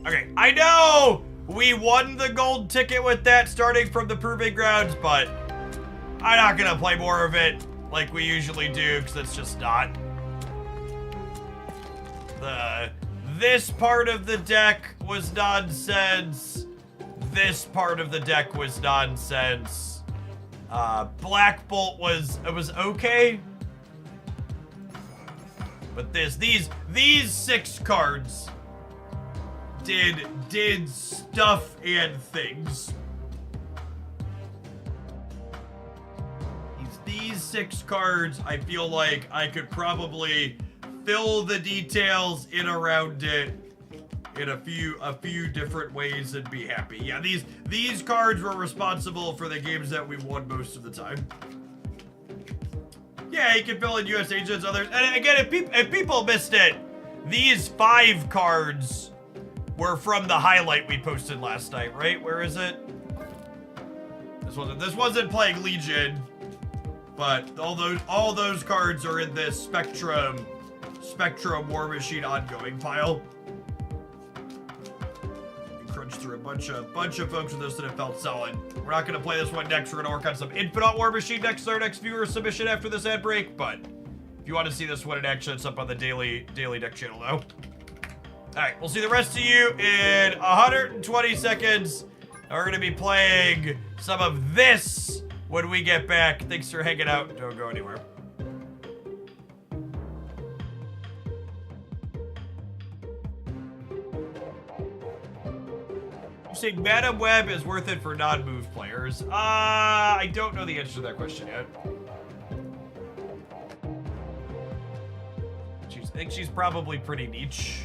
Okay, I know we won the gold ticket with that starting from the Proving Grounds, but I'm not gonna play more of it. like we usually do, because it's just not. This part of the deck was nonsense. This part of the deck was nonsense. Black Bolt was okay. But these 6 cards did stuff and things. These 6 cards, I feel like I could probably fill the details in around it in a few different ways and be happy. Yeah, these cards were responsible for the games that we won most of the time. Yeah, you can fill in US agents, others. And again, if people missed it, these 5 cards were from the highlight we posted last night, right? Where is it? This wasn't playing Legion, but all those cards are in this Spectrum War Machine ongoing pile. We crunched through a bunch of folks with this that have felt solid. We're not gonna play this one next. We're gonna work on some Infinite War Machine next. Our next viewer submission after this ad break. But if you want to see this one in action, it's up on the daily deck channel though. All right, we'll see the rest of you in 120 seconds. And we're gonna be playing some of this when we get back. Thanks for hanging out. Don't go anywhere. I'm saying Madam Web is worth it for non-move players. I don't know the answer to that question yet. I think she's probably pretty niche.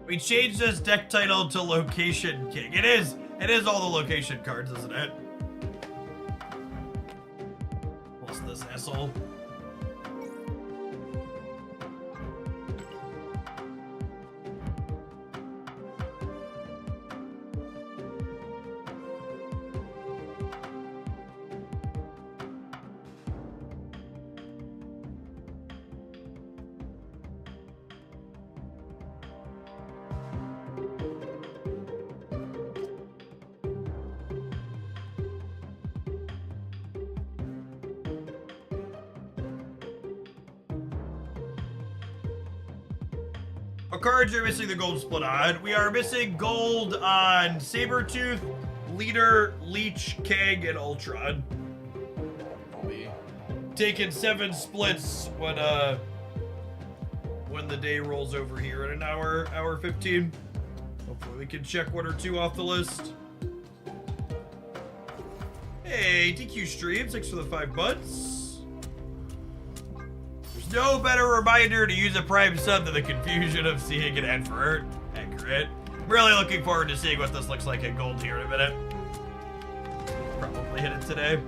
We changed this deck title to Location King. It is all the location cards, isn't it? What's this asshole? What cards are missing the gold split on? We are missing gold on Sabretooth, Leader, Leech, Kang, and Ultron. I'll be taking 7 splits when the day rolls over here in an hour 15. Hopefully we can check 1 or 2 off the list. Hey, DQ Stream, thanks for the 5 butts. No better reminder to use a Prime sub than the confusion of seeing an advert. Accurate. I'm really looking forward to seeing what this looks like in gold here in a minute. Probably hit it today.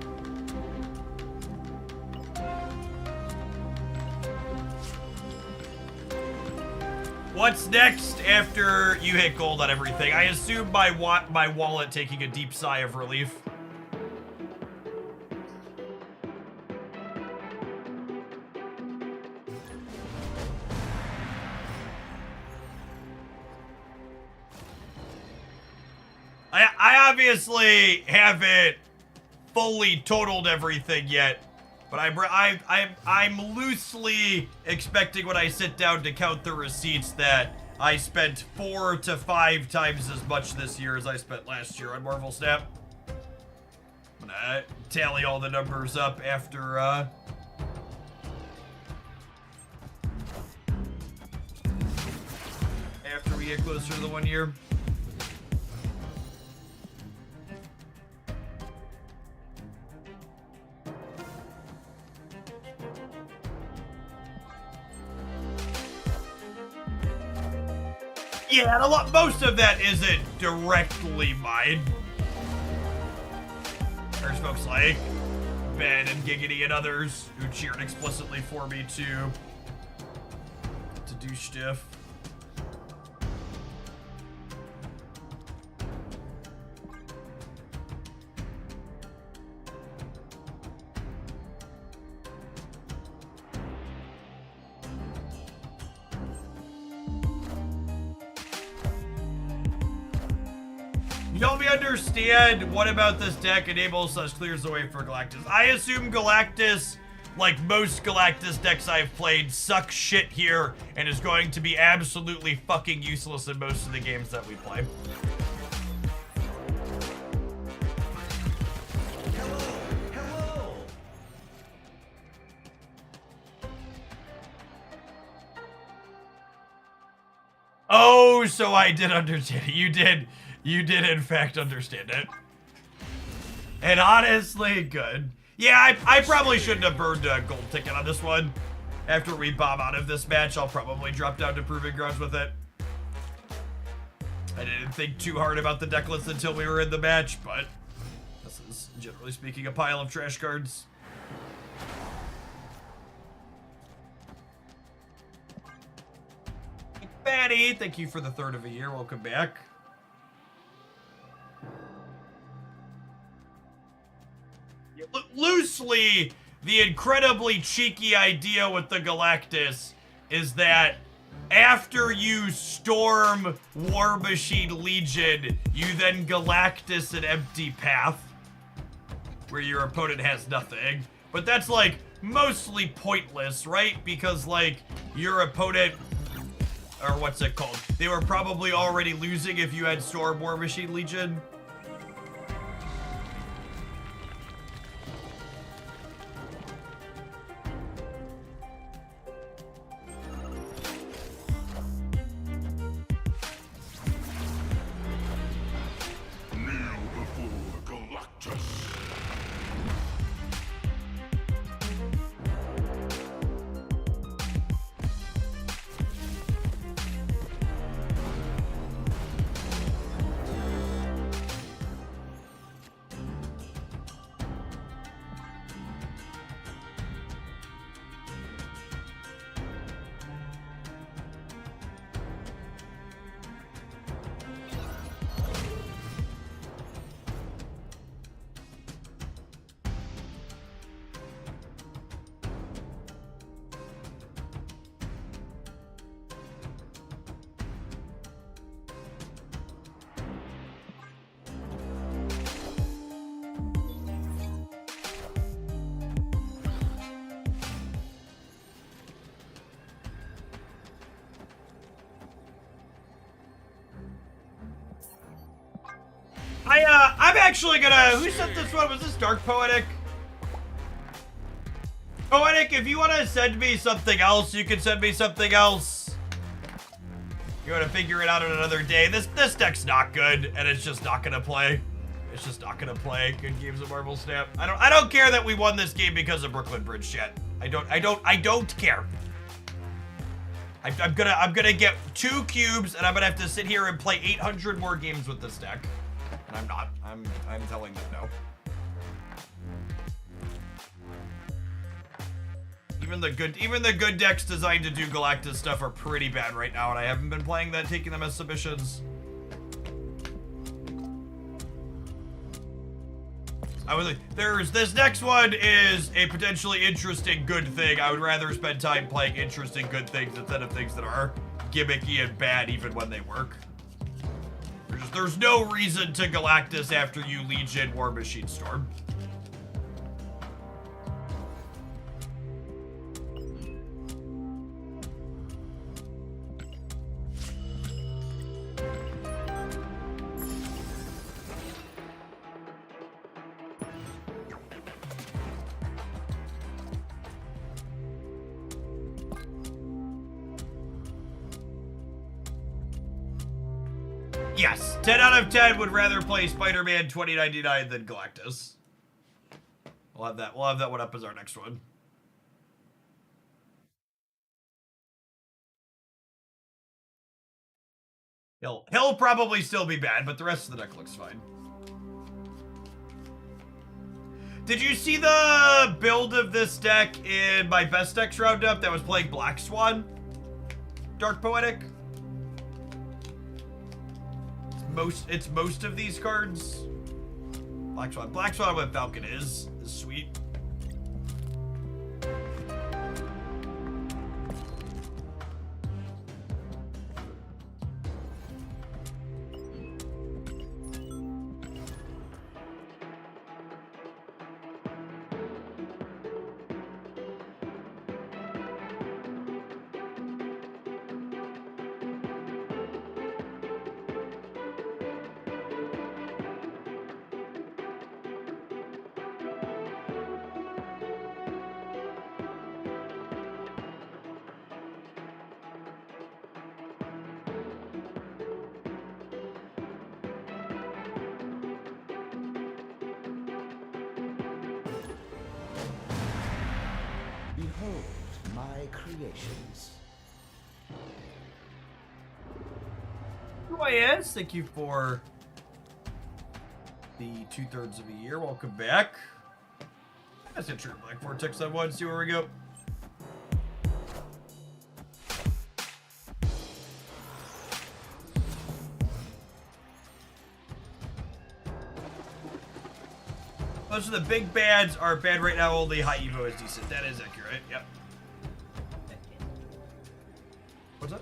What's next after you hit gold on everything? I assume my wallet taking a deep sigh of relief. I obviously haven't fully totaled everything yet, but I'm loosely expecting when I sit down to count the receipts that I spent 4 to 5 times as much this year as I spent last year on Marvel Snap. I'm gonna tally all the numbers up after we get closer to the 1 year. Yeah, and most of that isn't directly mine. There's folks like Ben and Giggity and others who cheered explicitly for me to do stuff. You help me understand what about this deck enables us clears the way for Galactus. I assume Galactus, like most Galactus decks I've played, sucks shit here and is going to be absolutely fucking useless in most of the games that we play. Hello. Oh, so I did understand it. You did in fact understand it. And honestly, good. Yeah, I probably shouldn't have burned a gold ticket on this one. After we bomb out of this match, I'll probably drop down to Proving Grounds with it. I didn't think too hard about the deck list until we were in the match, but this is, generally speaking, a pile of trash cards. Fatty, thank you for the third of a year. Welcome back. Loosely, the incredibly cheeky idea with the Galactus is that after you storm War Machine Legion, you then Galactus an empty path where your opponent has nothing. But that's like mostly pointless, right? Because like your opponent, or what's it called? They were probably already losing if you had storm War Machine Legion. Kneel before Galactus. I'm actually gonna, who sent this one? Was this Dark Poetic? Poetic, if you want to send me something else, you can send me something else. You want to figure it out on another day. This deck's not good, and it's just not gonna play. It's just not gonna play good games of Marble Snap. I don't care that we won this game because of Brooklyn Bridge yet. I don't care. I'm gonna get 2 cubes, and I'm gonna have to sit here and play 800 more games with this deck. And I'm not. I'm telling them no. Even the good decks designed to do Galactus stuff are pretty bad right now, and I haven't been playing that, taking them as submissions. I was like, this next one is a potentially interesting good thing. I would rather spend time playing interesting good things instead of things that are gimmicky and bad even when they work. There's no reason to Galactus after you Legion War Machine Storm. Yes, 10 out of 10 would rather play Spider-Man 2099 than Galactus. We'll have that one up as our next one. He'll probably still be bad, but the rest of the deck looks fine. Did you see the build of this deck in my best decks roundup that was playing Black Swan? Dark Poetic? It's most of these cards. Black Swan. Black Swan with Falcon is sweet. Behold my creations. Yes, thank you for the 2/3 of a year. Welcome back. That's a true Black Vortex on one. See where we go. Most of the big bads are bad right now. Only High Evo is decent. That is accurate. Yep. What's up?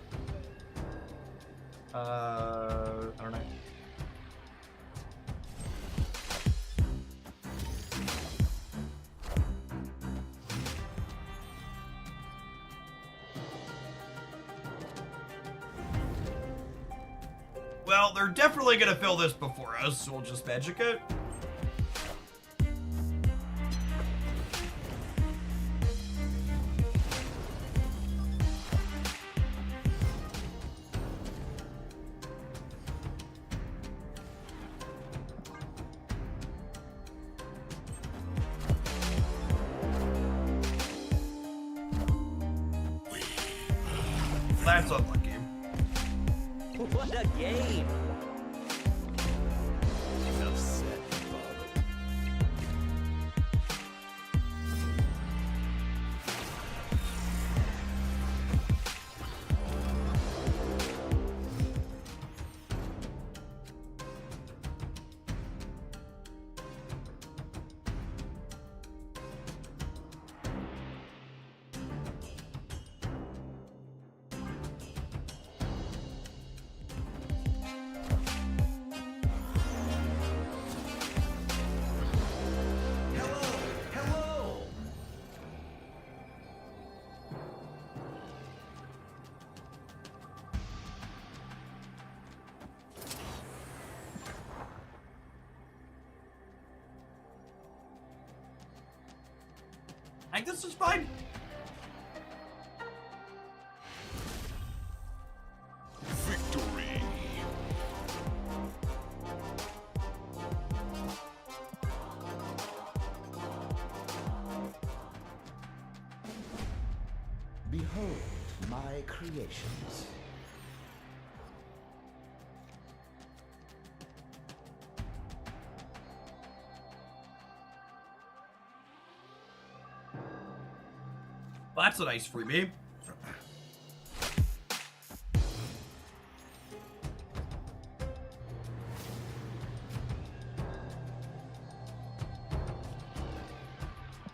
I don't know. Well, they're definitely gonna fill this before us, so we'll just magic it. That's unlucky. What a game! Enough said, Bob. Hello! I think this is fine. Victory! Behold my creations. Well, that's a nice freebie.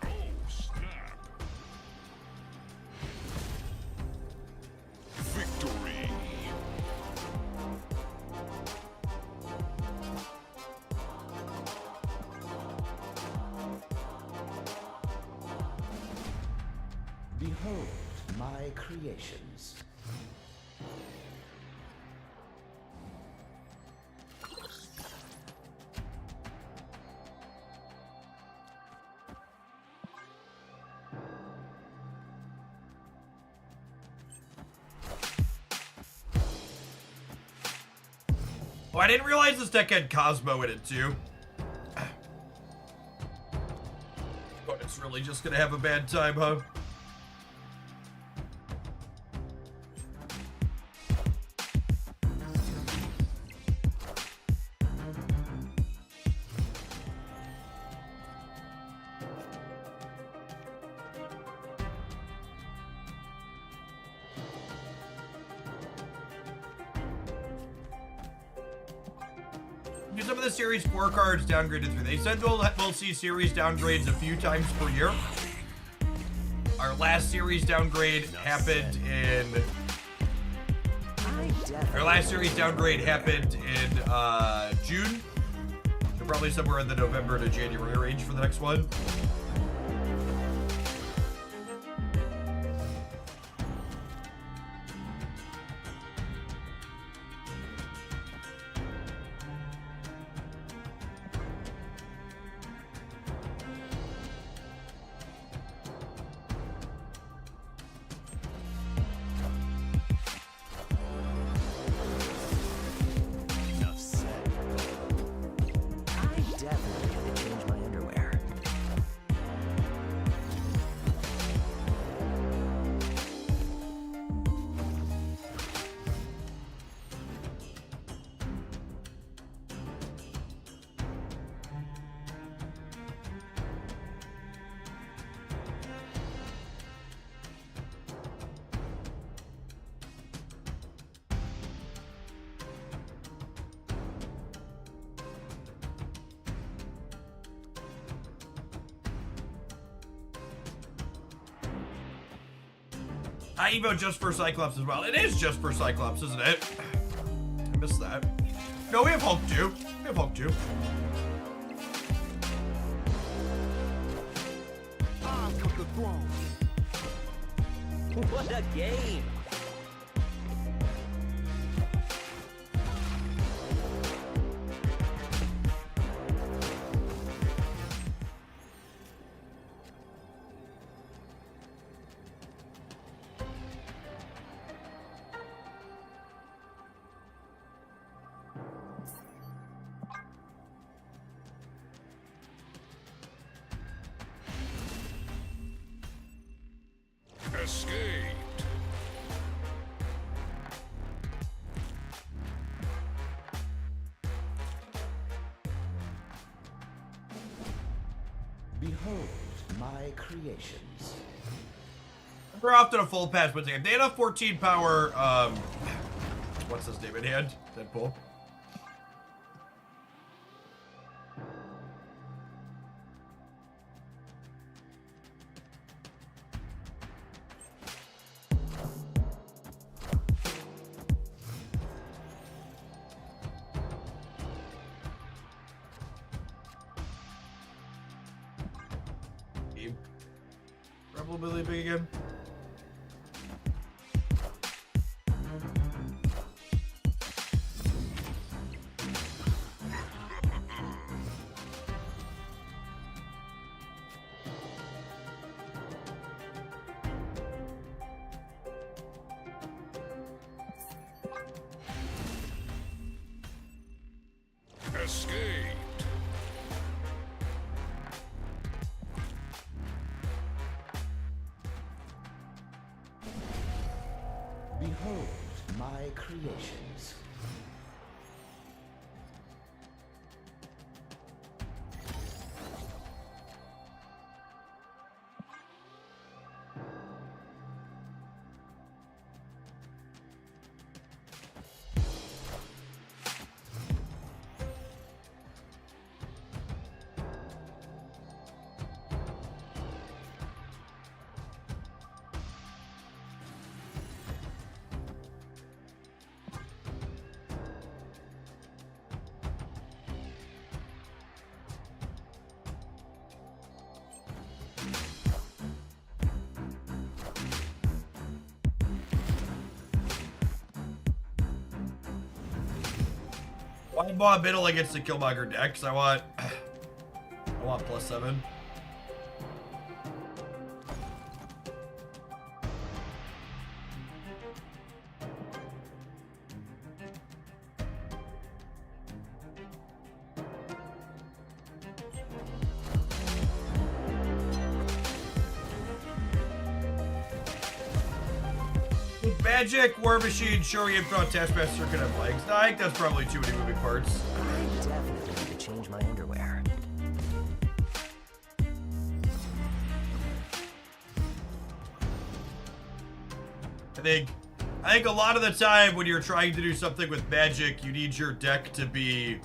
Oh, snap! Victory! Behold my creations. Oh, I didn't realize this deck had Cosmo in it too. But it's really just gonna have a bad time, huh? some of the Series 4 cards downgraded through. They said we'll see series downgrades a few times per year. Our last series downgrade happened in... Our last series downgrade happened in June. So probably somewhere in the November to January range for the next one. Enough said. I definitely had to change my underwear. I evo just for Cyclops as well. It is just for Cyclops, isn't it? I missed that. No, we have Hulk too. We have Hulk too. What a game! Escaped. Behold my creations. We're often a full patch wins game. They had a 14 power, what's his name in hand? Deadpool. Probably big again. Escaped. Behold my creations. I bought middle against the Killmonger deck, 'cause I want +7. Magic, War Machine, Shoryuken, Thought, Taskmaster could have legs. No, I think that's probably too many moving parts. I definitely need to change my underwear. I think a lot of the time when you're trying to do something with Magic, you need your deck to be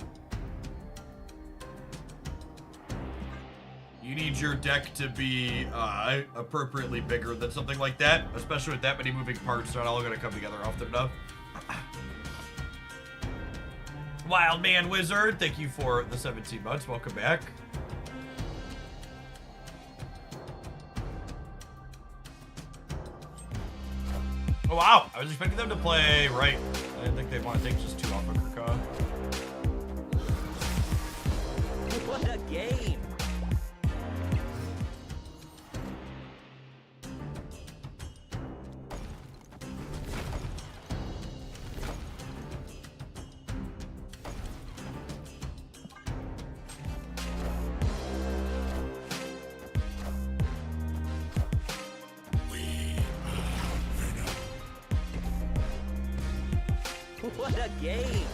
You need your deck to be appropriately bigger than something like that, especially with that many moving parts. Not all going to come together often enough. Wild Man Wizard, thank you for the 17 months. Welcome back. Oh wow, I was expecting them to play right. I didn't think they'd want to take just 2 off of Kurka. What a game! What a game!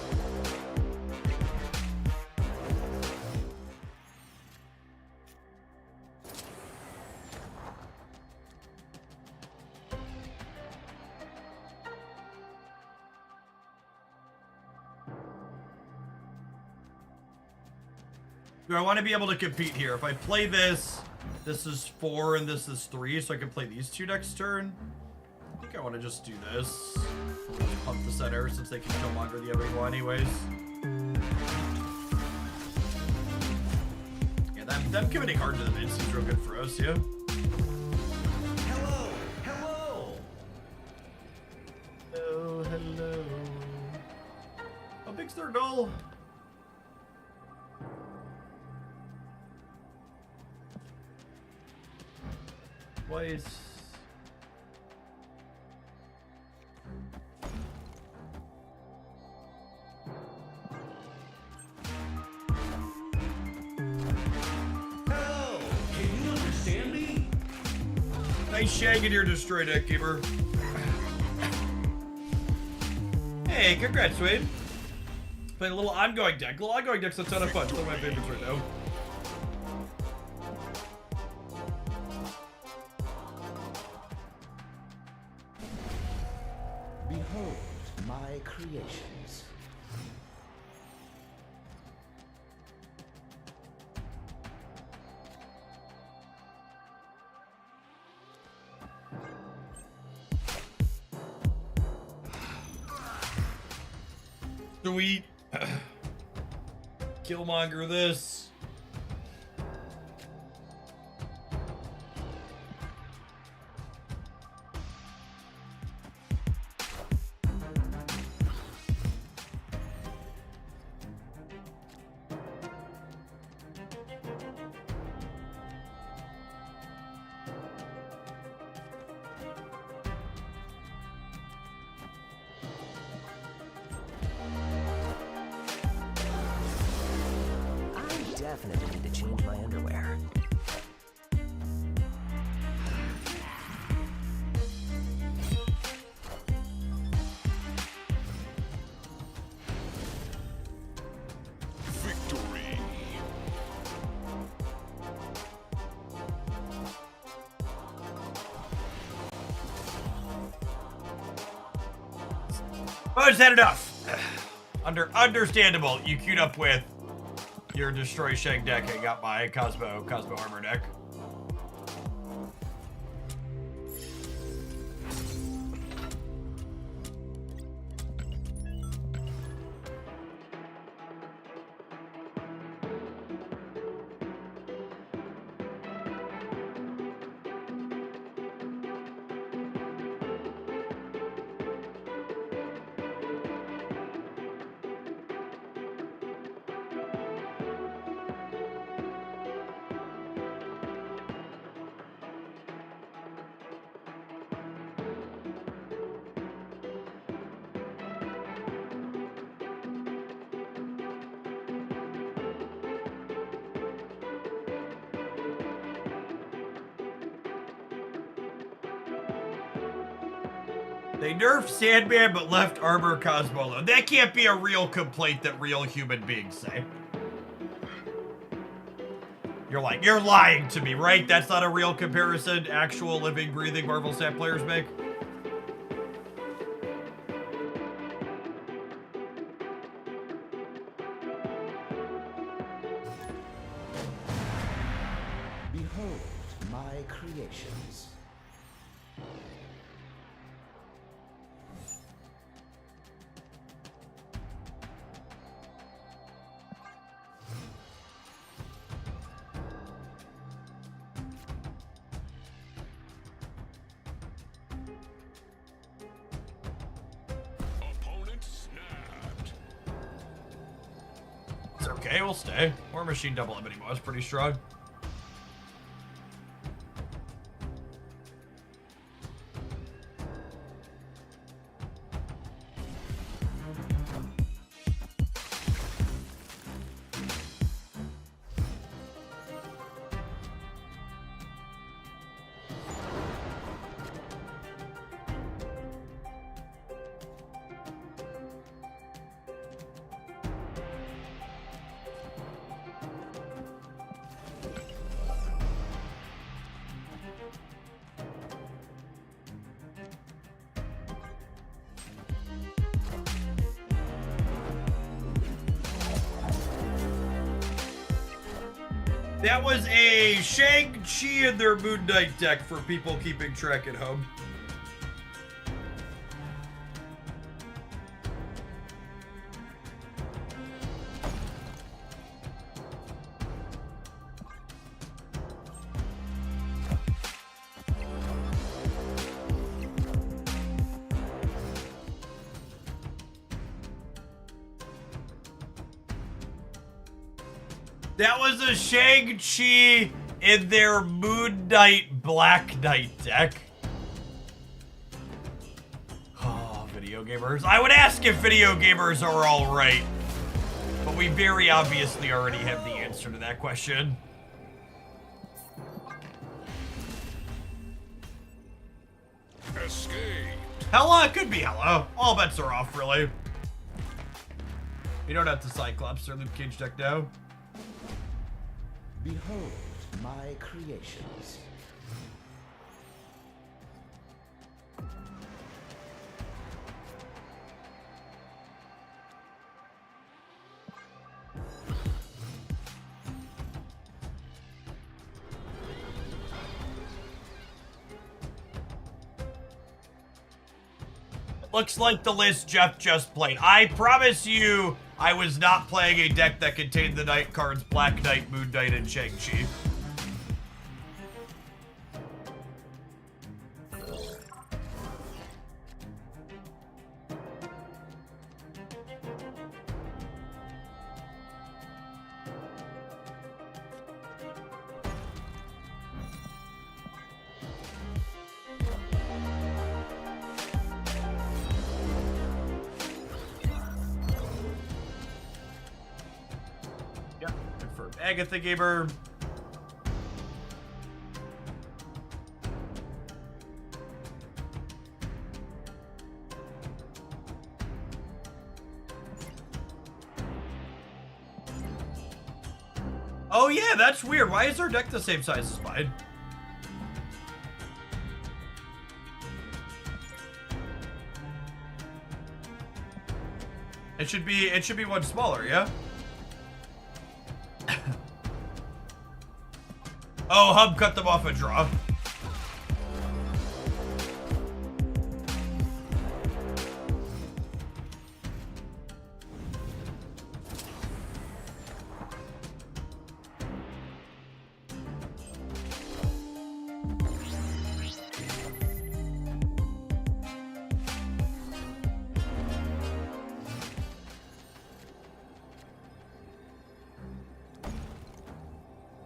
Do I want to be able to compete here? If I play this, this is 4 and this is 3, so I can play these 2 next turn. I think I want to just do this. Pump the center since they can kill longer the other one anyways. Yeah, them committing hard to the mid seems real good for us, yeah. Hello! Hello! Hello, hello. How big's their goal? Twice. Hello! Can you understand me? Nice shag in your destroy deck, Keeper. Hey, congrats, Wade. Playing a little ongoing deck. Little ongoing deck's a ton of fun. It's one of my favorites right now. Behold my creations. Sweet. Killmonger this. Definitely need to change my underwear. Victory. Oh, I just had enough. Understandable. You queued up with your Destroy Shag deck and got my Cosmo Armor deck. They nerfed Sandman but left Armor Cosmo alone. That can't be a real complaint that real human beings say. You're lying to me, right? That's not a real comparison actual living, breathing Marvel Snap players make? 4K will stay. War Machine double ebony maw is pretty strong. That was a Shang-Chi and their Moon Knight deck for people keeping track at home. That was a Shang-Chi in their Moon Knight Black Knight deck. Oh, video gamers. I would ask if video gamers are all right, but we very obviously already have the answer to that question. Escape. Hella, it could be Hella. All bets are off, really. You don't have to Cyclops or Luke Cage deck now. Behold my creations. Looks like the list Jeff just played. I promise you, I was not playing a deck that contained the Knight cards Black Knight, Moon Knight, and Shang-Chi. Agatha Gamer. Oh yeah, that's weird. Why is our deck the same size as mine? It should be one smaller, yeah? Oh, Hub cut them off a draw.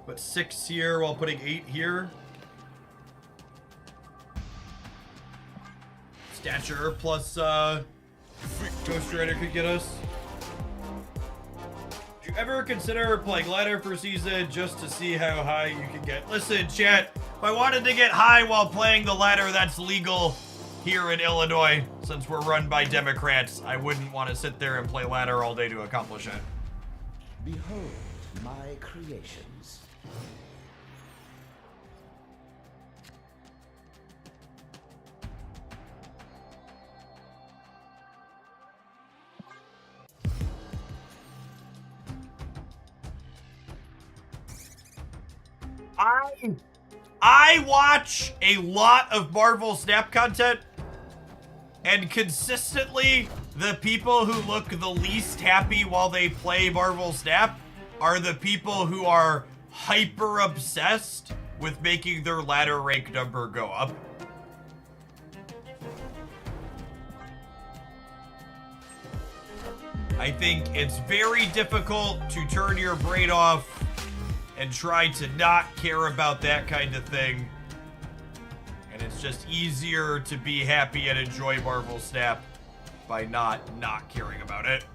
Put 6 here while putting 8 here. Stature plus Ghost Rider could get us. Did you ever consider playing ladder for season just to see how high you can get? Listen, chat, if I wanted to get high while playing the ladder that's legal here in Illinois, since we're run by Democrats, I wouldn't want to sit there and play ladder all day to accomplish it. Behold my creations. I watch a lot of Marvel Snap content, and consistently the people who look the least happy while they play Marvel Snap are the people who are hyper obsessed with making their ladder rank number go up. I think it's very difficult to turn your brain off and try to not care about that kind of thing. And it's just easier to be happy and enjoy Marvel Snap by not caring about it.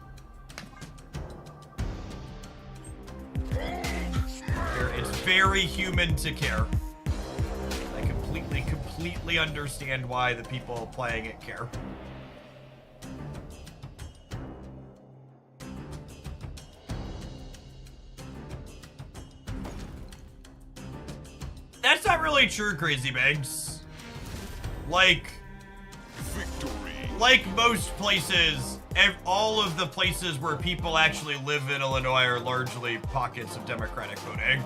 It's very human to care. I completely understand why the people playing it care. That's not really true, Crazy Banks. Like most places, all of the places where people actually live in Illinois are largely pockets of Democratic voting.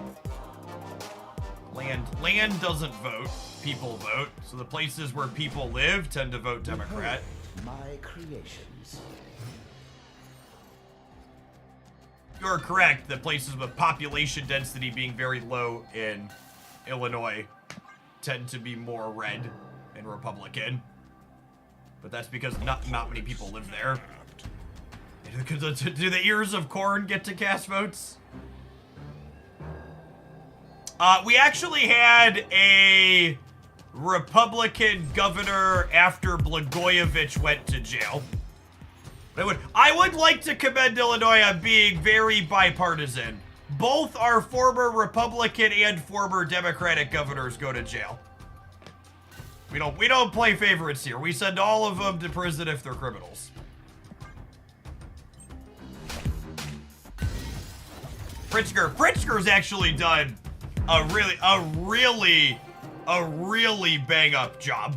Land doesn't vote, people vote. So the places where people live tend to vote Democrat. My creations. You're correct, the places with population density being very low in Illinois tend to be more red and Republican. But that's because not many people live there. Do the ears of corn get to cast votes? We actually had a Republican governor after Blagojevich went to jail. I would like to commend Illinois on being very bipartisan. Both our former Republican and former Democratic governors go to jail. We don't play favorites here. We send all of them to prison if they're criminals. Pritzker's actually done a really bang up job.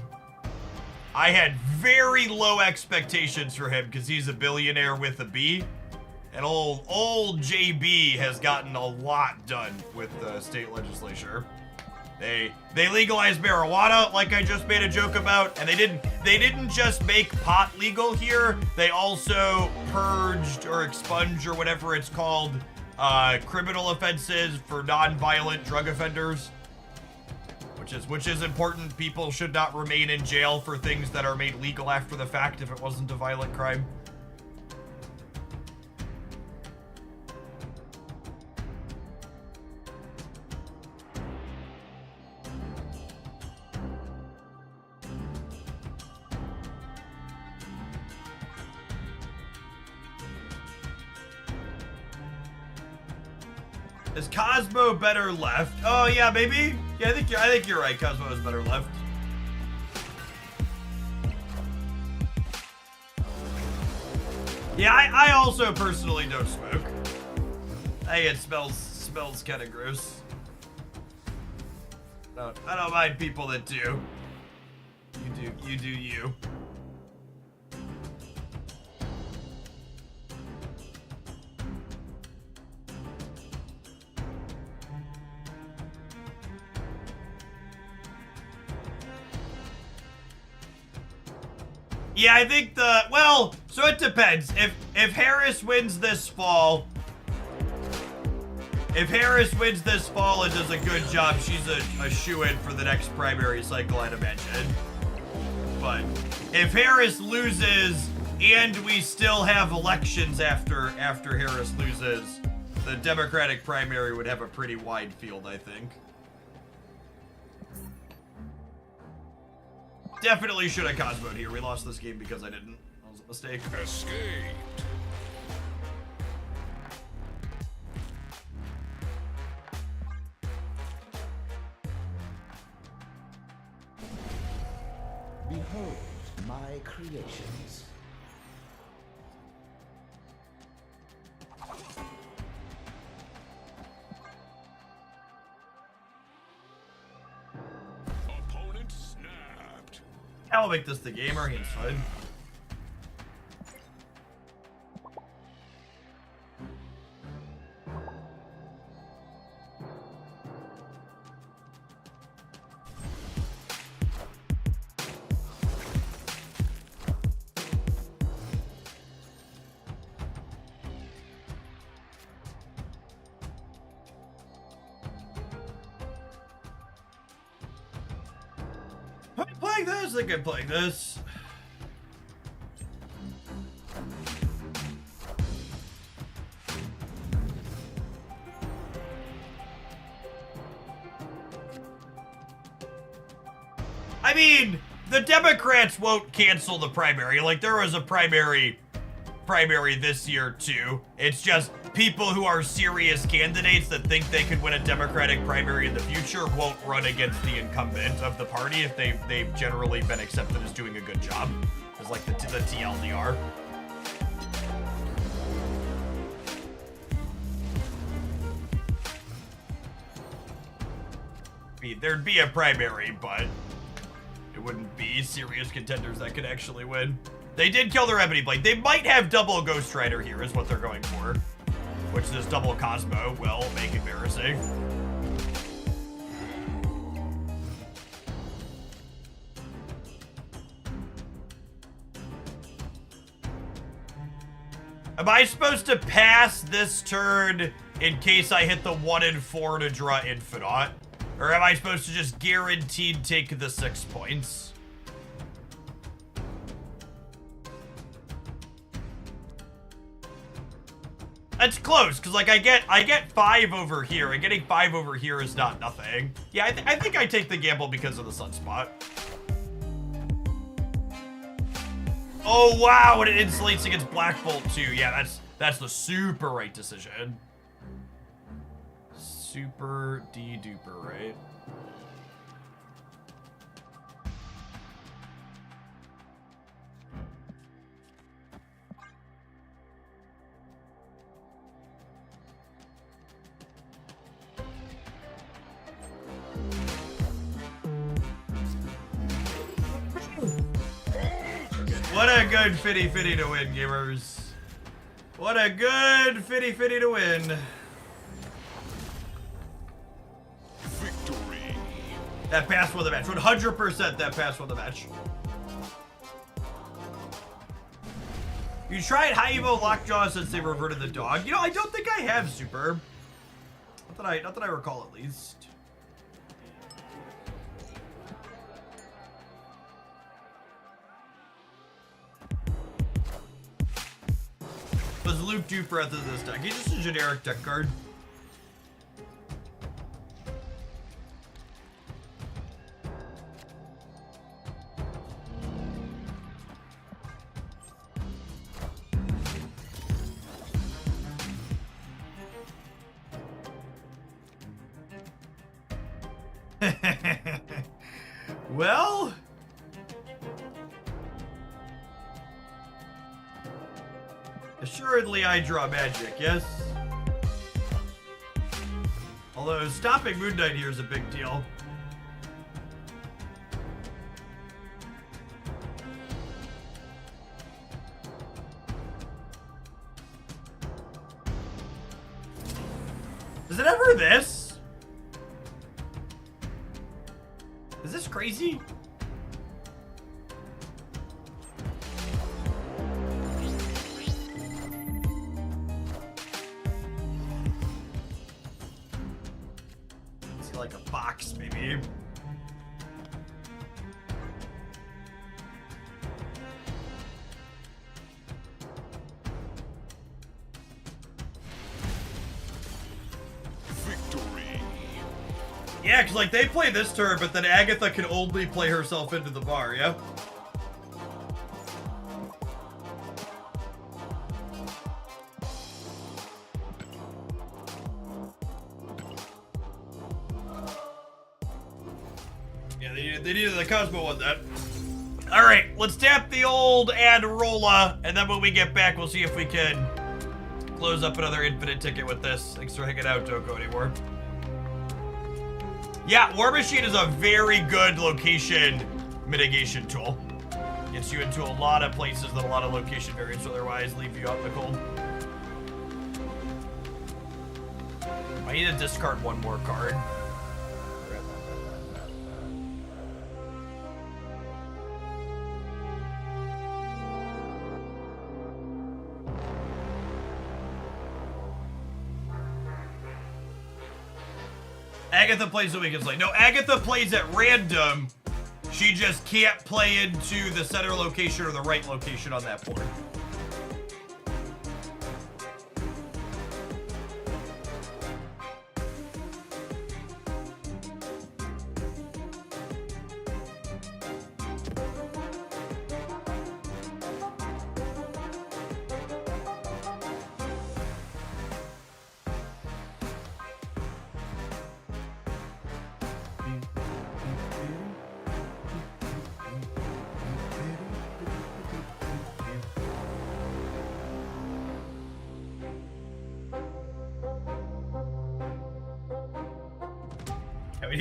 I had very low expectations for him because he's a billionaire with a B. And old JB has gotten a lot done with the state legislature. They legalized marijuana, like I just made a joke about, and they didn't just make pot legal here. They also purged or expunged or whatever it's called criminal offenses for non-violent drug offenders, which is important. People should not remain in jail for things that are made legal after the fact if it wasn't a violent crime. Is Cosmo better left? Oh yeah, maybe. Yeah, I think you're right. Cosmo is better left. Yeah, I also personally don't smoke. I think it smells kind of gross. No, I don't mind people that do. You do you. Yeah, I think so it depends. If Harris wins this fall, and does a good job, she's a shoo-in for the next primary cycle, I'd imagine. But if Harris loses and we still have elections after Harris loses, the Democratic primary would have a pretty wide field, I think. Definitely should have Cosmoed here. We lost this game because I didn't. That was a mistake. Escaped. Behold my creations. Opponent snapped. I'll make this the gamer. He's fine. I'm playing this. I think I'm playing this. mean, the Democrats won't cancel the primary. Like, there was a primary this year, too. It's just people who are serious candidates that think they could win a Democratic primary in the future won't run against the incumbent of the party if they've generally been accepted as doing a good job. It's like the TLDR. There'd be a primary, but it wouldn't be serious contenders that could actually win. They did kill their Ebony Blade. They might have double Ghost Rider here is what they're going for. Which this double Cosmo will make embarrassing. Am I supposed to pass this turn in case I hit the 1 and 4 to draw Infinite? Or am I supposed to just guaranteed take the 6 points? That's close, because like I get 5 over here, and getting 5 over here is not nothing. Yeah, I think I take the gamble because of the Sunspot. Oh wow, and it insulates against Black Bolt too. Yeah, that's the super right decision. Super D-duper, right? What a good fitty to win, gamers. What a good fitty to win. Victory. That pass won the match. 100% that pass won the match. You tried High Evo Lockjaw since they reverted the dog. You know, I don't think I have Super. Not that I recall, at least. Was Luke due for after this deck? He's just a generic deck card. Well, assuredly I draw magic, yes? Although stopping Moon Knight here is a big deal. Is it ever this? Is this crazy? See, like a box, maybe. Yeah, because like they play this turn, but then Agatha can only play herself into the bar, yeah? Yeah, they needed the Cosmo one that. Alright, let's tap the old Adrola, and then when we get back, we'll see if we can close up another infinite ticket with this. Thanks for hanging out, don't go anymore. Yeah, War Machine is a very good location mitigation tool. Gets you into a lot of places that a lot of location variants otherwise leave you out in the cold. I need to discard one more card. Agatha plays the weakest lane. No, Agatha plays at random. She just can't play into the center location or the right location on that board.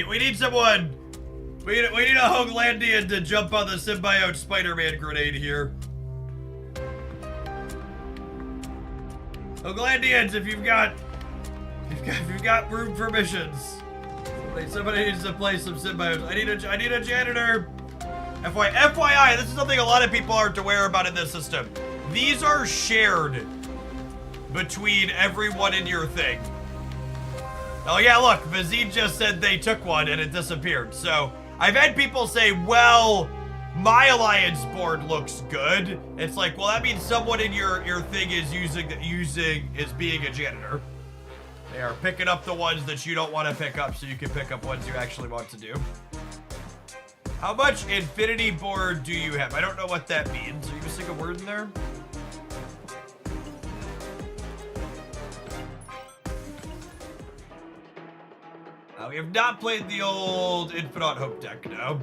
We need someone. We need a Hoaglandian to jump on the symbiote Spider-Man grenade here. Hoaglandians, if you've got room for missions, somebody needs to play some symbiotes. I need a janitor. FYI, this is something a lot of people aren't aware about in this system. These are shared between everyone in your thing. Oh yeah, look, Vazid just said they took one and it disappeared. So I've had people say, well, my alliance board looks good. It's like, well, that means someone in your thing is being a janitor. They are picking up the ones that you don't want to pick up so you can pick up ones you actually want to do. How much infinity board do you have? I don't know what that means. Are you missing a word in there? We have not played the old Infinite Hope deck, no.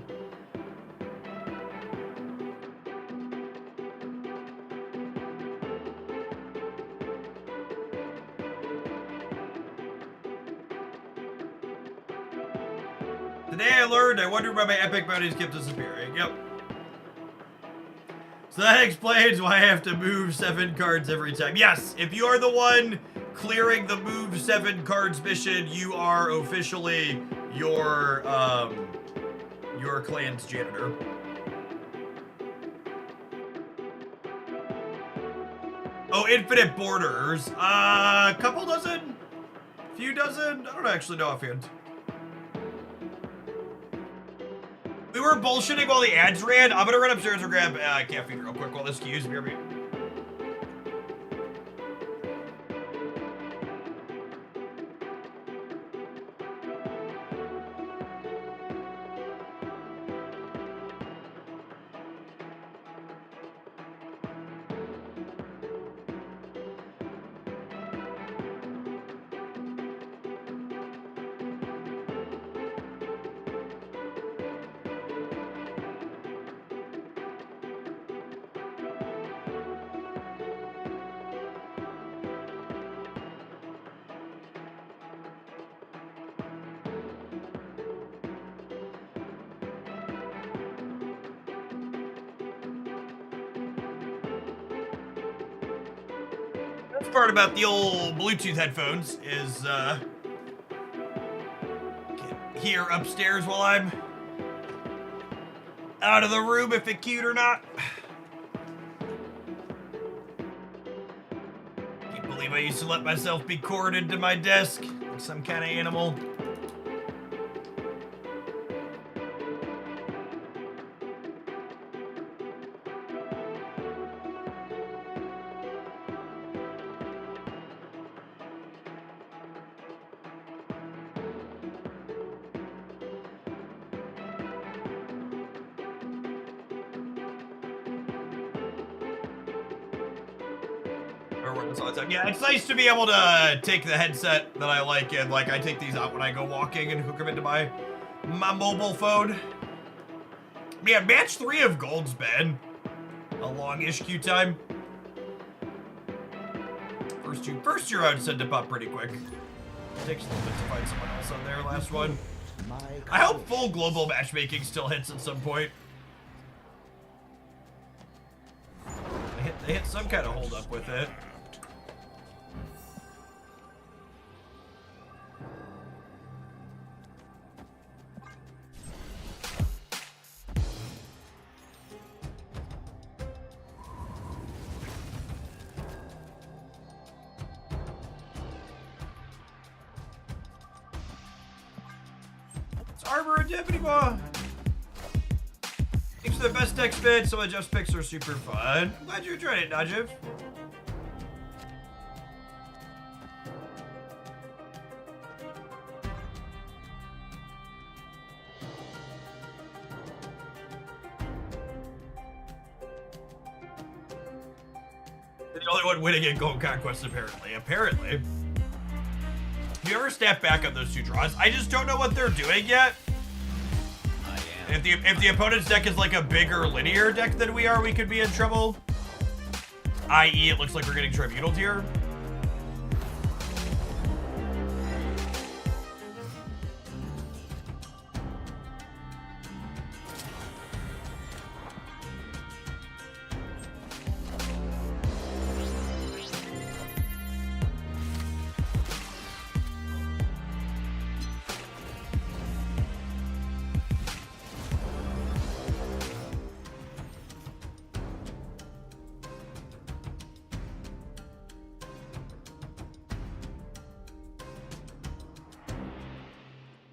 Today I learned, I wondered why my epic bounties kept disappearing. Yep. So that explains why I have to move 7 cards every time. Yes, if you're the one clearing the move 7 cards mission, you are officially your clan's janitor. Oh, infinite borders. A couple dozen? Few dozen? I don't actually know offhand. We were bullshitting while the ads ran. I'm gonna run upstairs and grab caffeine real quick while this queues. BRB. Part about the old Bluetooth headphones is can hear upstairs while I'm out of the room if it's cute or not. Can't believe I used to let myself be corded to my desk like some kind of animal. Yeah, it's nice to be able to take the headset that I like and I take these out when I go walking and hook them into my mobile phone. Man, match 3 of gold's been a long-ish queue time. First two rounds tend to pop pretty quick. It takes a little bit to find someone else on there. Last one. I hope full global matchmaking still hits at some point. They hit some kind of hold up with it. Arbor and Deputy Ball. Thanks for the best tech spin. Some of Jeff's picks are super fun. I'm glad you enjoyed it, Najiv. You're the only one winning at Gold Conquest, apparently. Apparently. If you ever step back on those 2 draws, I just don't know what they're doing yet. If the opponent's deck is like a bigger linear deck than we are, we could be in trouble. I.e., it looks like we're getting tribunaled here.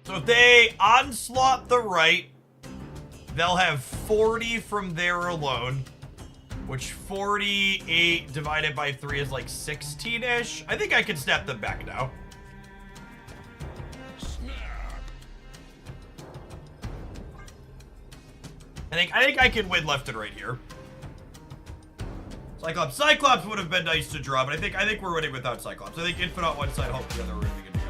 So if they onslaught the right, they'll have 40 from there alone, which 48 divided by 3 is like 16-ish. I think I can snap them back now. I think I can win left and right here. Cyclops would have been nice to draw, but I think we're winning without Cyclops. I think Infinite on one side, Hulk the other, we're gonna be good to go.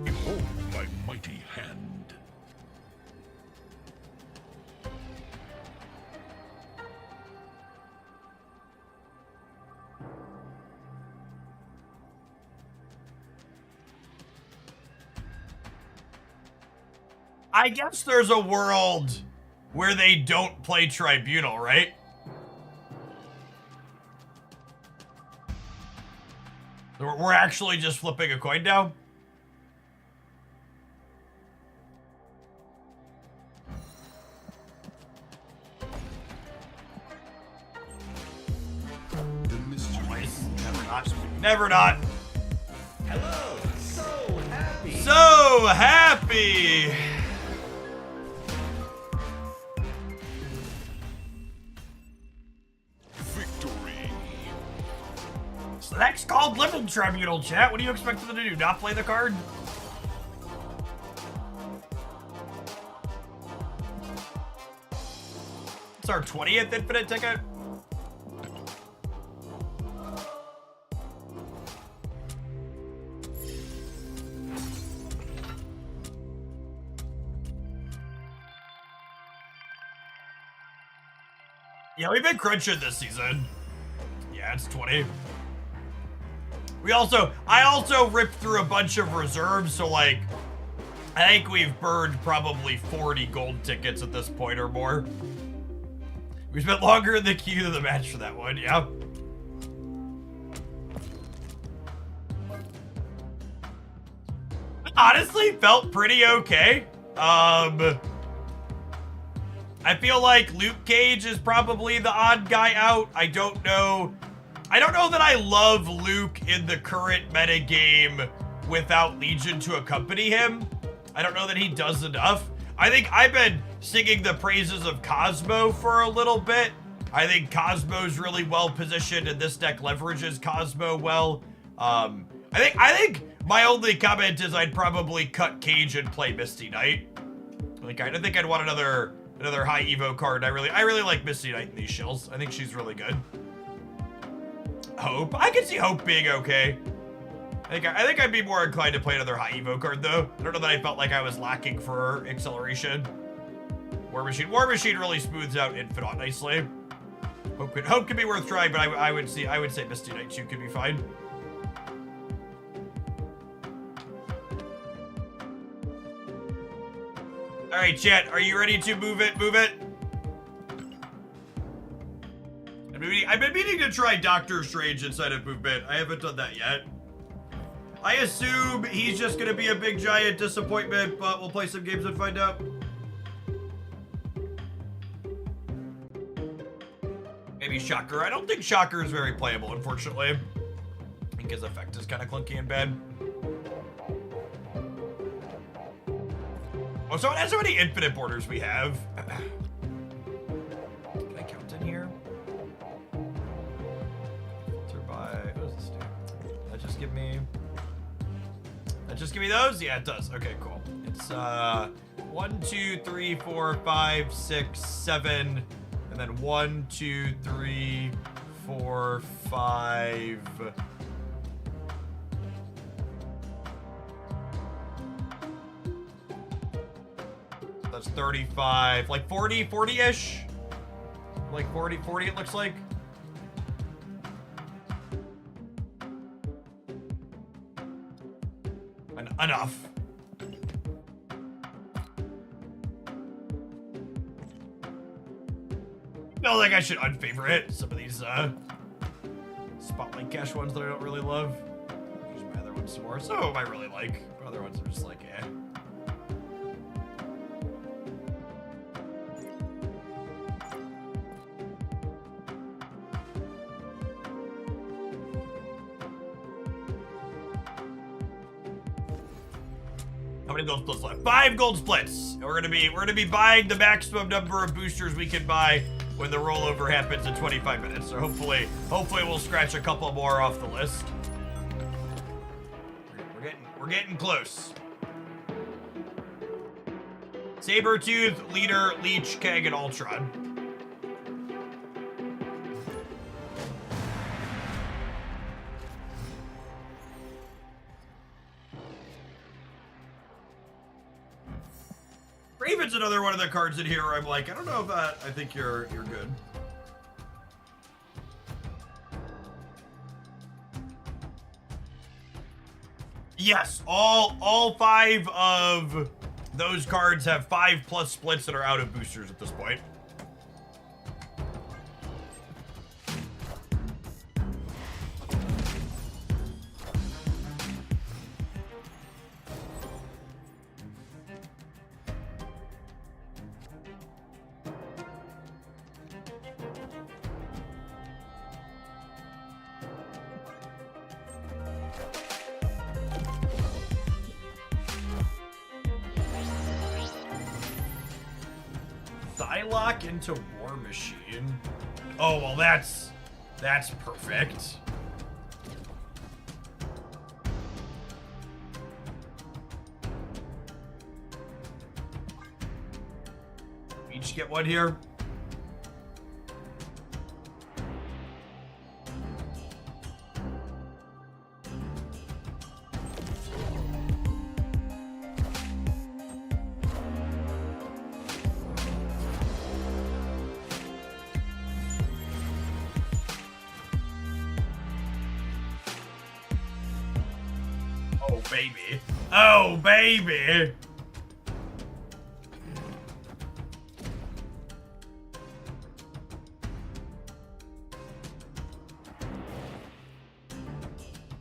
Behold my mighty hand. I guess there's a world where they don't play Tribunal, right? We're actually just flipping a coin now? The mystery. Nice. Never not. Never not. Hello! So happy! So happy! Victory. So that's called Living Tribunal, chat. What do you expect them to do? Not play the card? It's our 20th infinite ticket. Yeah, we've been crunching this season. Yeah, it's 20. I also ripped through a bunch of reserves, so like, I think we've burned probably 40 gold tickets at this point or more. We spent longer in the queue than the match for that one, yeah. Honestly, felt pretty okay. I feel like Luke Cage is probably the odd guy out. I don't know that I love Luke in the current meta game without Legion to accompany him. I don't know that he does enough. I think I've been singing the praises of Cosmo for a little bit. I think Cosmo's really well positioned and this deck leverages Cosmo well. I think my only comment is I'd probably cut Cage and play Misty Knight. Like, I don't think I'd want another high Evo card. I really like Misty Knight in these shills. I think she's really good. Hope. I can see Hope being okay. I think I'd be more inclined to play another high Evo card though. I don't know that I felt like I was lacking for acceleration. War Machine really smooths out Infinite nicely. Hope could be worth trying, but I would say Misty Knight 2 could be fine. All right, chat, are you ready to move it? Move it. I've been meaning to try Doctor Strange inside of movement. I haven't done that yet. I assume he's just gonna be a big giant disappointment, but we'll play some games and find out. Maybe Shocker. I don't think Shocker is very playable, unfortunately. I think his effect is kind of clunky and bad. Oh, so that's how many infinite borders we have. Can I count in here? Filter by, what does this do? That just give me those? Yeah, it does. Okay, cool. It's 1, 2, 3, 4, 5, 6, 7, and then 1, 2, 3, 4, 5. That's 35, like 40-ish? Like 40 it looks like. Enough. feel like I should unfavorite some of these Spotlight Cash ones that I don't really love. Use my other ones some more. Some of them I really like, but other ones are just like, eh. How many gold splits left? 5 gold splits. And we're gonna be buying the maximum number of boosters we can buy when the rollover happens in 25 minutes. So hopefully we'll scratch a couple more off the list. We're getting close. Sabretooth, Leader, Leech, Keg, and Ultron. Raven's another one of the cards in here where I'm like, I don't know if I think you're good. Yes, all 5 of those cards have 5+ splits that are out of boosters at this point. Psylocke into War Machine. Oh, well, that's perfect. Each get one here. Oh, baby. Oh, baby.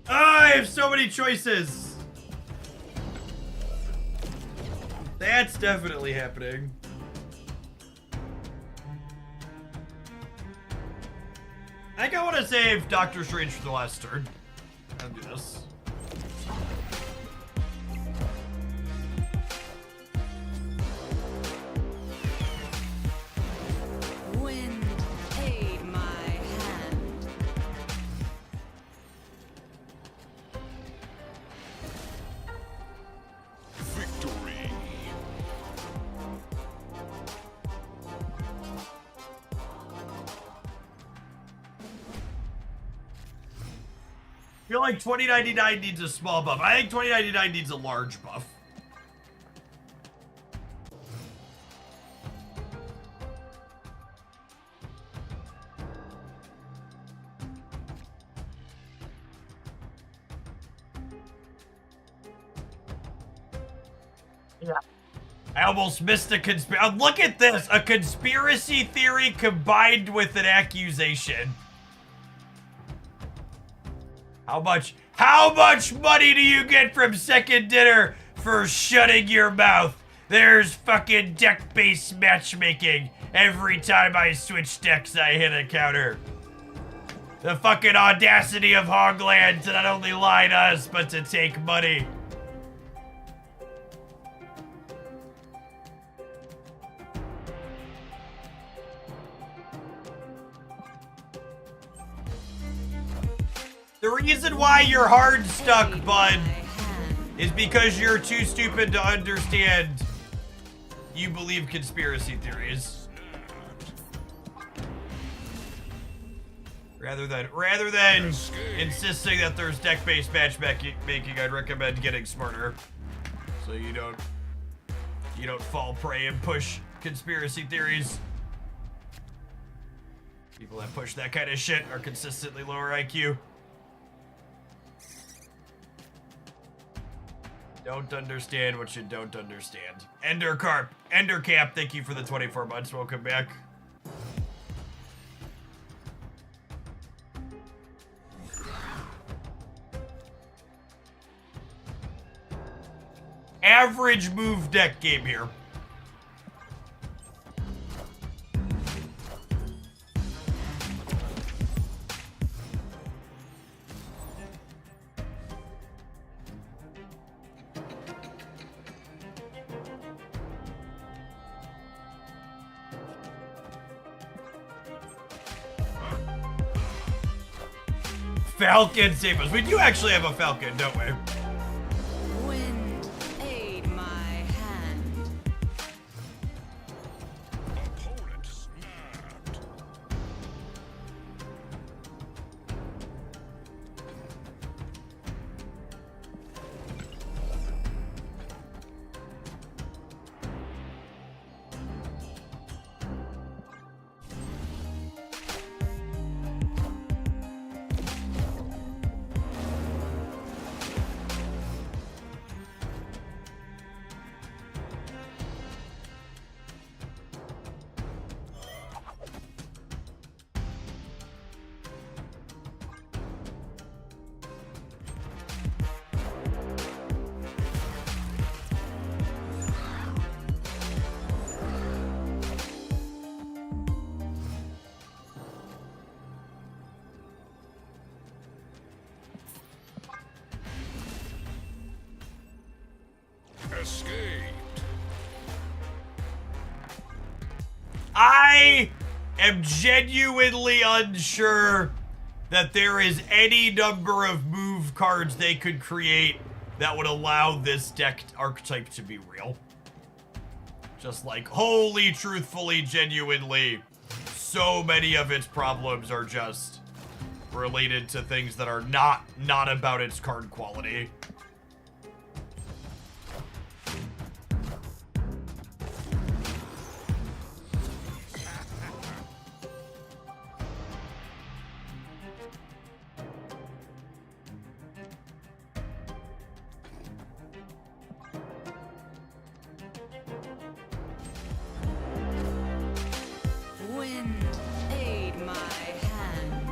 Oh, I have so many choices. That's definitely happening. I think I want to save Doctor Strange for the last turn. I'll do this. Wind aid my hand. Victory. I feel like 2099 needs a small buff. I think 2099 needs a large buff. Yeah. I almost missed a conspiracy. Look at this. A conspiracy theory combined with an accusation. How much money do you get from second dinner for shutting your mouth? There's fucking deck-based matchmaking. Every time I switch decks, I hit a counter. The fucking audacity of Hogland to not only lie to us, but to take money. The reason why you're hard stuck, bud, is because you're too stupid to understand you believe conspiracy theories. Rather than insisting that there's deck-based matchmaking, I'd recommend getting smarter. So you don't fall prey and push conspiracy theories. People that push that kind of shit are consistently lower IQ. Don't understand what you don't understand. Endercarp, Endercap, thank you for the 24 months. Welcome back. average move deck game here. Falcon save us. We do actually have a Falcon, don't we? Wind, aid my hand. Opponent snapped. Escaped. I am genuinely unsure that there is any number of move cards they could create that would allow this deck archetype to be real. Just like, wholly, truthfully, genuinely, so many of its problems are just related to things that are not about its card quality. Wind, aid my hand.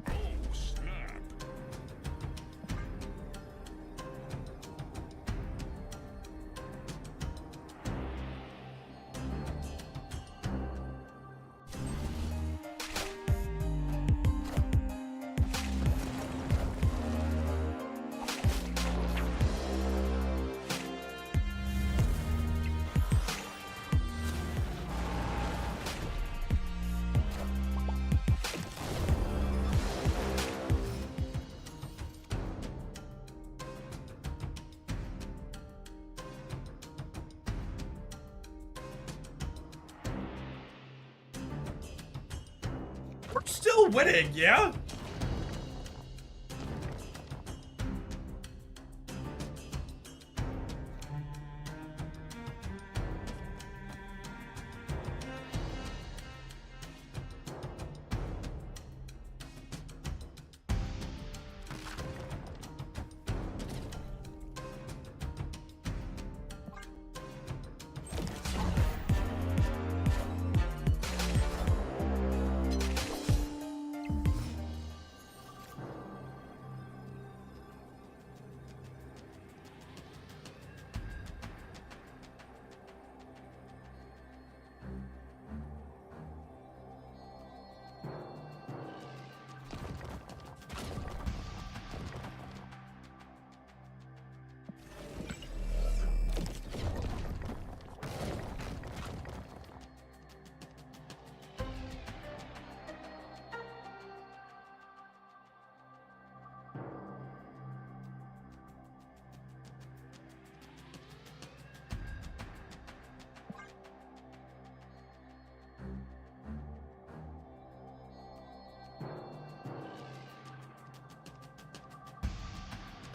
Oh, snap. We're still winning, yeah?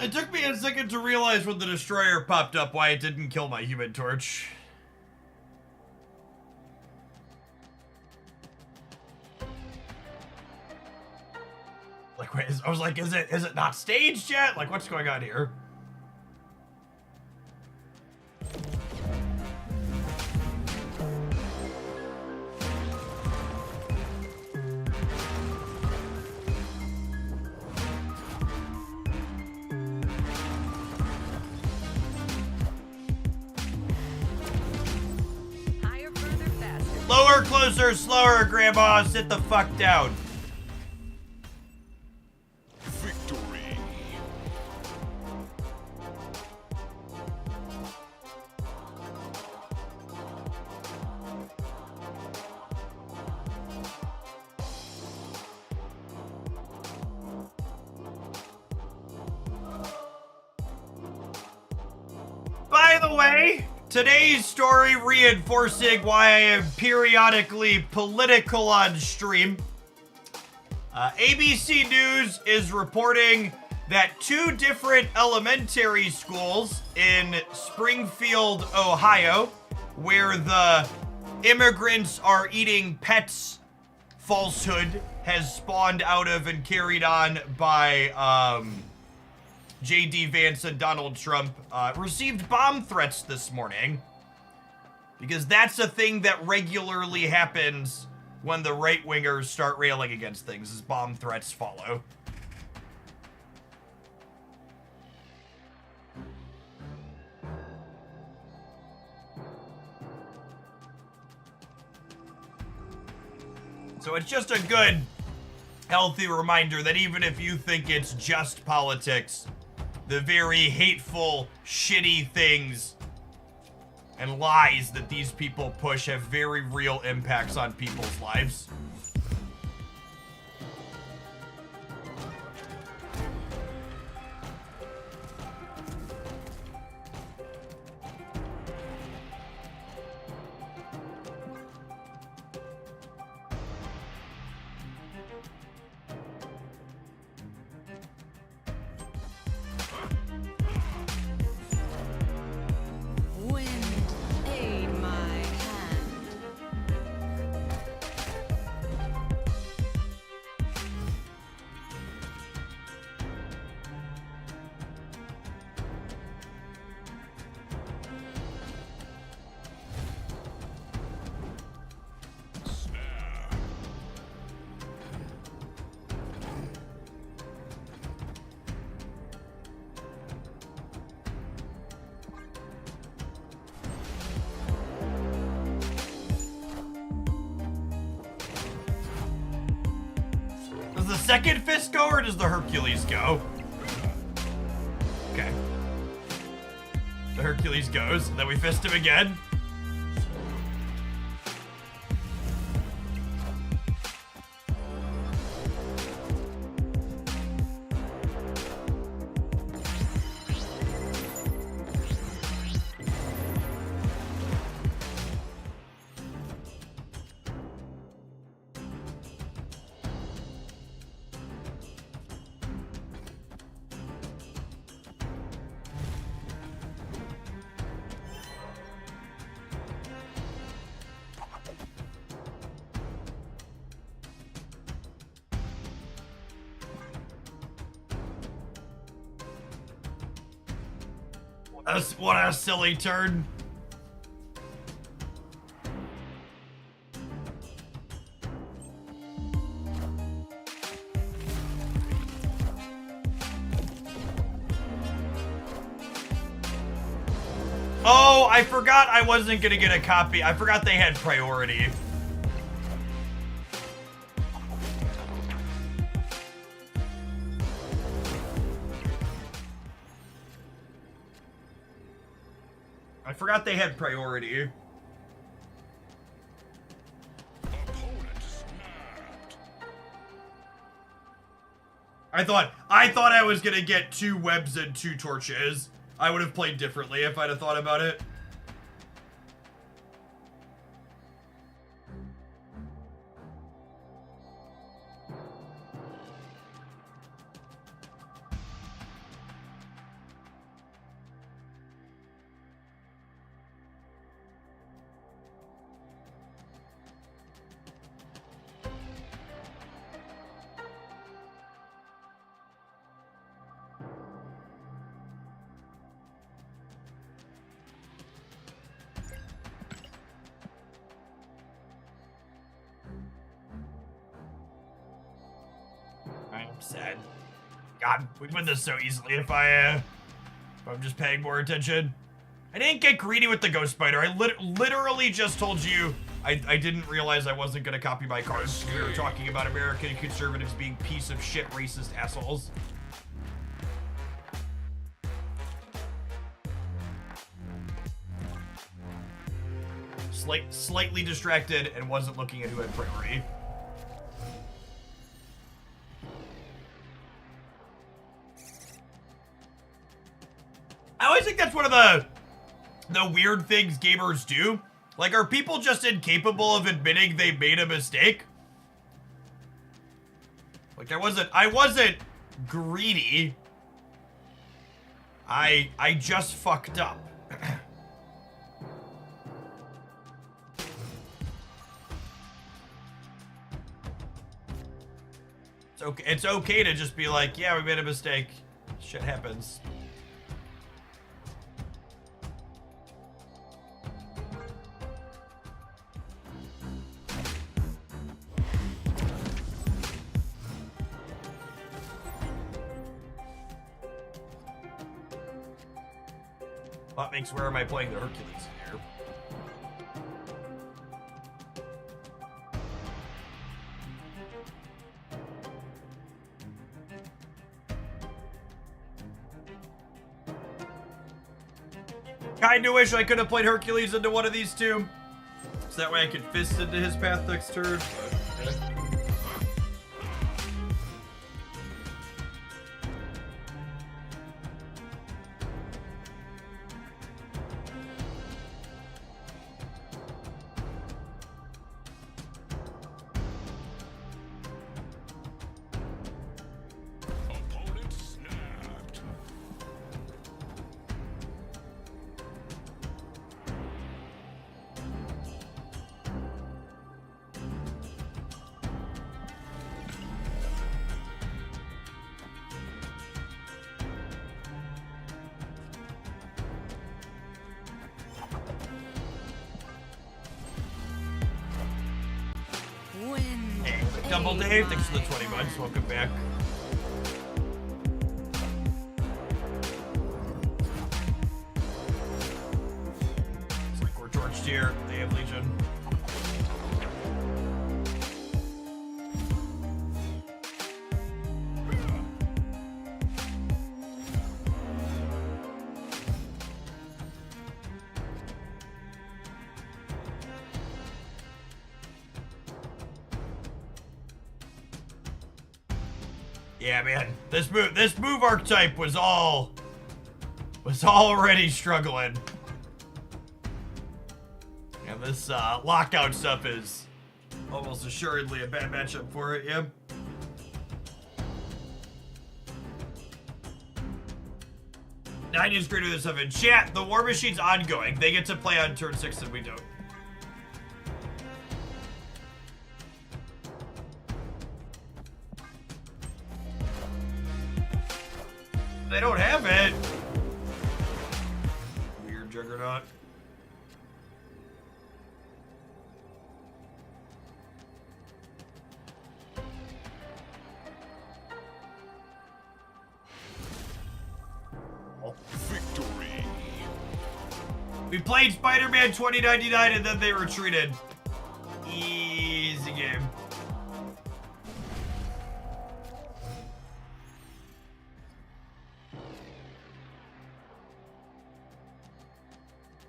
It took me a second to realize when the destroyer popped up why it didn't kill my human torch. Like, wait, I was like, is it not staged yet? Like, what's going on here? Lower, closer, slower, Grandma. Sit the fuck down. Victory. By the way, today's story reinforcing why I am periodically political on stream. ABC News is reporting that 2 different elementary schools in Springfield, Ohio, where the immigrants are eating pets falsehood has spawned out of and carried on by J.D. Vance and Donald Trump, received bomb threats this morning. Because that's a thing that regularly happens when the right-wingers start railing against things, as bomb threats follow. So it's just a good, healthy reminder that even if you think it's just politics, the very hateful, shitty things and lies that these people push have very real impacts on people's lives. Wind, aid my hand. Does the second fist go, or does the Hercules go? Okay. The Hercules goes, and then we fist him again. What a silly turn. Oh, I forgot I wasn't gonna get a copy. I forgot they had priority. I forgot they had priority. Opponent snapped. I thought I was gonna get 2 webs and 2 torches. I would have played differently if I'd have thought about it. I'm sad. God, we'd win this so easily if I'm just paying more attention. I didn't get greedy with the ghost spider. I literally just told you I didn't realize I wasn't gonna copy my cards. We were talking about American conservatives being piece of shit racist assholes. Slightly distracted and wasn't looking at who had priority. I always think that's one of the weird things gamers do. Like, are people just incapable of admitting they made a mistake? Like, I wasn't greedy. I just fucked up. It's okay to just be like, yeah, we made a mistake. Shit happens. That makes where am I playing the Hercules in here? Kinda wish I could have played Hercules into one of these two. So that way I could fist into his path next turn. But, okay. Opponent snapped. Wind. Hey, Double Dave, thanks for the 20 months. Welcome back. It's like we're torched here. They have Legion. Yeah, man. This move archetype was already struggling. And this lockout stuff is almost assuredly a bad matchup for it, yeah. Nine is greater than 7. Chat, the War Machine's ongoing. They get to play on turn 6 and we don't. They don't have it. Weird juggernaut. Victory. We played Spider-Man 2099 and then they retreated. Easy game.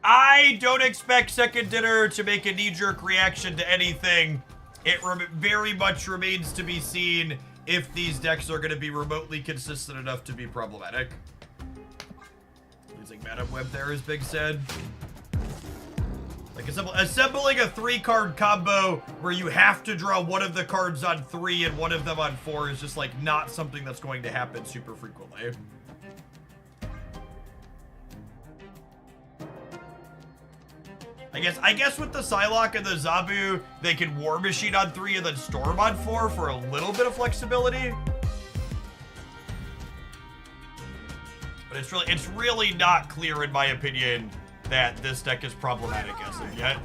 I don't expect Second Dinner to make a knee-jerk reaction to anything. It very much remains to be seen if these decks are going to be remotely consistent enough to be problematic. Using Madam Web there, as Big said. Like, assembling a 3-card combo where you have to draw one of the cards on 3 and one of them on 4 is just, like, not something that's going to happen super frequently. I guess with the Psylocke and the Zabu, they can War Machine on 3 and then Storm on 4 for a little bit of flexibility. But it's really not clear, in my opinion, that this deck is problematic as of yet.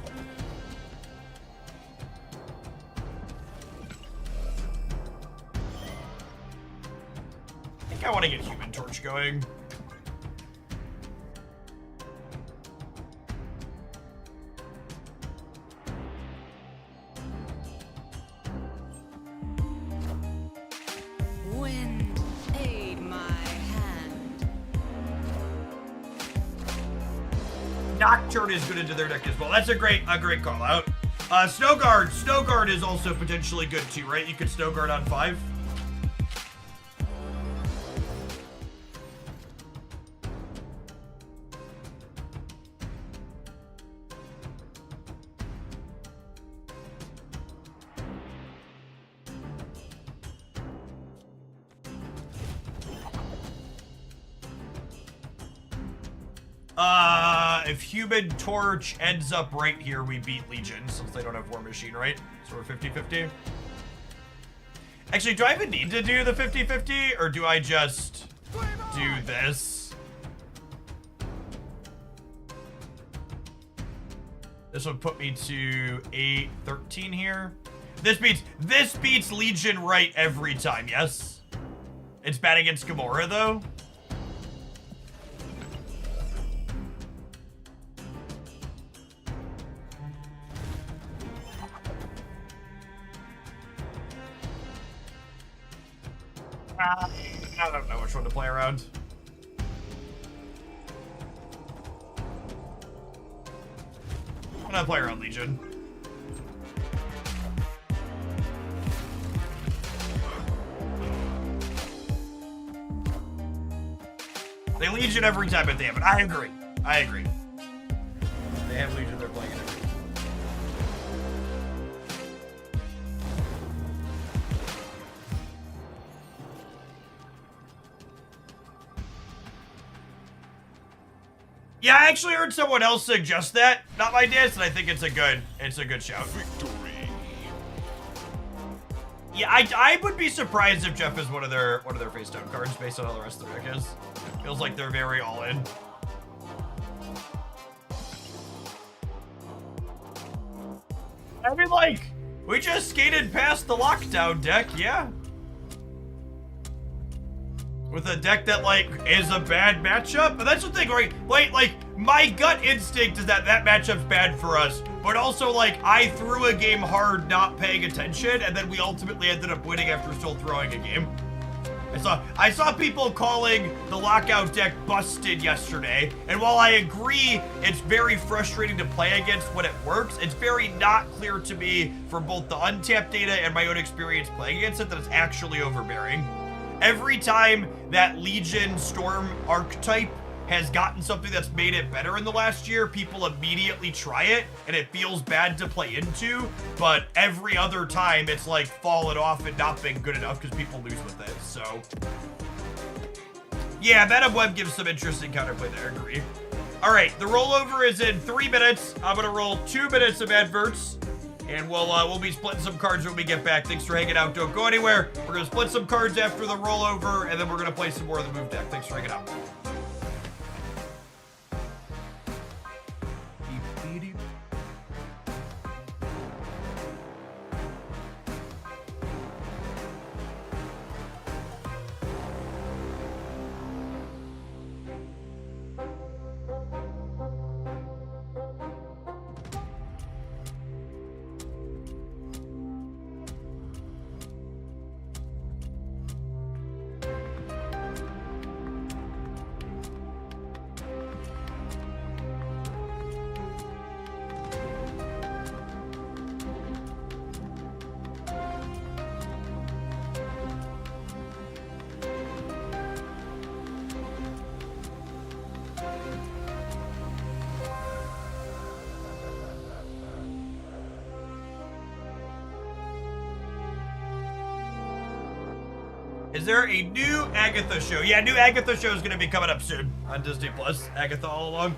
I think I want to get Human Torch going. Wind, aid my hand. Nocturne is good into their deck as well. That's a great call out. Snow Guard is also potentially good too, right? You could Snow Guard on 5. If Human Torch ends up right here, we beat Legion, since they don't have War Machine, right? So we're 50-50. Actually, do I even need to do the 50-50, or do I just do this? This would put me to 8-13 here. This beats Legion right every time, yes? It's bad against Gamora, though. I don't know which one to play around. I'm gonna play around Legion. They Legion every time if they have it. I agree. They have Legion, they're playing it every time. Yeah, I actually heard someone else suggest that. Not my diss, and I think it's a good shout. Victory. Yeah, I would be surprised if Jeff is one of their face down cards based on how the rest of the deck is. Feels like they're very all in. I mean, like, we just skated past the lockdown deck, yeah. With a deck that, like, is a bad matchup. But that's the thing, right? Like, my gut instinct is that matchup's bad for us. But also, like, I threw a game hard not paying attention, and then we ultimately ended up winning after still throwing a game. I saw people calling the lockout deck busted yesterday, and while I agree it's very frustrating to play against when it works, it's very not clear to me from both the untapped data and my own experience playing against it that it's actually overbearing. Every time that Legion Storm archetype has gotten something that's made it better in the last year, people immediately try it, and it feels bad to play into, but every other time it's like fallen off and not been good enough because people lose with it, so. Yeah, Venom Web gives some interesting counterplay there, I agree. All right, the rollover is in 3 minutes. I'm gonna roll 2 minutes of adverts, and we'll be splitting some cards when we get back. Thanks for hanging out. Don't go anywhere. We're gonna split some cards after the rollover, and then we're gonna play some more of the move deck. Thanks for hanging out. Is there a new Agatha show? Yeah, new Agatha show is going to be coming up soon on Disney Plus. Agatha all along.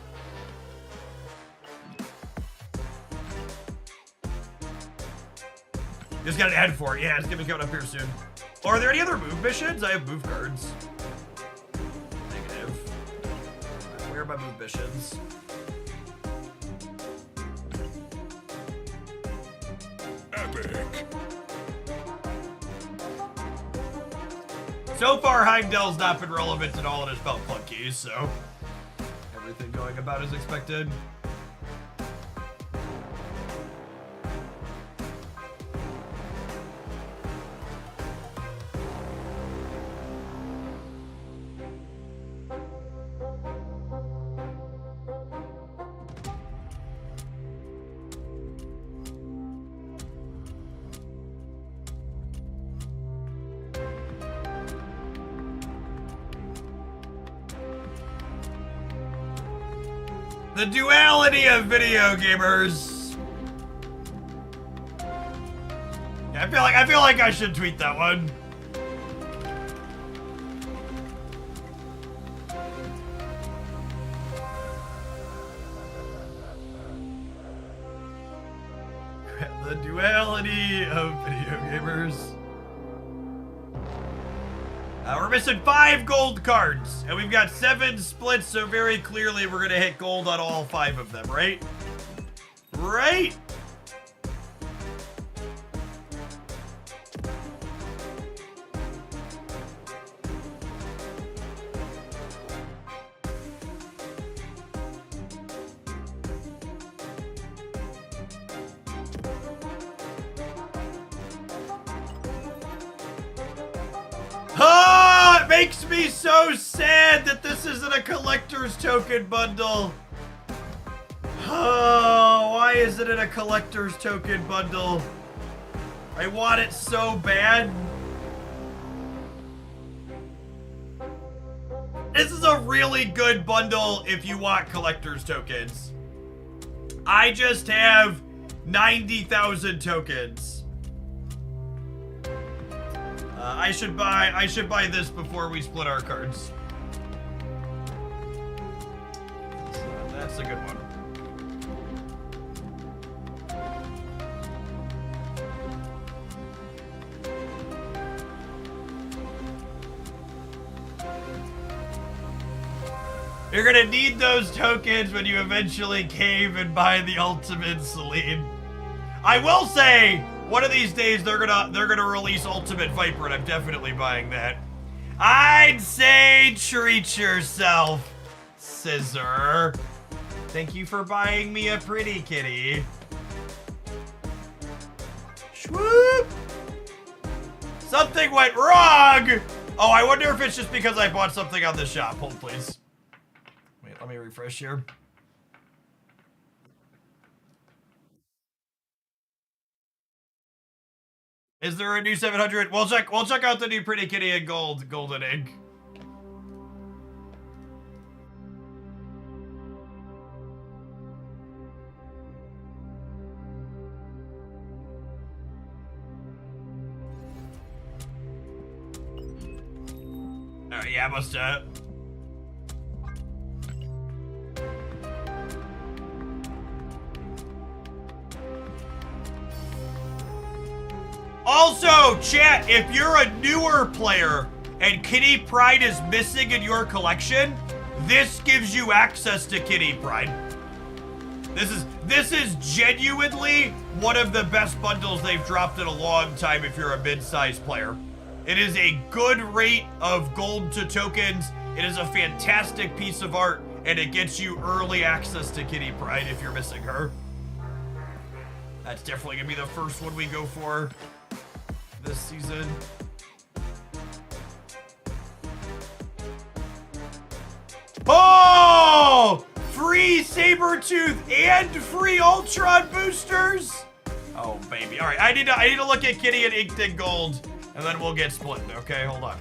Just got an ad for it. Yeah, it's going to be coming up here soon. Are there any other move missions? I have move cards. Negative. Where are my move missions? Epic. So far, Heimdall's not been relevant at all and has felt clunky, so everything going about as expected. The duality of video gamers. Yeah, I feel like I should tweet that one. The duality of video gamers. We're missing 5 gold cards, and we've got 7 splits, so very clearly we're gonna hit gold on all 5 of them, right? Right? It makes me so sad that this isn't a collector's token bundle. Oh, why isn't it a collector's token bundle? I want it so bad. This is a really good bundle if you want collector's tokens. I just have 90,000 tokens. I should buy this before we split our cards. So that's a good one. You're gonna need those tokens when you eventually cave and buy the ultimate Celine. I will say, one of these days they're gonna release Ultimate Viper, and I'm definitely buying that. I'd say treat yourself, Scissor. Thank you for buying me a pretty kitty. Swoop! Something went wrong! Oh, I wonder if it's just because I bought something on the shop. Hold, please. Wait, let me refresh here. Is there a new 700? We'll check out the new Pretty Kitty and golden egg. Yeah, must Also, chat, if you're a newer player and Kitty Pride is missing in your collection, this gives you access to Kitty Pride. This is genuinely one of the best bundles they've dropped in a long time if you're a mid-sized player. It is a good rate of gold to tokens. It is a fantastic piece of art, and it gets you early access to Kitty Pride if you're missing her. That's definitely gonna be the first one we go for this season. Oh! Free Sabretooth and free Ultron boosters? Oh, baby. All right, I need to look at Kitty and Inked in Gold, and then we'll get split. Okay, hold on.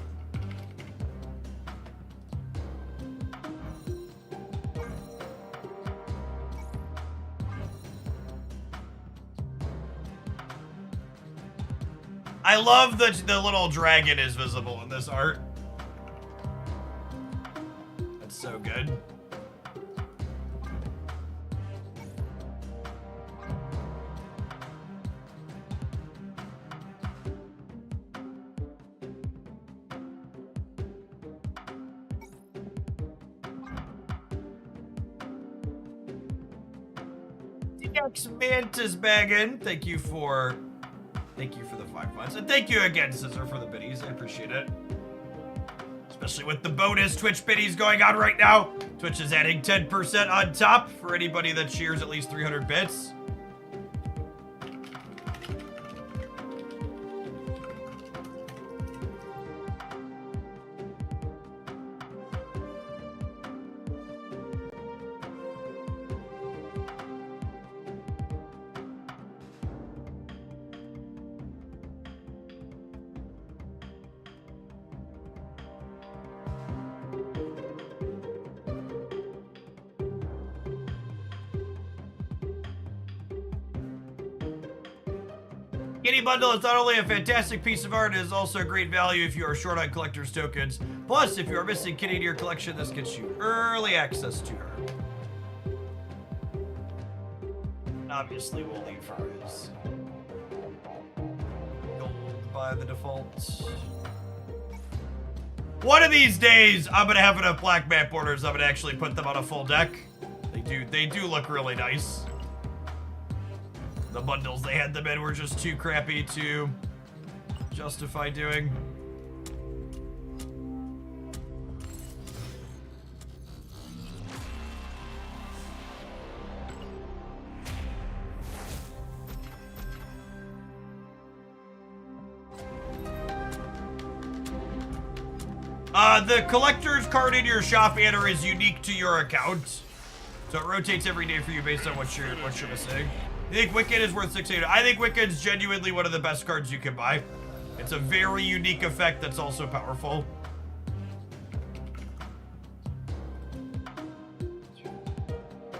I love that the little dragon is visible in this art. That's so good. DX Mantis bagging. Thank you for the 5 months. And thank you again, Scissor, for the biddies. I appreciate it. Especially with the bonus Twitch biddies going on right now. Twitch is adding 10% on top for anybody that cheers at least 300 bits. Kitty Bundle is not only a fantastic piece of art, it is also a great value if you are short on collector's tokens. Plus, if you are missing Kitty to your collection, this gets you early access to her. Obviously, we'll leave her as gold by the default. One of these days, I'm gonna have enough black map borders. I'm gonna actually put them on a full deck. They do look really nice. The bundles they had them in were just too crappy to justify doing. The collector's card in your shop banner is unique to your account. So it rotates every day for you based on what you're missing. You think Wicked is worth 600? I think Wicked's genuinely one of the best cards you can buy. It's a very unique effect that's also powerful.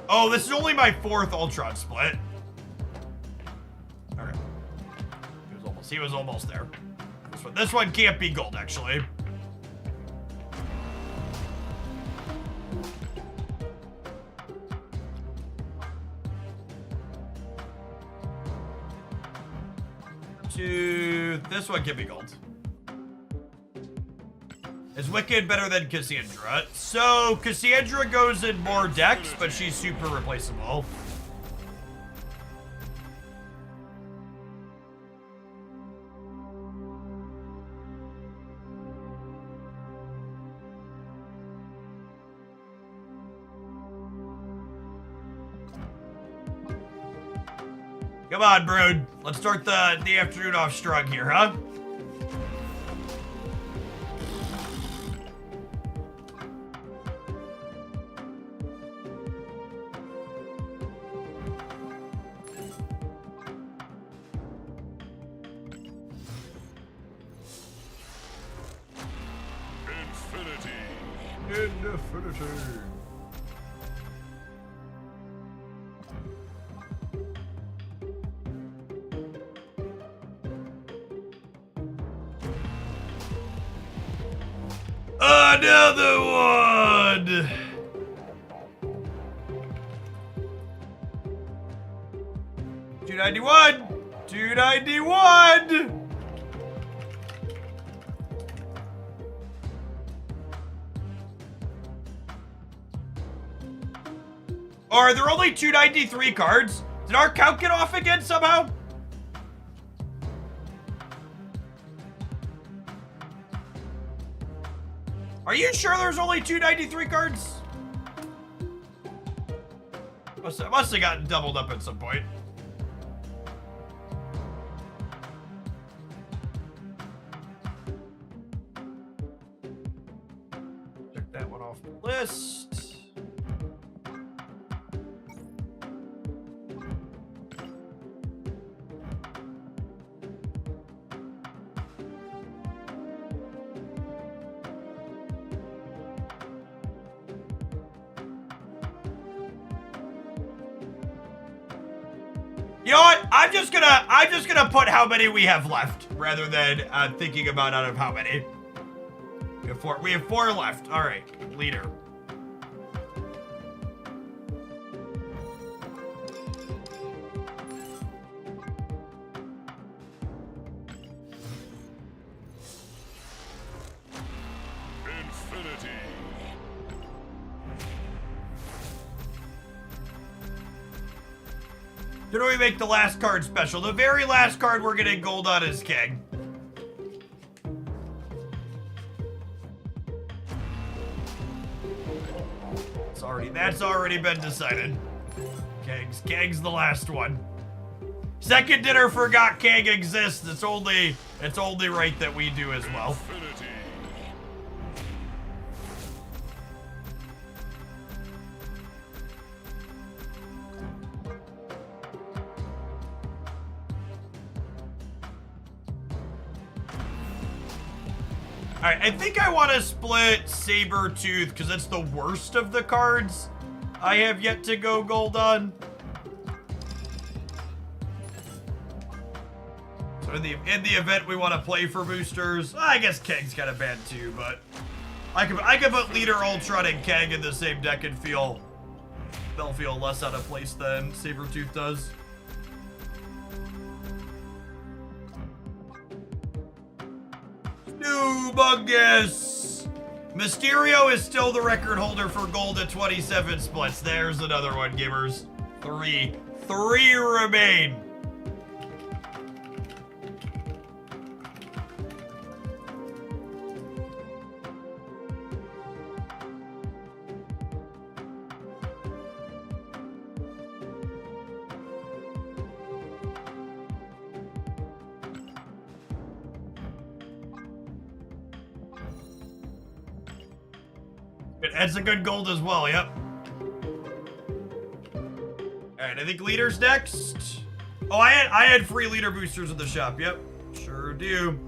Oh, this is only my 4th Ultron split. Okay. He was almost there. This one can't be gold, actually. This one can be gold. Is Wicked better than Cassandra? So, Cassandra goes in more decks, but she's super replaceable. Come on, Brood. Let's start the afternoon off strong here, huh? Infinity. Another one! $291! $291! Are there only 293 cards? Did our count get off again somehow? Are you sure there's only 293 cards? Must have gotten doubled up at some point. Check that one off the list. You know what? I'm just gonna put how many we have left rather than thinking about out of how many. We have 4 left. All right, leader. Infinity. Who do we make the last card special? The very last card we're getting gold on is King. That's already been decided. Kang's the last one. Second dinner forgot Kang exists. It's only right that we do as well. Infinity. Alright, I think I want to split Sabretooth because it's the worst of the cards I have yet to go gold on. So in the event we want to play for boosters, I guess Keg's kind of bad too, but I could put Leader, Ultron, and Keg in the same deck and they'll feel less out of place than Sabretooth does. Humongous! Mysterio is still the record holder for gold at 27 splits. There's another one, gamers. Three remain. That's a good gold as well, yep. Alright, I think leader's next. Oh, I had free leader boosters in the shop, yep. Sure do.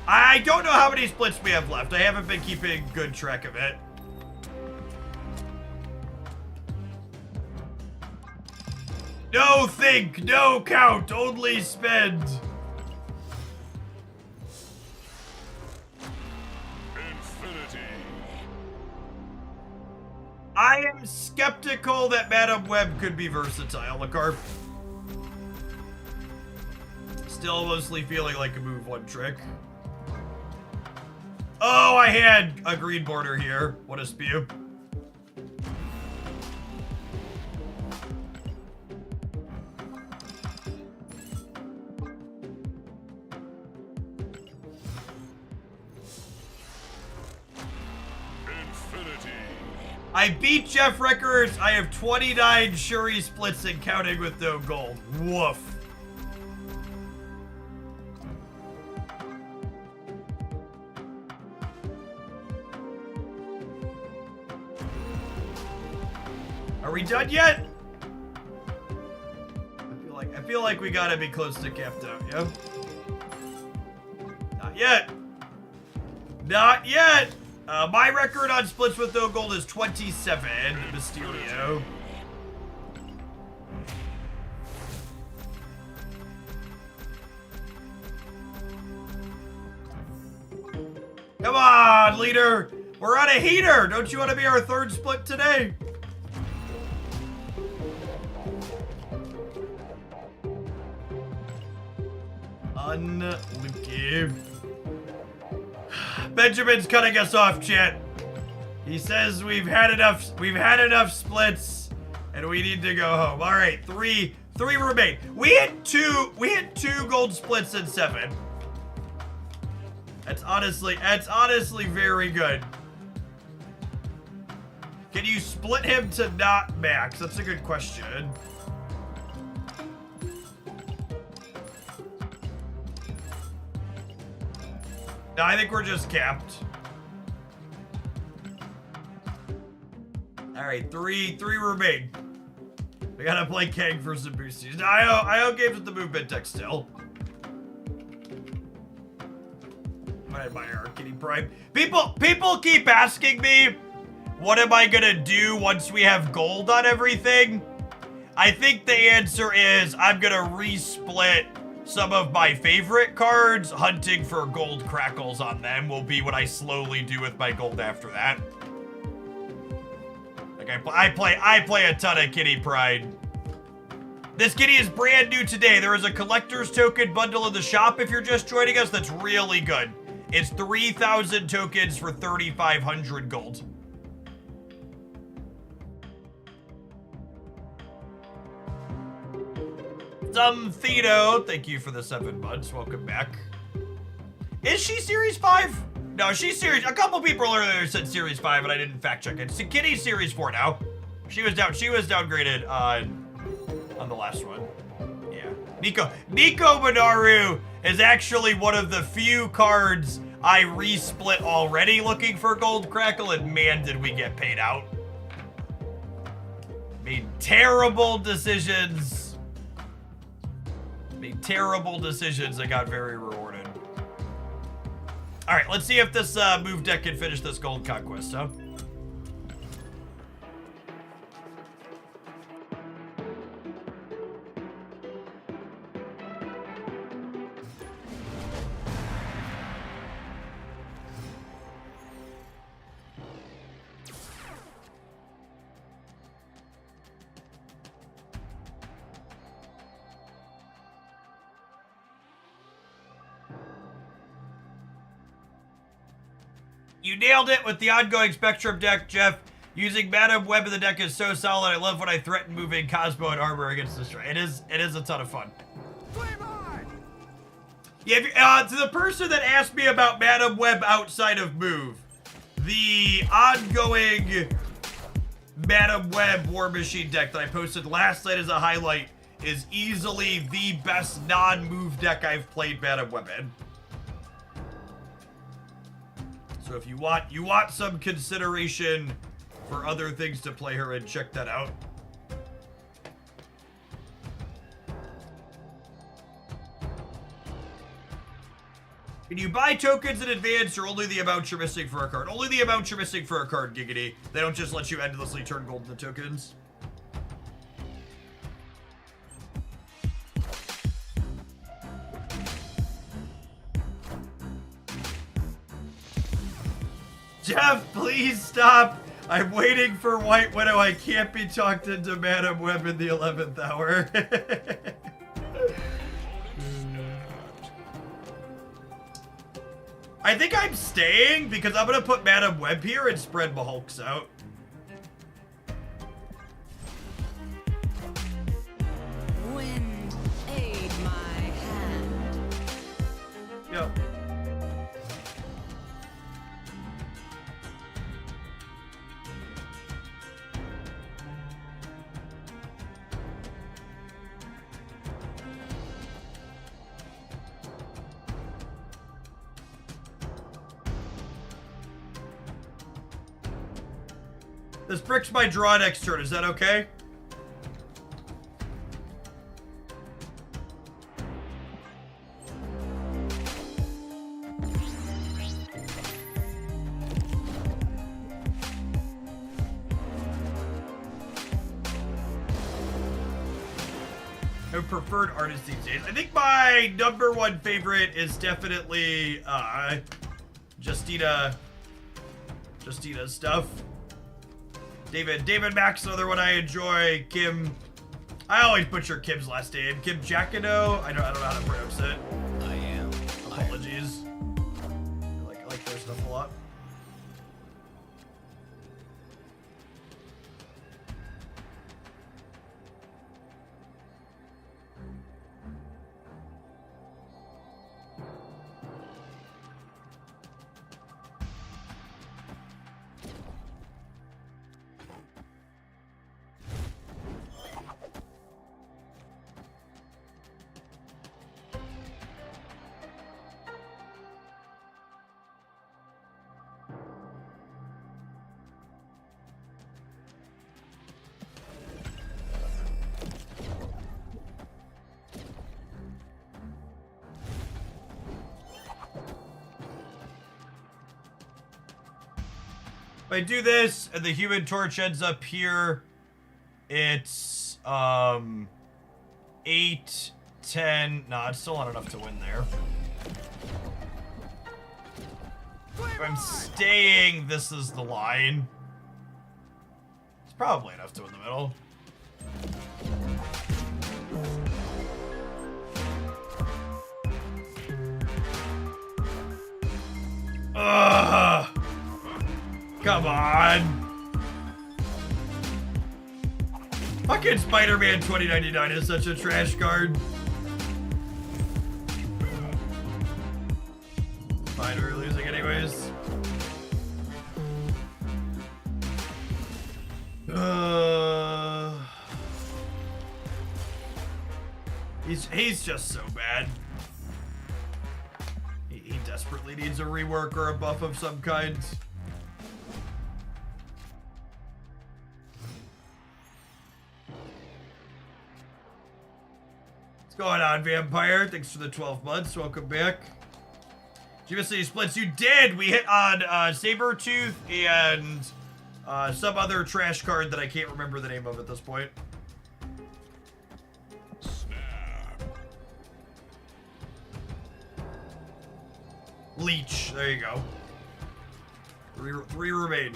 I don't know how many splits we have left. I haven't been keeping good track of it. No think, no count, only spend. I am skeptical that Madam Web could be versatile, Lacarp. Still mostly feeling like a move one trick. Oh, I had a green border here. What a spew. I beat Jeff records. I have 29 Shuri splits and counting with no gold. Woof. Are we done yet? I feel like we gotta be close to capped out, yeah? Not yet. Not yet. My record on splits with no gold is 27, Mysterio. Come on, leader. We're on a heater. Don't you want to be our third split today? Unlucky. Benjamin's cutting us off, chat. He says we've had enough splits and we need to go home. All right, three remain. We hit two gold splits in 7. That's honestly very good. Can you split him to not max? That's a good question. No, I think we're just capped. All right, three remain. We gotta play Kang for some boosties. No, I owe games with the movement tech still. I admire our Kitty Prime. People keep asking me, what am I gonna do once we have gold on everything? I think the answer is I'm gonna resplit some of my favorite cards. Hunting for gold crackles on them will be what I slowly do with my gold after that. Like I play a ton of Kitty Pride. This kitty is brand new today. There is a collector's token bundle in the shop if you're just joining us. That's really good. It's 3,000 tokens for 3,500 gold. Thito, thank you for the 7 months. Welcome back. Is she Series 5? No, she's Series... A couple people earlier said Series 5, but I didn't fact check it. So Kitty's Series 4 now. She was downgraded on the last one. Yeah. Nico Minaru is actually one of the few cards I resplit already looking for Gold Crackle, and man, did we get paid out. Made terrible decisions. I got very rewarded. All right, let's see if this move deck can finish this gold conquest, huh? You nailed it with the ongoing Spectrum deck, Jeff. Using Madam Web in the deck is so solid. I love when I threaten moving Cosmo and Armor against Destroy. It is a ton of fun. Yeah, to the person that asked me about Madam Web outside of Move, the ongoing Madam Web War Machine deck that I posted last night as a highlight is easily the best non-move deck I've played Madam Web in. So if you want some consideration for other things to play her in, check that out. Can you buy tokens in advance or only the amount you're missing for a card? Only the amount you're missing for a card, Giggity. They don't just let you endlessly turn gold into tokens. Jeff, please stop. I'm waiting for White Widow. I can't be talked into Madam Web in the 11th hour. I think I'm staying because I'm gonna put Madam Web here and spread my Hulks out. Wind, aid my hand. Yep. This bricks my draw next turn. Is that okay? Preferred artist these days. I think my #1 favorite is definitely Justina's stuff. David Mack's another one I enjoy. Kim, I always butcher Kim's last name. Kim Jacquino. I don't know how to pronounce it. I am. Apologies. I like their stuff a lot. If I do this and the Human Torch ends up here, it's 8, 10. No, it's still not enough to win there. If I'm staying, this is the line. It's probably enough to win the middle. Ugh. Come on. Fucking Spider-Man 2099 is such a trash card. Fine, we're losing anyways. He's just so bad. He desperately needs a rework or a buff of some kind. What's going on, Vampire? Thanks for the 12 months. Welcome back. Did you miss any splits? You did! We hit on Sabretooth and some other trash card that I can't remember the name of at this point. Snap. Leech. There you go. Three remain.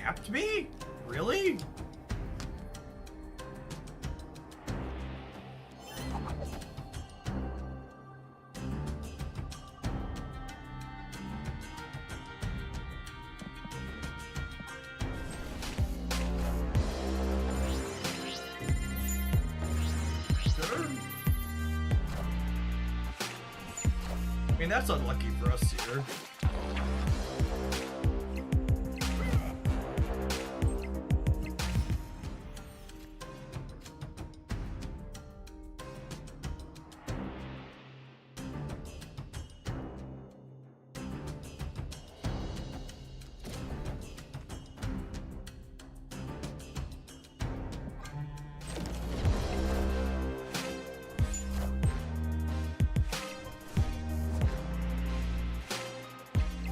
snapped me? Really? I mean, that's unlucky for us here.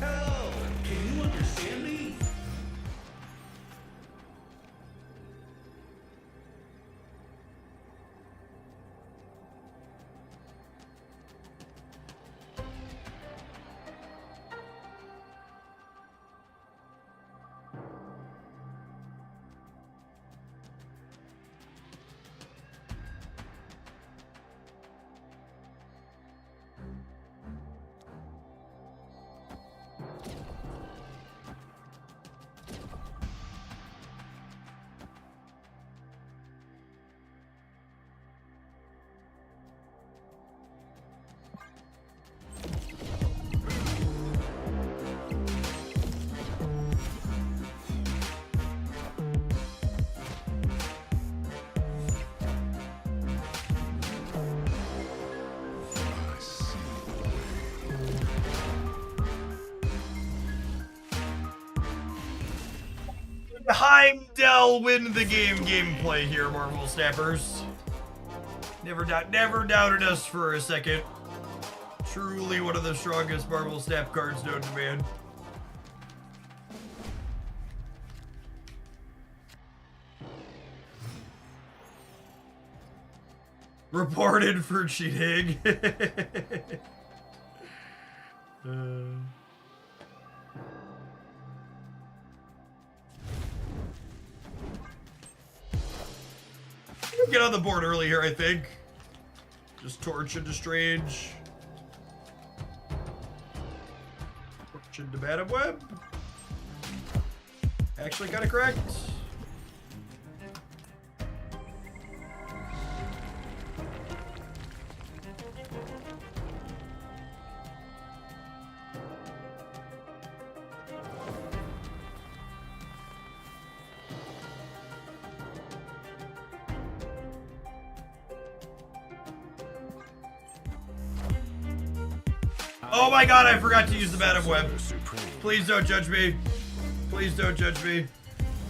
Hello, can you understand me? Heimdall win the game gameplay here, Marvel Snappers. Never doubted us for a second. Truly one of the strongest Marvel Snap cards known to man. Reported for cheating. Get on the board early here, I think. Just torch into Strange. Torch into Madam Web. Actually got it correct. Oh my god, I forgot to use the Madam Web. Please don't judge me. Please don't judge me.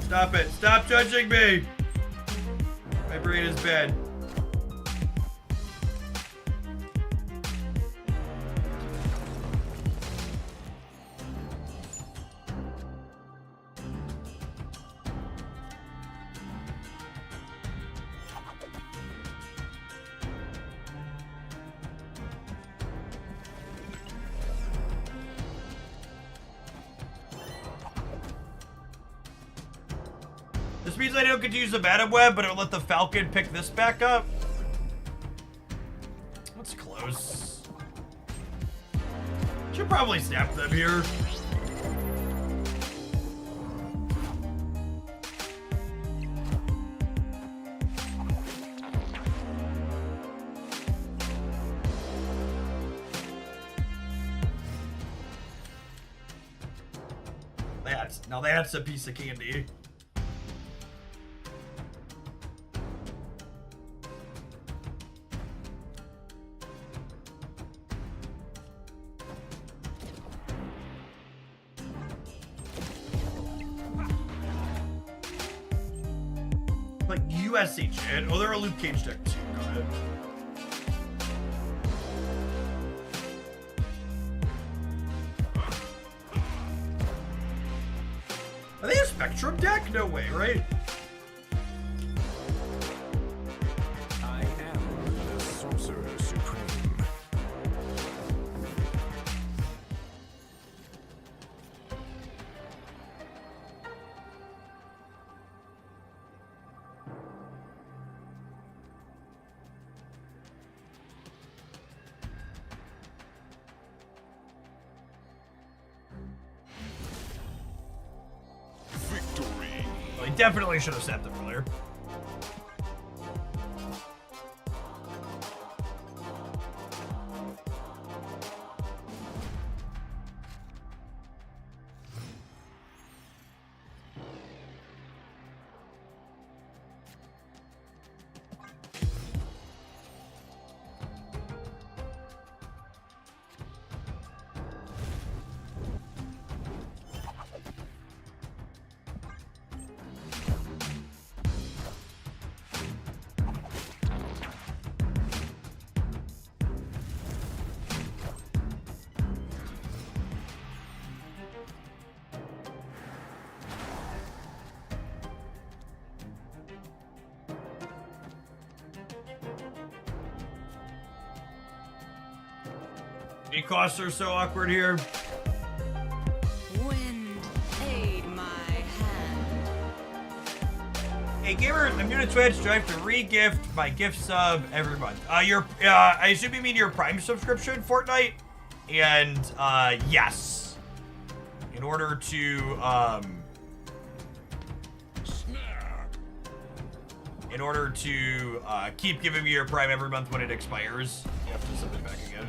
Stop it. Stop judging me. My brain is bad. This means I don't get to use the Madam Web, but it'll let the Falcon pick this back up. That's close. Should probably snap them here. That's a piece of candy. Like US agent. Oh, they're a Luke Cage deck too. Got it. Are they a Spectrum deck? No way, right? I am the Sorcerer Supreme. definitely should have said them earlier. The costs are so awkward here. Wind, aid my hand. Hey gamers, I'm new to Twitch. Do I have to re-gift my gift sub every month? I assume you mean your Prime subscription, Fortnite? And yes. In order to keep giving me your Prime every month when it expires, you have to sub it back again.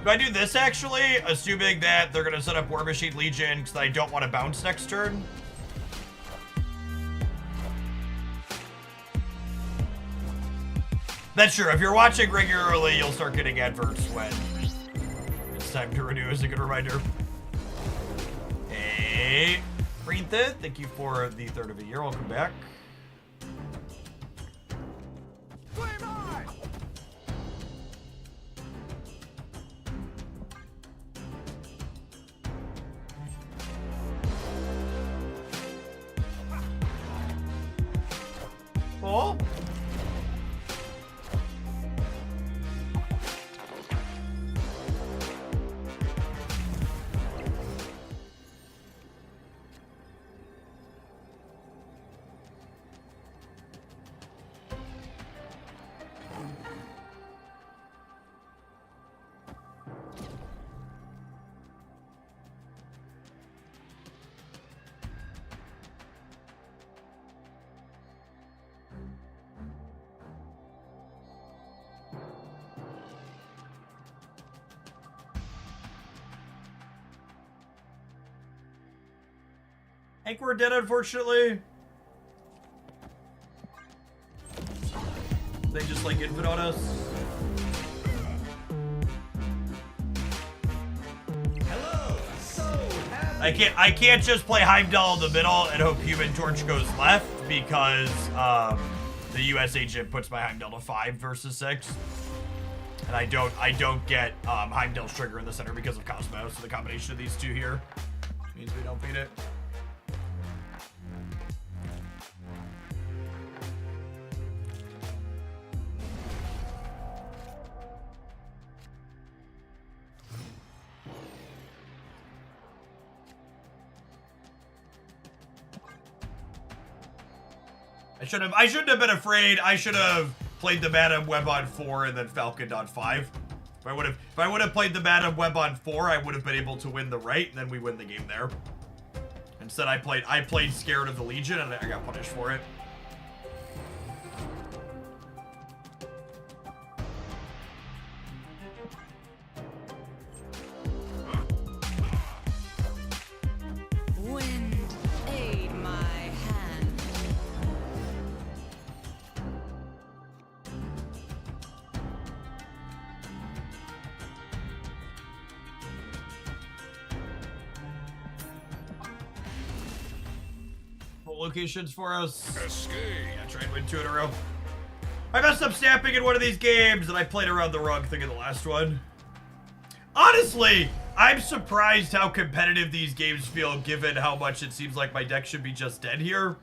Do I do this actually, assuming that they're gonna set up War Machine Legion because I don't want to bounce next turn? That's true. If you're watching regularly, you'll start getting adverts when it's time to renew, as a good reminder. Hey, Breathe, thank you for the third of a year. Welcome back. Oh. I think we're dead, unfortunately. They just like infinite on us. Hello, so happy. I can't just play Heimdall in the middle and hope Human Torch goes left because the US agent puts my Heimdall to 5 versus 6. And I don't get Heimdall's trigger in the center because of Cosmo, so the combination of these two here means we don't beat it. I shouldn't have been afraid. I should have played the Madam Web on 4 and then Falcon on 5. If I would have played the Madam Web on 4, I would have been able to win the right, and then we win the game there. Instead, I played scared of the Legion, and I got punished for it. Wind, aid my hand. What locations for us? Escape. Yeah, try and win 2 in a row. I messed up snapping in one of these games, and I played around the wrong thing in the last one. Honestly, I'm surprised how competitive these games feel, given how much it seems like my deck should be just dead here.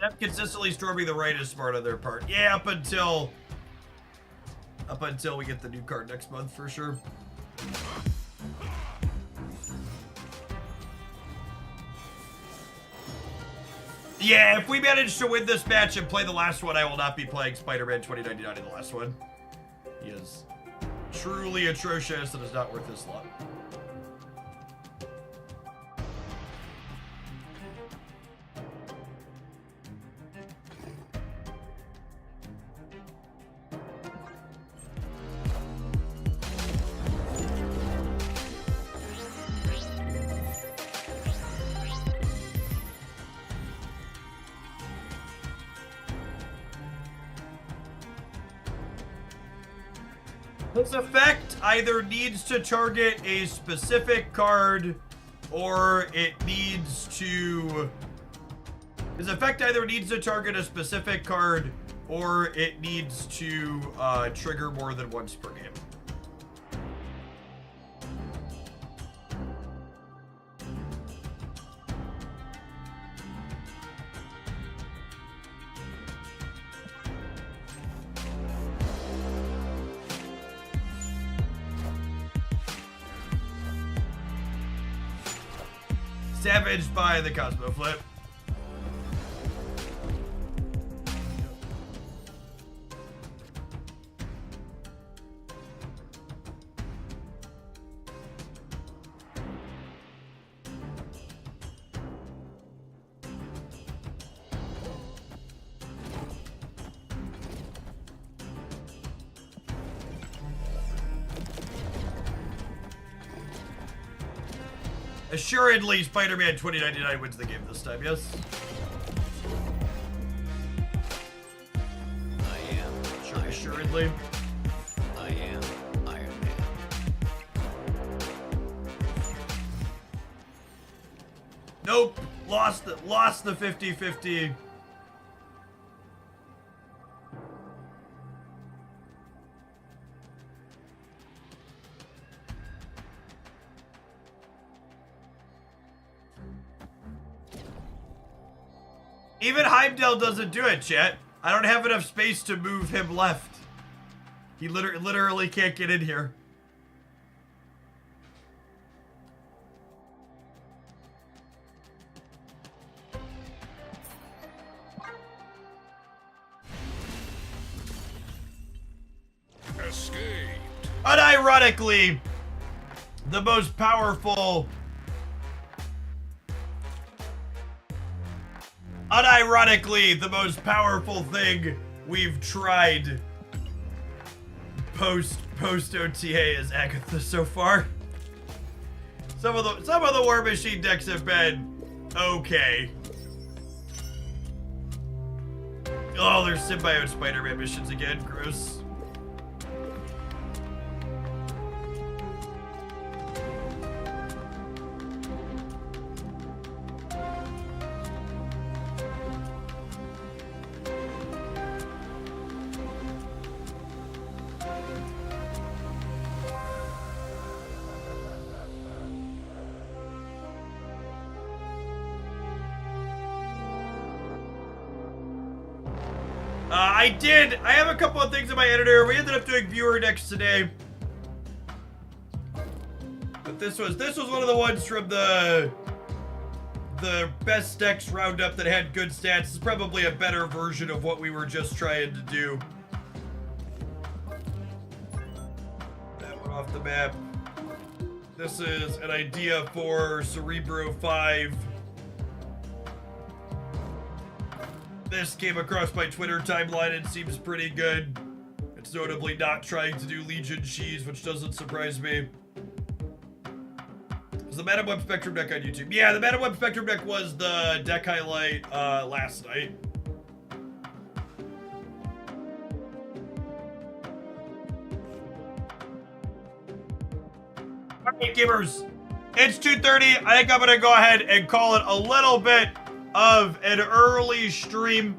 Them consistently storming the right is smart on their part. Yeah, up until we get the new card next month for sure. Yeah, if we manage to win this match and play the last one, I will not be playing Spider-Man 2099 in the last one. He is truly atrocious and is not worth this lot. This effect either needs to target a specific card or it needs to... This effect either needs to target a specific card or it needs to trigger more than once per game. Savaged by the Cosmo Flip. Assuredly, Spider-Man 2099 wins the game this time, yes? I am. Sure, assuredly. I am Iron Man. Nope. Lost the 50-50. Even Heimdall doesn't do it, chat. I don't have enough space to move him left. He literally can't get in here. Escaped. Unironically, the most powerful... Unironically, the most powerful thing we've tried post OTA is Agatha so far. Some of the War Machine decks have been okay. Oh, there's symbiote Spider-Man missions again. Gross. I have a couple of things in my editor. We ended up doing viewer decks today. But this was one of the ones from the best decks roundup that had good stats. It's probably a better version of what we were just trying to do. That one off the map. This is an idea for Cerebro 5. This came across my Twitter timeline and seems pretty good. It's notably not trying to do Legion Cheese, which doesn't surprise me. Was the Madam Web Spectrum deck on YouTube? Yeah, the Madam Web Spectrum deck was the deck highlight last night. Alright, gamers. It's 2:30. I think I'm gonna go ahead and call it a little bit of an early stream.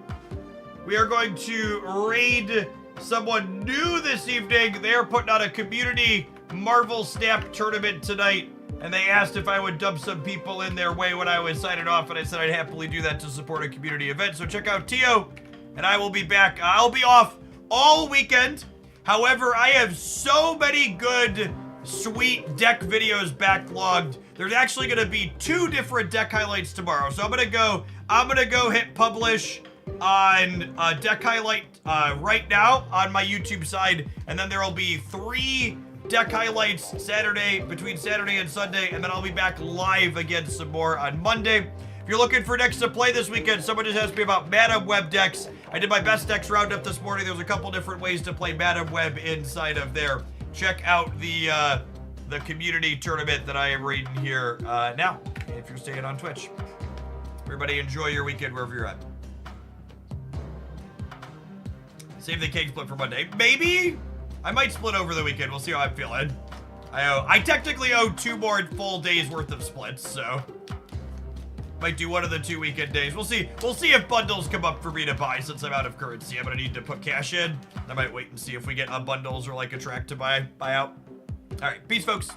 We are going to raid someone new this evening. They are putting on a community Marvel Snap tournament tonight. and they asked if I would dump some people in their way when I was signing off, and I said I'd happily do that to support a community event. So check out Tio, and I will be back. I'll be off all weekend. However, I have so many good, sweet deck videos backlogged. There's actually going to be 2 different deck highlights tomorrow. So I'm gonna go hit publish on deck highlight right now on my YouTube side, and then there will be 3 deck highlights between Saturday and Sunday, and then I'll be back live again some more on Monday. If you're looking for decks to play this weekend, someone just asked me about Madam Web decks. I did my best decks roundup this morning. There's a couple different ways to play Madam Web inside of there. Check out the community tournament that I am reading here now, if you're staying on Twitch. Everybody enjoy your weekend wherever you're at. Save the cake split for Monday. Maybe I might split over the weekend. We'll see how I'm feeling. I technically owe 2 more full days worth of splits, so might do one of the 2 weekend days. We'll see. We'll see if bundles come up for me to buy since I'm out of currency. I'm gonna need to put cash in. I might wait and see if we get bundles or like a track to buy out. All right, peace, folks.